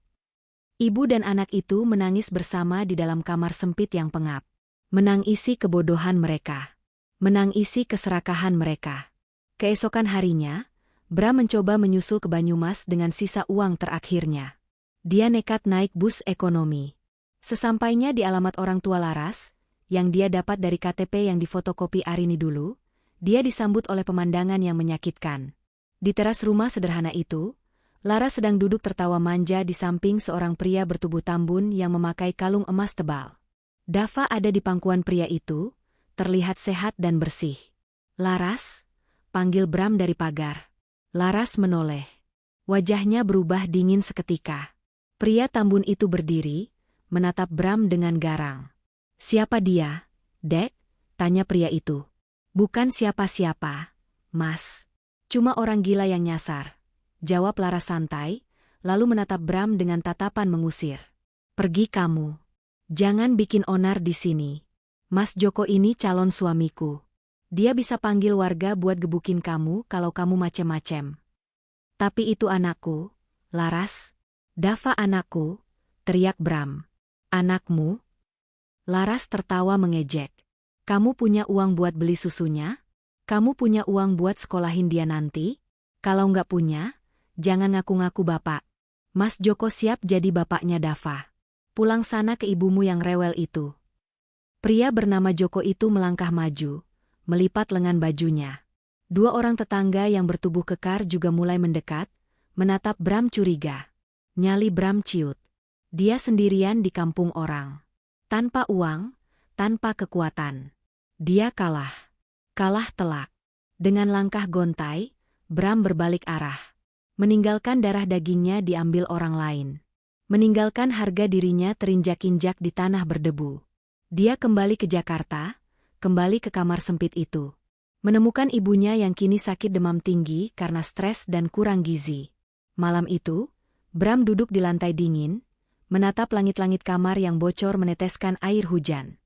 Ibu dan anak itu menangis bersama di dalam kamar sempit yang pengap. Menangisi kebodohan mereka. Menangisi keserakahan mereka. Keesokan harinya, Bram mencoba menyusul ke Banyumas dengan sisa uang terakhirnya. Dia nekat naik bus ekonomi. Sesampainya di alamat orang tua Laras, yang dia dapat dari KTP yang difotokopi Arini dulu, dia disambut oleh pemandangan yang menyakitkan. Di teras rumah sederhana itu, Laras sedang duduk tertawa manja di samping seorang pria bertubuh tambun yang memakai kalung emas tebal. Dava ada di pangkuan pria itu, terlihat sehat dan bersih. "Laras?" panggil Bram dari pagar. Laras menoleh. Wajahnya berubah dingin seketika. Pria tambun itu berdiri, menatap Bram dengan garang. "Siapa dia, Dek?" tanya pria itu. "Bukan siapa-siapa, Mas. Cuma orang gila yang nyasar," jawab Laras santai, lalu menatap Bram dengan tatapan mengusir. "Pergi kamu. Jangan bikin onar di sini. Mas Joko ini calon suamiku. Dia bisa panggil warga buat gebukin kamu kalau kamu macem-macem." "Tapi itu anakku, Laras." "Dava anakku," teriak Bram. "Anakmu?" Laras tertawa mengejek. "Kamu punya uang buat beli susunya? Kamu punya uang buat sekolahin dia nanti? Kalau nggak punya, jangan ngaku-ngaku bapak. Mas Joko siap jadi bapaknya Dava. Pulang sana ke ibumu yang rewel itu." Pria bernama Joko itu melangkah maju, melipat lengan bajunya. Dua orang tetangga yang bertubuh kekar juga mulai mendekat, menatap Bram curiga. Nyali Bram ciut. Dia sendirian di kampung orang. Tanpa uang, tanpa kekuatan. Dia kalah. Kalah telak. Dengan langkah gontai, Bram berbalik arah. Meninggalkan darah dagingnya diambil orang lain. Meninggalkan harga dirinya terinjak-injak di tanah berdebu. Dia kembali ke Jakarta, kembali ke kamar sempit itu. Menemukan ibunya yang kini sakit demam tinggi karena stres dan kurang gizi. Malam itu, Bram duduk di lantai dingin, menatap langit-langit kamar yang bocor meneteskan air hujan.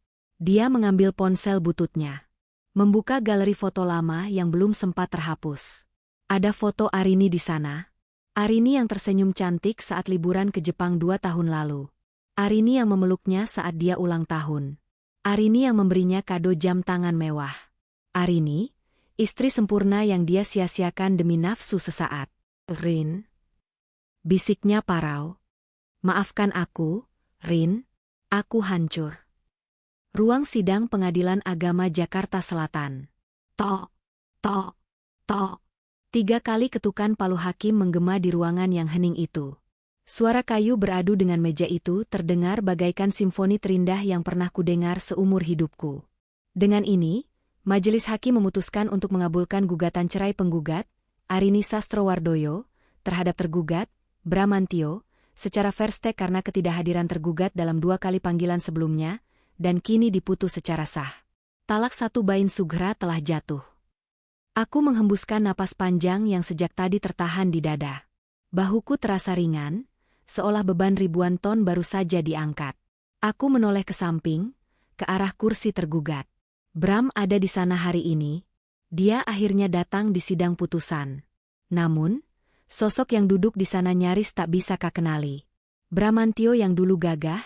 Dia mengambil ponsel bututnya. Membuka galeri foto lama yang belum sempat terhapus. Ada foto Arini di sana. Arini yang tersenyum cantik saat liburan ke Jepang 2 tahun lalu. Arini yang memeluknya saat dia ulang tahun. Arini yang memberinya kado jam tangan mewah. Arini, istri sempurna yang dia sia-siakan demi nafsu sesaat. "Rin," bisiknya parau. "Maafkan aku, Rin. Aku hancur." Ruang sidang Pengadilan Agama Jakarta Selatan. Tok, tok, tok. 3 kali ketukan palu hakim menggema di ruangan yang hening itu. Suara kayu beradu dengan meja itu terdengar bagaikan simfoni terindah yang pernah kudengar seumur hidupku. Dengan ini, majelis hakim memutuskan untuk mengabulkan gugatan cerai penggugat, Arini Sastrowardoyo, terhadap tergugat, Bramantio, secara verstek karena ketidakhadiran tergugat dalam 2 kali panggilan sebelumnya, dan kini diputus secara sah. Talak 1 Bain Sugra telah jatuh. Aku menghembuskan napas panjang yang sejak tadi tertahan di dada. Bahuku terasa ringan, seolah beban ribuan ton baru saja diangkat. Aku menoleh ke samping, ke arah kursi tergugat. Bram ada di sana hari ini. Dia akhirnya datang di sidang putusan. Namun, sosok yang duduk di sana nyaris tak bisa kakenali. Bramantio yang dulu gagah,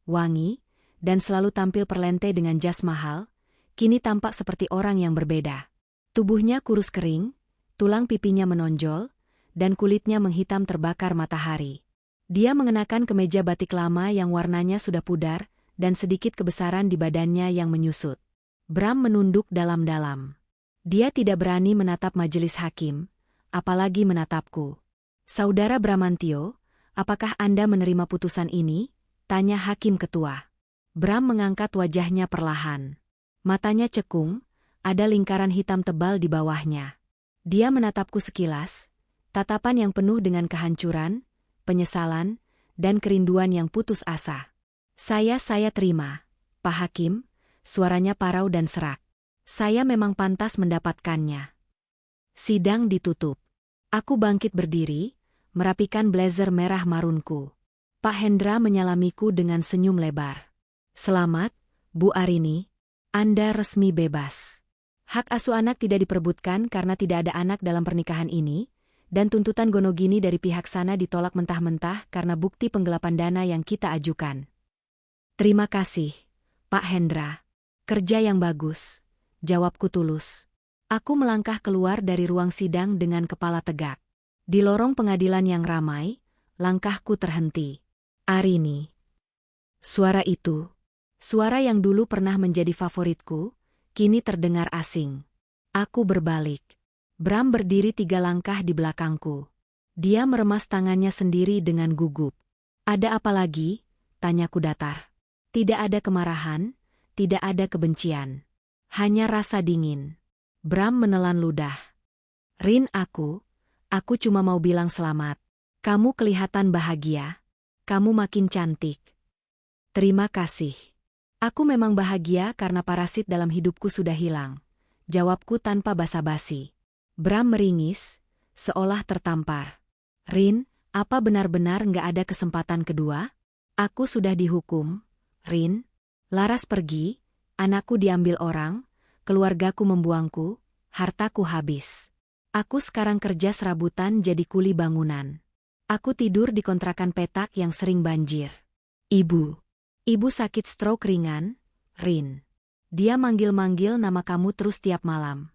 wangi, dan selalu tampil perlente dengan jas mahal, kini tampak seperti orang yang berbeda. Tubuhnya kurus kering, tulang pipinya menonjol, dan kulitnya menghitam terbakar matahari. Dia mengenakan kemeja batik lama yang warnanya sudah pudar, dan sedikit kebesaran di badannya yang menyusut. Bram menunduk dalam-dalam. Dia tidak berani menatap majelis hakim, apalagi menatapku. "Saudara Bramantio, apakah Anda menerima putusan ini?" tanya hakim ketua. Bram mengangkat wajahnya perlahan. Matanya cekung, ada lingkaran hitam tebal di bawahnya. Dia menatapku sekilas, tatapan yang penuh dengan kehancuran, penyesalan, dan kerinduan yang putus asa. Saya terima, Pak Hakim," suaranya parau dan serak. "Saya memang pantas mendapatkannya." Sidang ditutup. Aku bangkit berdiri, merapikan blazer merah marunku. Pak Hendra menyalamiku dengan senyum lebar. "Selamat, Bu Arini. Anda resmi bebas. Hak asuh anak tidak diperebutkan karena tidak ada anak dalam pernikahan ini, dan tuntutan Gonogini dari pihak sana ditolak mentah-mentah karena bukti penggelapan dana yang kita ajukan." "Terima kasih, Pak Hendra. Kerja yang bagus," jawabku tulus. Aku melangkah keluar dari ruang sidang dengan kepala tegak. Di lorong pengadilan yang ramai, langkahku terhenti. Arini. Suara itu, suara yang dulu pernah menjadi favoritku, kini terdengar asing. Aku berbalik. Bram berdiri 3 langkah di belakangku. Dia meremas tangannya sendiri dengan gugup. "Ada apa lagi?" tanyaku datar. Tidak ada kemarahan, tidak ada kebencian. Hanya rasa dingin. Bram menelan ludah. Rin, aku cuma mau bilang selamat. Kamu kelihatan bahagia. Kamu makin cantik. Terima kasih. Aku memang bahagia karena parasit dalam hidupku sudah hilang. Jawabku tanpa basa-basi. Bram meringis, seolah tertampar. Rin, apa benar-benar nggak ada kesempatan kedua? Aku sudah dihukum, Rin. Laras pergi, anakku diambil orang, keluargaku membuangku, hartaku habis. Aku sekarang kerja serabutan jadi kuli bangunan. Aku tidur di kontrakan petak yang sering banjir. Ibu sakit stroke ringan, Rin. Dia manggil-manggil nama kamu terus tiap malam.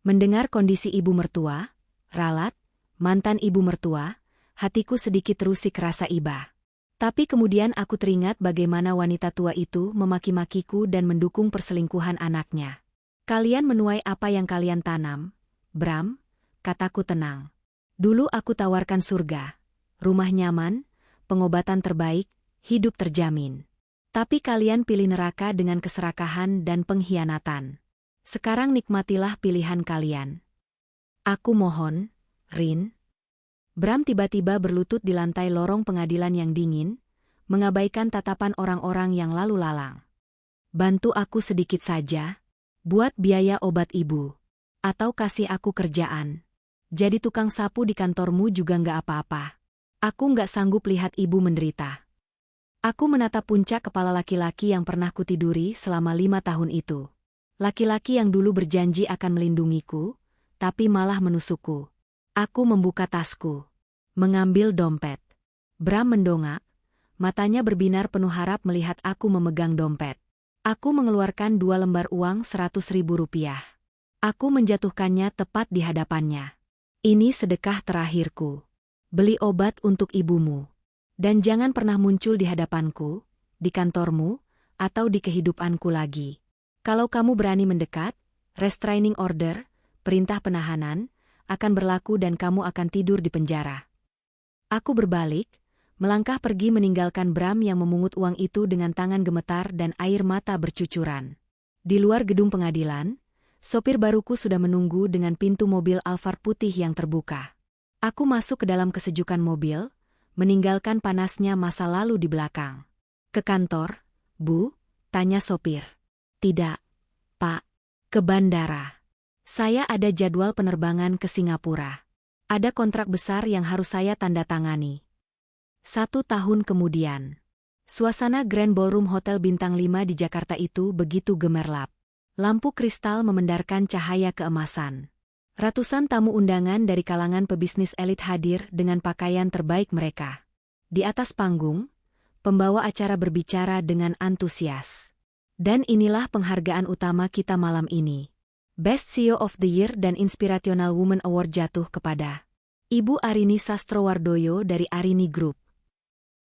Mendengar kondisi ibu mertua, ralat, mantan ibu mertua, hatiku sedikit terusik rasa iba. Tapi kemudian aku teringat bagaimana wanita tua itu memaki-makiku dan mendukung perselingkuhan anaknya. Kalian menuai apa yang kalian tanam, Bram, kataku tenang. Dulu aku tawarkan surga, rumah nyaman, pengobatan terbaik, hidup terjamin. Tapi kalian pilih neraka dengan keserakahan dan pengkhianatan. Sekarang nikmatilah pilihan kalian. Aku mohon, Rin. Bram tiba-tiba berlutut di lantai lorong pengadilan yang dingin, mengabaikan tatapan orang-orang yang lalu lalang. Bantu aku sedikit saja, buat biaya obat ibu. Atau kasih aku kerjaan. Jadi tukang sapu di kantormu juga nggak apa-apa. Aku nggak sanggup lihat ibu menderita. Aku menatap puncak kepala laki-laki yang pernah kutiduri selama 5 tahun itu. Laki-laki yang dulu berjanji akan melindungiku, tapi malah menusukku. Aku membuka tasku. Mengambil dompet. Bram mendongak. Matanya berbinar penuh harap melihat aku memegang dompet. Aku mengeluarkan 2 lembar uang 100.000 rupiah. Aku menjatuhkannya tepat di hadapannya. Ini sedekah terakhirku. Beli obat untuk ibumu. Dan jangan pernah muncul di hadapanku, di kantormu, atau di kehidupanku lagi. Kalau kamu berani mendekat, restraining order, perintah penahanan, akan berlaku dan kamu akan tidur di penjara. Aku berbalik, melangkah pergi meninggalkan Bram yang memungut uang itu dengan tangan gemetar dan air mata bercucuran. Di luar gedung pengadilan, sopir baruku sudah menunggu dengan pintu mobil Alphard putih yang terbuka. Aku masuk ke dalam kesejukan mobil, meninggalkan panasnya masa lalu di belakang. Ke kantor, Bu? Tanya sopir. Tidak, Pak. Ke bandara. Saya ada jadwal penerbangan ke Singapura. Ada kontrak besar yang harus saya tanda tangani. 1 tahun kemudian. Suasana Grand Ballroom Hotel Bintang 5 di Jakarta itu begitu gemerlap. Lampu kristal memendarkan cahaya keemasan. Ratusan tamu undangan dari kalangan pebisnis elit hadir dengan pakaian terbaik mereka. Di atas panggung, pembawa acara berbicara dengan antusias. Dan inilah penghargaan utama kita malam ini. Best CEO of the Year dan Inspirational Woman Award jatuh kepada Ibu Arini Sastrowardoyo dari Arini Group.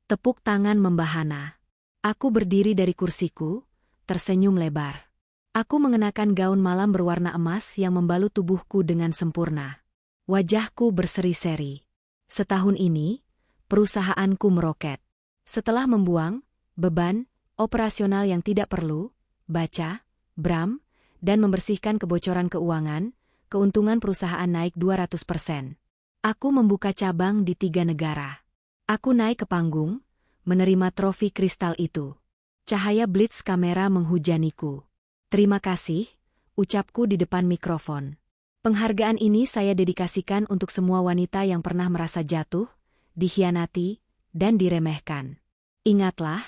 Tepuk tangan membahana. Aku berdiri dari kursiku, tersenyum lebar. Aku mengenakan gaun malam berwarna emas yang membalut tubuhku dengan sempurna. Wajahku berseri-seri. Setahun ini, perusahaanku meroket. Setelah membuang beban operasional yang tidak perlu, baca, Bram, dan membersihkan kebocoran keuangan, keuntungan perusahaan naik 200%. Aku membuka cabang di 3 negara. Aku naik ke panggung, menerima trofi kristal itu. Cahaya blitz kamera menghujaniku. Terima kasih, ucapku di depan mikrofon. Penghargaan ini saya dedikasikan untuk semua wanita yang pernah merasa jatuh, dikhianati, dan diremehkan. Ingatlah,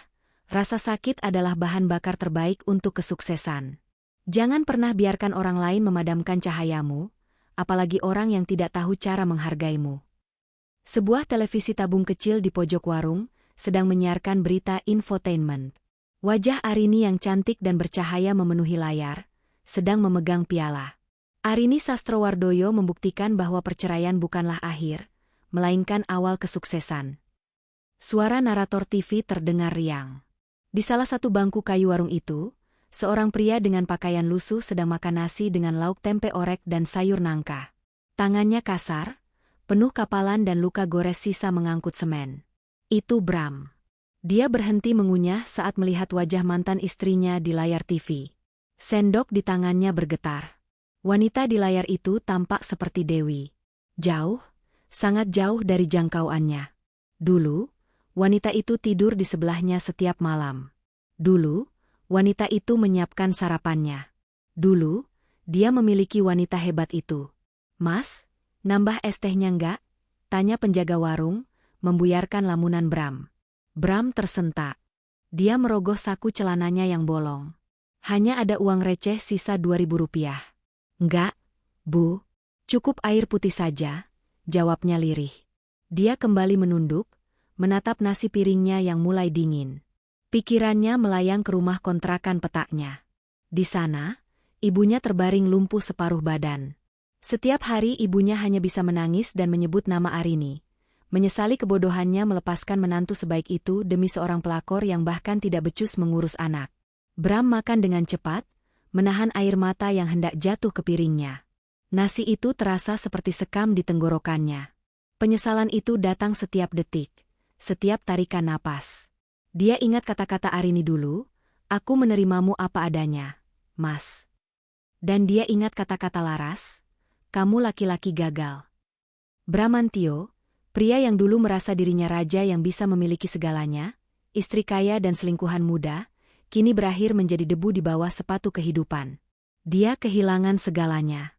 rasa sakit adalah bahan bakar terbaik untuk kesuksesan. Jangan pernah biarkan orang lain memadamkan cahayamu, apalagi orang yang tidak tahu cara menghargaimu. Sebuah televisi tabung kecil di pojok warung sedang menyiarkan berita infotainment. Wajah Arini yang cantik dan bercahaya memenuhi layar, sedang memegang piala. Arini Sastrowardoyo membuktikan bahwa perceraian bukanlah akhir, melainkan awal kesuksesan. Suara narator TV terdengar riang. Di salah satu bangku kayu warung itu, seorang pria dengan pakaian lusuh sedang makan nasi dengan lauk tempe orek dan sayur nangka. Tangannya kasar, penuh kapalan dan luka gores sisa mengangkut semen. Itu Bram. Dia berhenti mengunyah saat melihat wajah mantan istrinya di layar TV. Sendok di tangannya bergetar. Wanita di layar itu tampak seperti Dewi. Jauh, sangat jauh dari jangkauannya. Dulu, wanita itu tidur di sebelahnya setiap malam. Dulu, wanita itu menyiapkan sarapannya. Dulu, dia memiliki wanita hebat itu. "Mas, nambah es tehnya enggak?" tanya penjaga warung, membuyarkan lamunan Bram. Bram tersentak. Dia merogoh saku celananya yang bolong. Hanya ada uang receh sisa 2.000 rupiah. "Enggak, Bu. Cukup air putih saja," jawabnya lirih. Dia kembali menunduk, menatap nasi piringnya yang mulai dingin. Pikirannya melayang ke rumah kontrakan petaknya. Di sana, ibunya terbaring lumpuh separuh badan. Setiap hari ibunya hanya bisa menangis dan menyebut nama Arini. Menyesali kebodohannya melepaskan menantu sebaik itu demi seorang pelakor yang bahkan tidak becus mengurus anak. Bram makan dengan cepat, menahan air mata yang hendak jatuh ke piringnya. Nasi itu terasa seperti sekam di tenggorokannya. Penyesalan itu datang setiap detik, setiap tarikan napas. Dia ingat kata-kata Arini dulu, "Aku menerimamu apa adanya, Mas." Dan dia ingat kata-kata Laras, "Kamu laki-laki gagal." Bramantio, pria yang dulu merasa dirinya raja yang bisa memiliki segalanya, istri kaya dan selingkuhan muda, kini berakhir menjadi debu di bawah sepatu kehidupan. Dia kehilangan segalanya.